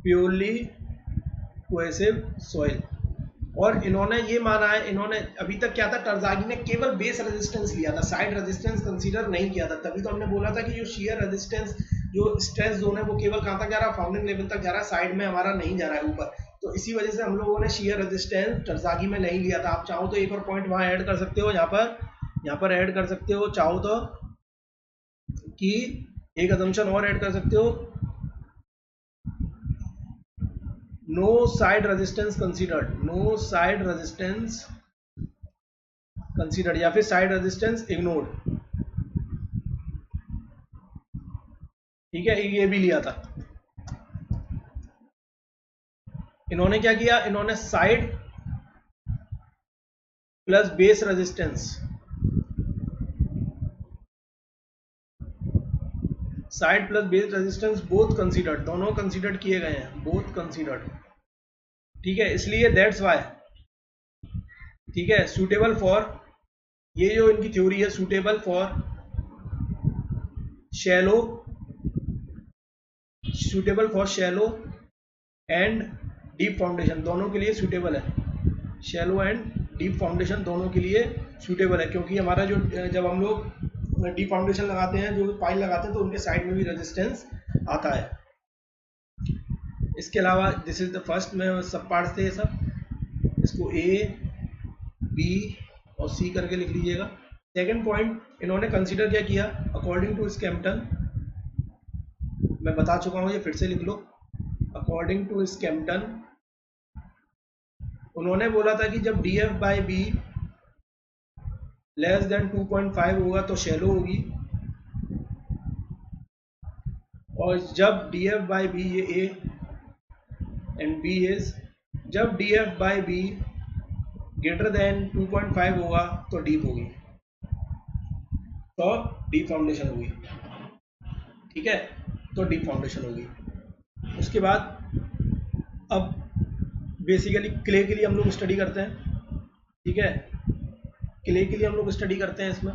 प्योरली कोहेसिव सॉइल। और इन्होंने ये माना है, इन्होंने अभी तक क्या था, टरजागी ने केवल बेस रेजिस्टेंस लिया था, साइड रेजिस्टेंस कंसीडर नहीं किया था। तभी तो हमने बोला था कि जो शियर रेजिस्टेंस, जो स्ट्रेस जोन है, वो केवल कहाँ तक जा रहा है, फाउंडिंग लेवल तक जा रहा है, साइड में हमारा नहीं जा रहा है ऊपर। तो इसी वजह से हम लोगों ने शियर रेजिस्टेंस टरजागी में नहीं लिया था। आप चाहो तो एक और पॉइंट वहां ऐड कर सकते हो, यहाँ पर ऐड कर सकते हो, चाहो तो कि एक असम्पशन और ऐड कर सकते हो, no side resistance considered, no side resistance considered, या फिर साइड रेजिस्टेंस इग्नोर्ड। ठीक है, ये भी लिया था। इन्होंने क्या किया, इन्होंने side plus base resistance, side plus base resistance both considered, दोनों कंसीडर्ड किए गए हैं, बोथ कंसीडर्ड। ठीक है, इसलिए दैट्स वाई, ठीक है, सूटेबल फॉर, ये जो इनकी थ्योरी है, suitable for shallow, suitable for shallow and deep foundation, दोनों के लिए सूटेबल है। शैलो एंड डीप फाउंडेशन दोनों के लिए सूटेबल है, क्योंकि हमारा जो, जब हम लोग डीप फाउंडेशन लगाते हैं, जो पाइल लगाते हैं, तो उनके साइड में भी रेजिस्टेंस आता है। इसके अलावा दिस इज द फर्स्ट में सब पार्ट्स थे ये सब, इसको A B और C करके लिख लीजिएगा। सेकंड पॉइंट इन्होंने कंसीडर क्या किया, अकॉर्डिंग टू स्कैम्पटन, मैं बता चुका हूं, ये फिर से लिख लो। अकॉर्डिंग टू स्कैम्पटन उन्होंने बोला था कि जब DF by B less than 2.5 होगा तो शैलो होगी, और जब DF बाई B, ये A एंड B इज, जब DF by B greater than 2.5 होगा तो डीप होगी। तो डीप फाउंडेशन होगी, ठीक है, तो डीप फाउंडेशन होगी। उसके बाद अब बेसिकली क्ले के लिए हम लोग स्टडी करते हैं, ठीक है, क्ले के लिए हम लोग स्टडी करते हैं। इसमें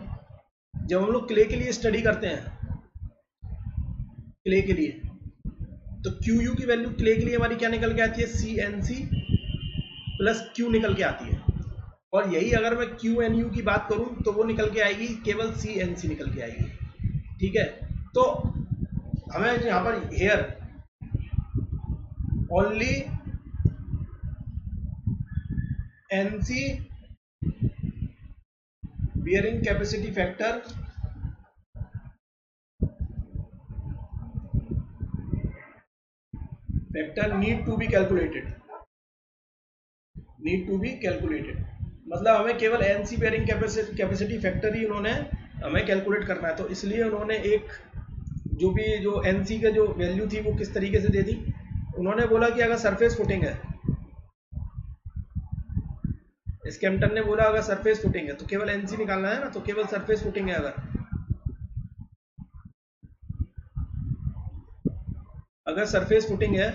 जब हम लोग क्ले के लिए स्टडी करते हैं, क्ले के लिए, तो क्यू यू की वैल्यू क्ले के लिए हमारी क्या निकल के आती है, C N C plus Q निकल के आती है। और यही अगर मैं क्यू एन यू की बात करूं तो वो निकल के आएगी केवल सी एन सी निकल के आएगी, ठीक है। तो हमें यहाँ पर here only N C bearing capacity factor need to be calculated, मतलब हमें केवल एनसी बेयरिंग कैपेसिटी फैक्टर ही उन्होंने हमें कैलकुलेट करना है। तो इसलिए उन्होंने एक जो एनसी का जो वैल्यू थी वो किस तरीके से दे दी, उन्होंने बोला कि अगर सरफेस फुटिंग है, स्कैम्पटन ने बोला अगर सरफेस फुटिंग है तो केवल एनसी निकालना है ना, तो केवल सरफेस फुटिंग है, अगर सरफेस फुटिंग है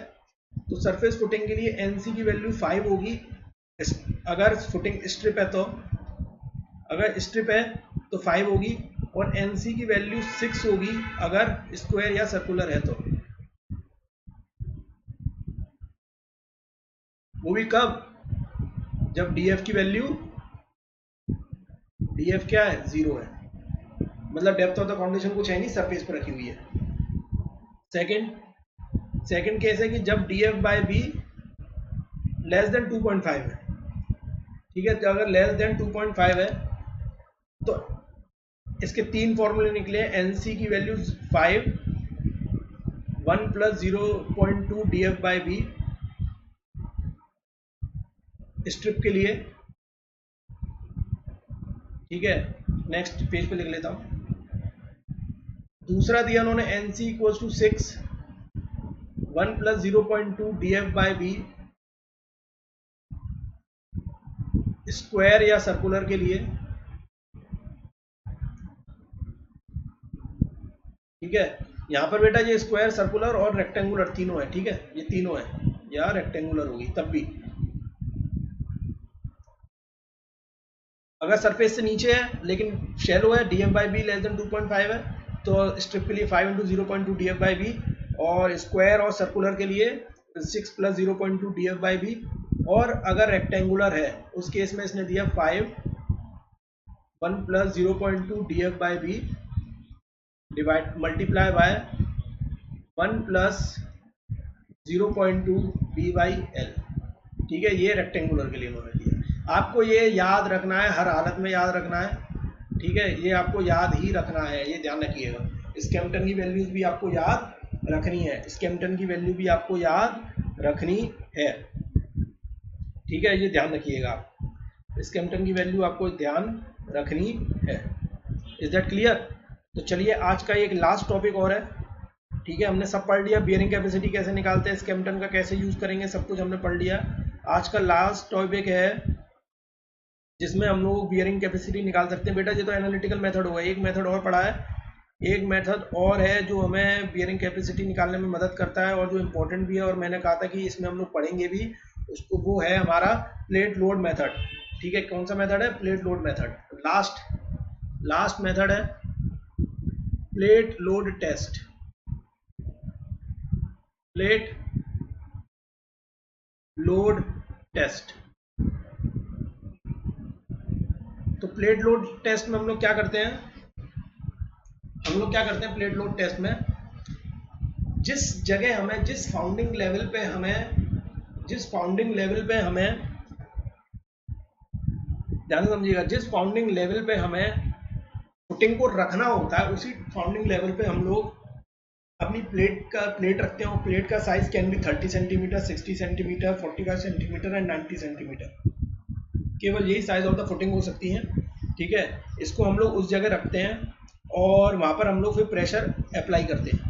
तो सरफेस फुटिंग के लिए एनसी की वैल्यू 5 होगी। अगर फुटिंग स्ट्रिप है तो, अगर स्ट्रिप है तो 5 होगी, और एनसी की वैल्यू 6 होगी अगर स्क्वायर या सर्कुलर है तो। वो भी कब, जब डीएफ की वैल्यू, डीएफ क्या है, 0 है, मतलब डेप्थ ऑफ द फाउंडेशन कुछ है नहीं, सरफेस पर रखी हुई है। सेकंड केस है कि जब DF by B less than 2.5 है, ठीक है, तो अगर लेस देन 2.5 है तो इसके 3 फॉर्मूले निकले, एनसी की value 5, 1 plus 0.2 DF by B strip के लिए, ठीक है। नेक्स्ट पेज पे लिख लेता हूं। दूसरा दिया उन्होंने NC equals to 6, 1 plus 0.2 DF by B square या सर्कुलर के लिए, ठीक है। यहां पर बेटा ये स्क्वायर, सर्कुलर और रेक्टेंगुलर तीनों है, ठीक है, ये तीनों है, या रेक्टेंगुलर होगी तब भी। अगर सरफेस से नीचे है लेकिन शैलो है, DF by B less than 2.5 है, तो स्ट्रिप के लिए 5 इंटू 0.2 डीएफ बाई बी, और स्क्वायर और सर्कुलर के लिए 6 प्लस 0.2 डीएफ बाई बी, और अगर रेक्टेंगुलर है उस केस में इसने दिया 5, 1 plus 0.2 DF by B divide multiply by 1 plus 0.2 B by L, ठीक है। ये रेक्टेंगुलर के लिए उन्होंने दिया। आपको ये याद रखना है, हर हालत में याद रखना है, ठीक है, ये आपको याद ही रखना है, ये ध्यान रखिएगा। स्कैम्पटन की वैल्यूज भी आपको याद रखनी है, स्कैम्पटन की वैल्यू भी आपको याद रखनी है, ठीक है, ये ध्यान रखिएगा। स्कैम्पटन की वैल्यू आपको ध्यान रखनी है। Is that clear? तो चलिए आज का एक लास्ट टॉपिक और है, ठीक है। हमने सब पढ़ लिया, बियरिंग कैपेसिटी कैसे निकालते हैं, स्कैम्पटन का कैसे यूज करेंगे, सब कुछ हमने पढ़ लिया। आज का लास्ट टॉपिक है जिसमें हम लोग बियरिंग कैपेसिटी निकाल सकते हैं। बेटा ये तो एनालिटिकल मेथड होगा, एक मेथड और पढ़ा है, एक मेथड और है जो हमें बियरिंग कैपेसिटी निकालने में मदद करता है और जो इम्पोर्टेंट भी है, और मैंने कहा था कि इसमें हम लोग पढ़ेंगे भी उसको, वो है हमारा प्लेट लोड मेथड, ठीक है। कौन सा मेथड है? Plate load method. Last method है plate load test, plate load test. तो प्लेट लोड टेस्ट में हम लोग क्या करते हैं, प्लेट लोड टेस्ट में जिस जगह हमें, जिस फाउंडिंग लेवल पे हमें ध्यान समझिएगा, जिस फाउंडिंग लेवल पे हमें फुटिंग को रखना होता है, उसी फाउंडिंग लेवल पे हम लोग अपनी प्लेट रखते हैं। और प्लेट का size can be 30 centimetre, 60 centimetre, 45 centimetre and 90 centimetre. केवल यही साइज ऑफ द फुटिंग हो सकती है, ठीक है। इसको हम लोग उस जगह रखते हैं और वहाँ पर हम लोग फिर प्रेशर अप्लाई करते हैं,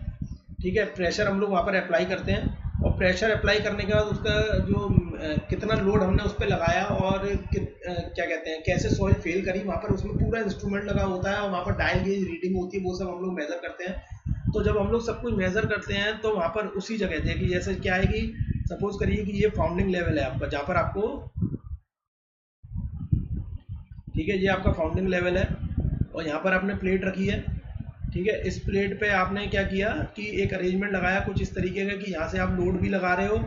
ठीक है। प्रेशर हम लोग वहाँ पर अप्लाई करते हैं, और प्रेशर अप्लाई करने के बाद उसका जो कितना लोड हमने उस पर लगाया और क्या कहते हैं कैसे सॉइल फेल करी, वहाँ पर उसमें पूरा इंस्ट्रूमेंट लगा होता है और वहाँ पर डायल गेज रीडिंग होती है, वो सब हम लोग मेजर करते हैं। तो जब हम लोग सब कुछ मेजर करते हैं तो वहाँ पर उसी जगह थे कि जैसे क्या है कि सपोज करिए कि ये फाउंडिंग लेवल है आपका, जहाँ पर आपको, ठीक है, ये आपका फाउंडिंग लेवल है और यहाँ पर आपने प्लेट रखी है, ठीक है। इस प्लेट पे आपने क्या किया कि एक अरेंजमेंट लगाया कुछ इस तरीके का कि यहाँ से आप लोड भी लगा रहे हो,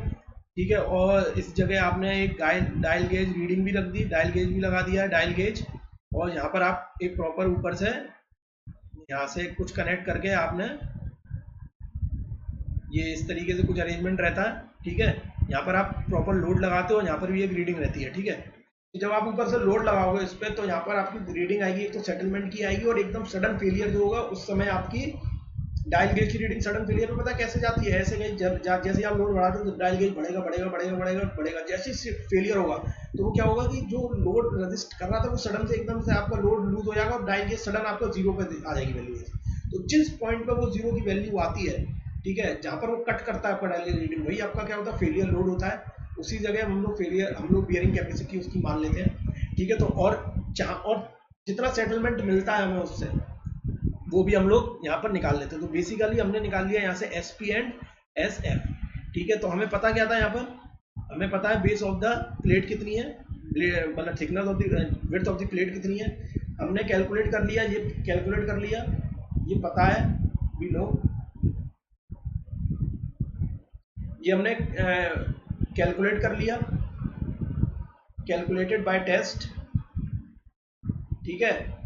ठीक है, और इस जगह आपने एक डायल गेज रीडिंग भी रख दी, डायल गेज भी लगा दिया है, डायल गेज, और यहाँ पर आप एक प्रॉपर ऊपर से यहाँ से कुछ कनेक्ट करके आपने ये इस तरीके से कुछ अरेंजमेंट रहता है, ठीक है। यहाँ पर आप प्रॉपर लोड लगाते हो, यहाँ पर भी एक रीडिंग रहती है, ठीक है। जब आप ऊपर से लोड लगाओगे इस पर तो यहाँ पर आपकी रीडिंग आएगी, एक तो सेटलमेंट की आएगी और एकदम सडन फेलियर जो होगा उस समय आपकी डायल गेज की रीडिंग सडन फेलियर में पता कैसे जाती है, ऐसे गई जैसे आप लोड बढ़ाते हो तो डायल गेज बढ़ेगा बढ़ेगा बढ़ेगा बढ़ेगा बढ़ेगा, जैसे फेलियर होगा तो वो क्या होगा कि जो लोड रजिस्ट कर रहा था वो सडन से एकदम से आपका लोड लूज हो जाएगा और डायल गेज सडन आपका जीरो पे आ जाएगी वैल्यू। तो जिस पॉइंट पे वो जीरो की वैल्यू आती है, ठीक है, जहाँ पर वो कट करता है आपका डायल गेज रीडिंग, वही आपका क्या होता है फेलियर लोड होता है। उसी जगह हम लोग बियरिंग कैपेसिटी उसकी मान लेते हैं, ठीक है। तो और जितना सेटलमेंट मिलता है हमें उससे वो भी हम लोग यहाँ पर निकाल लेते हैं। तो बेसिकली हमने निकाल लिया यहाँ से SP एंड SF, ठीक है। तो हमें पता क्या था, यहाँ पर हमें पता है बेस ऑफ द प्लेट कितनी है, मतलब thickness of the width of the plate कितनी है, हमने कैलकुलेट कर लिया, ये कैलकुलेट कर लिया, ये पता है वी नो, ये हमने कैलकुलेट कर लिया, कैलकुलेटेड बाय टेस्ट, ठीक है।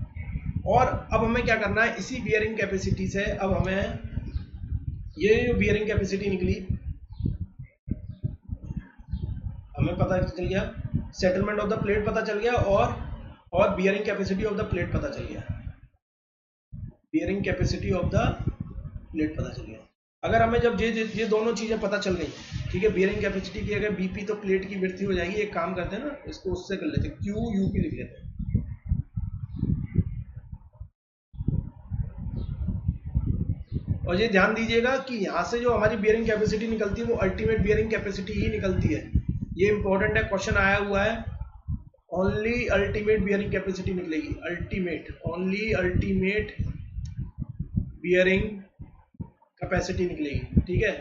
और अब हमें क्या करना है, इसी बियरिंग कैपेसिटी से अब हमें ये बियरिंग कैपेसिटी निकली, हमें पता चल गया, सेटलमेंट ऑफ द प्लेट पता चल गया और bearing capacity of the plate पता चल गया, bearing capacity of the plate पता चल गया। अगर हमें जब ये दोनों चीजें पता चल गई, ठीक है, बियरिंग कैपेसिटी की अगर BP तो प्लेट की विड्थ हो जाएगी, एक काम करते हैं ना, इसको उससे कर लेते हैं, QUP लिख लेते हैं, और ये ध्यान दीजिएगा कि यहाँ से जो हमारी बियरिंग कैपेसिटी निकलती है वो अल्टीमेट बियरिंग कैपेसिटी ही निकलती है, ये इंपॉर्टेंट है, क्वेश्चन आया हुआ है, ओनली अल्टीमेट बियरिंग कैपेसिटी निकलेगी, ओनली अल्टीमेट बियरिंग कैपेसिटी निकलेगी, ठीक है।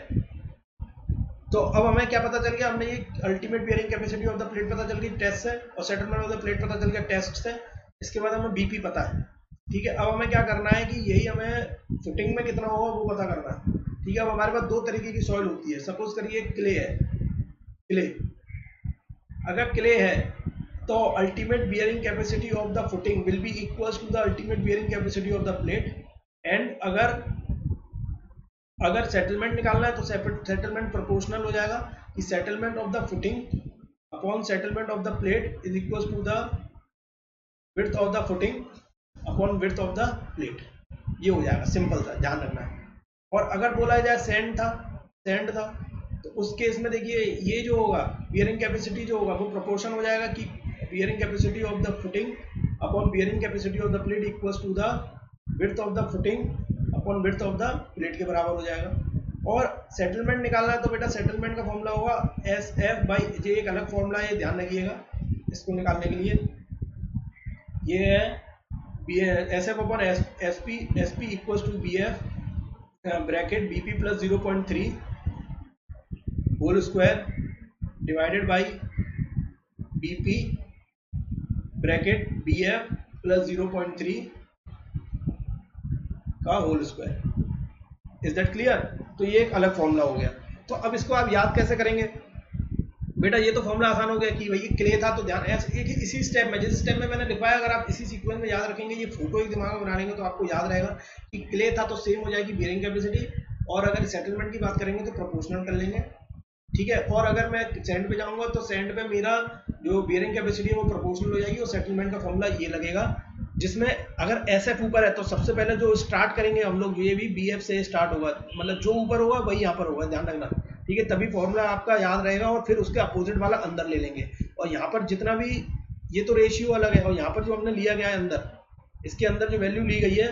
तो अब हमें क्या पता चल गया, हमने ये ultimate bearing capacity of the plate पता चल गई टेस्ट से, और सेटलमेंट ऑफ द प्लेट पता चल गया टेस्ट से, इसके बाद हमें BP पता है, ठीक है। अब हमें क्या करना है कि यही हमें फुटिंग में कितना होगा वो पता करना है, ठीक है। अब हमारे पास दो तरीके की सॉइल होती है, सपोज करिए क्ले है, क्ले, अगर क्ले है तो ultimate bearing capacity of the footing will be equals to the ultimate bearing capacity of the plate, and अगर सेटलमेंट निकालना है तो सेटलमेंट प्रोपोर्शनल हो जाएगा कि settlement of the footing upon settlement of the plate is equals to the width of the footing upon width of the plate, ये हो जाएगा, सिंपल था, ध्यान रखना है। और अगर बोला जाए सैंड था तो उस केस में देखिए ये जो होगा बियरिंग कैपेसिटी जो होगा वो प्रोपोर्शन हो जाएगा कि bearing capacity of the footing upon bearing capacity of the plate equals to the width of the footing upon width of the plate के बराबर हो जाएगा। और सेटलमेंट निकालना है तो बेटा सेटलमेंट का फॉर्मूला होगा SF बाई, ये एक अलग फॉर्मूला है, ध्यान रखिएगा इसको निकालने के लिए, ये है SF upon SP equals to BF bracket BP plus 0.3 whole square divided by BP bracket BF plus 0.3 का whole square. Is that clear? तो ये एक अलग फॉर्मूला हो गया। तो अब इसको आप याद कैसे करेंगे बेटा? ये तो फॉर्मूला आसान हो गया कि भाई क्ले था तो ध्यान इसी स्टेप में, जिस स्टेप में मैंने लिखवाया, अगर आप इसी सीक्वेंस में याद रखेंगे, ये फोटो एक दिमाग में बना लेंगे तो आपको याद रहेगा कि क्ले था तो सेम हो जाएगी बियरिंग कैपेसिटी, और अगर सेटलमेंट की बात करेंगे तो प्रोपोर्शनल कर लेंगे, ठीक है। और अगर मैं सैंड पे जाऊंगा तो सैंड पे मेरा जो बियरिंग कैपेसिटी है वो प्रोपोर्शनल हो जाएगी, और सेटलमेंट का फॉर्मूला ये लगेगा, जिसमें अगर SF ऊपर है तो सबसे पहले जो स्टार्ट करेंगे हम लोग ये भी BF से स्टार्ट होगा, मतलब जो ऊपर होगा वही यहाँ पर होगा, ध्यान रखना, ठीक है। तभी फॉर्मूला आपका याद रहेगा, और फिर उसके अपोजिट वाला अंदर ले लेंगे, और यहाँ पर जितना भी ये तो रेशियो अलग है, और यहाँ पर जो हमने लिया गया है अंदर, इसके अंदर जो वैल्यू ली गई है,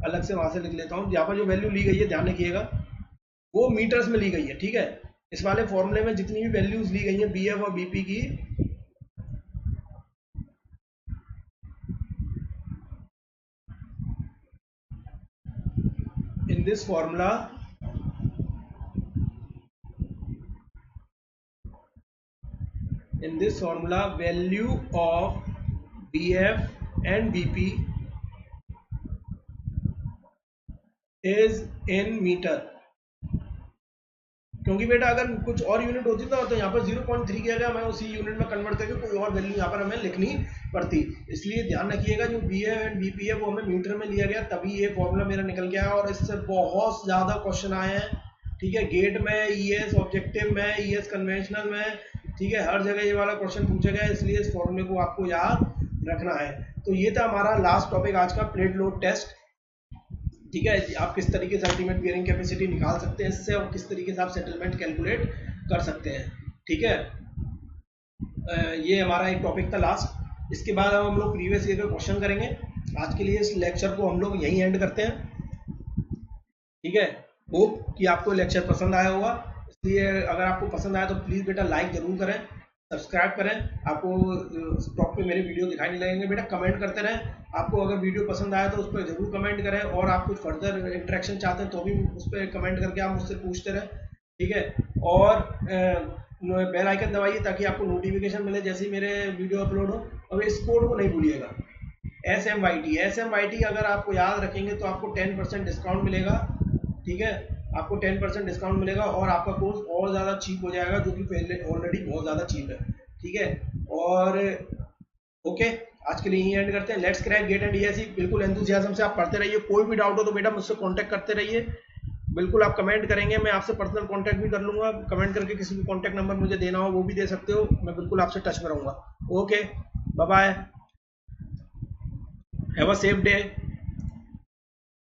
अलग से वहां से लिख लेता हूँ, यहाँ पर जो वैल्यू ली गई है ध्यान रखिएगा वो मीटर्स में ली गई है, ठीक है। इस वाले फॉर्मूले में जितनी भी वैल्यूज ली गई हैं BF और BP की, in this formula value of BF and BP is in meter। क्योंकि बेटा अगर कुछ और यूनिट होती तो यहाँ पर 0.3 किया गया, हमें उसी यूनिट में कन्वर्ट करके कोई और वैल्यू यहाँ पर हमें लिखनी पड़ती। इसलिए ध्यान रखिएगा जो BF एंड BP है वो हमें मीटर में लिया गया, तभी ये फॉर्मूला मेरा निकल गया। और इससे बहुत ज़्यादा क्वेश्चन आए हैं, ठीक है, गेट में, ES ऑब्जेक्टिव में, ES कन्वेंशनल में, ठीक है, हर जगह ये वाला क्वेश्चन पूछा गया, इसलिए इस फॉर्मूले को आपको याद रखना है। तो ये था हमारा लास्ट टॉपिक आज का, प्लेट लोड टेस्ट। ठीक है, आप किस तरीके से अल्टीमेट बियरिंग कैपेसिटी निकाल सकते हैं इससे, और किस तरीके से आप सेटलमेंट कैलकुलेट कर सकते हैं। ठीक है, ये हमारा एक टॉपिक था लास्ट। इसके बाद हम लोग प्रीवियस ईयर के क्वेश्चन करेंगे। आज के लिए इस लेक्चर को हम लोग यहीं एंड करते हैं। ठीक है, होप कि आपको लेक्चर पसंद आया होगा। इसलिए अगर आपको पसंद आया तो प्लीज़ बेटा लाइक जरूर करें, सब्सक्राइब करें। आपको टॉप पे मेरे वीडियो दिखाई नहीं लगेंगे बेटा, कमेंट करते रहें। आपको अगर वीडियो पसंद आया तो उस पर जरूर कमेंट करें, और आप कुछ फर्दर इंटरेक्शन चाहते हैं तो भी उस पर कमेंट करके आप मुझसे पूछते रहें। ठीक है, और बेल आइकन दबाइए ताकि आपको नोटिफिकेशन मिले जैसे ही मेरे वीडियो अपलोड हो। और इस कोड को नहीं भूलिएगा, SMYT अगर आपको याद रखेंगे तो आपको 10% डिस्काउंट मिलेगा। ठीक है, आपको 10% डिस्काउंट मिलेगा और आपका कोर्स और ज़्यादा चीप हो जाएगा, जो कि पहले ऑलरेडी बहुत ज़्यादा चीप है। ठीक है, और ओके, आज के लिए यही एंड करते हैं। Let's crack GATE and DSE। बिल्कुल एंथुसियाज्म से आप पढ़ते रहिए, कोई भी डाउट हो तो बेटा मुझसे कांटेक्ट करते रहिए। बिल्कुल आप कमेंट करेंगे, मैं आपसे पर्सनल कांटेक्ट भी कर लूँगा। कमेंट करके किसी भी कांटेक्ट नंबर मुझे देना हो वो भी दे सकते हो, मैं बिल्कुल आपसे टच में रहूँगा। Okay, bye bye, have a safe day.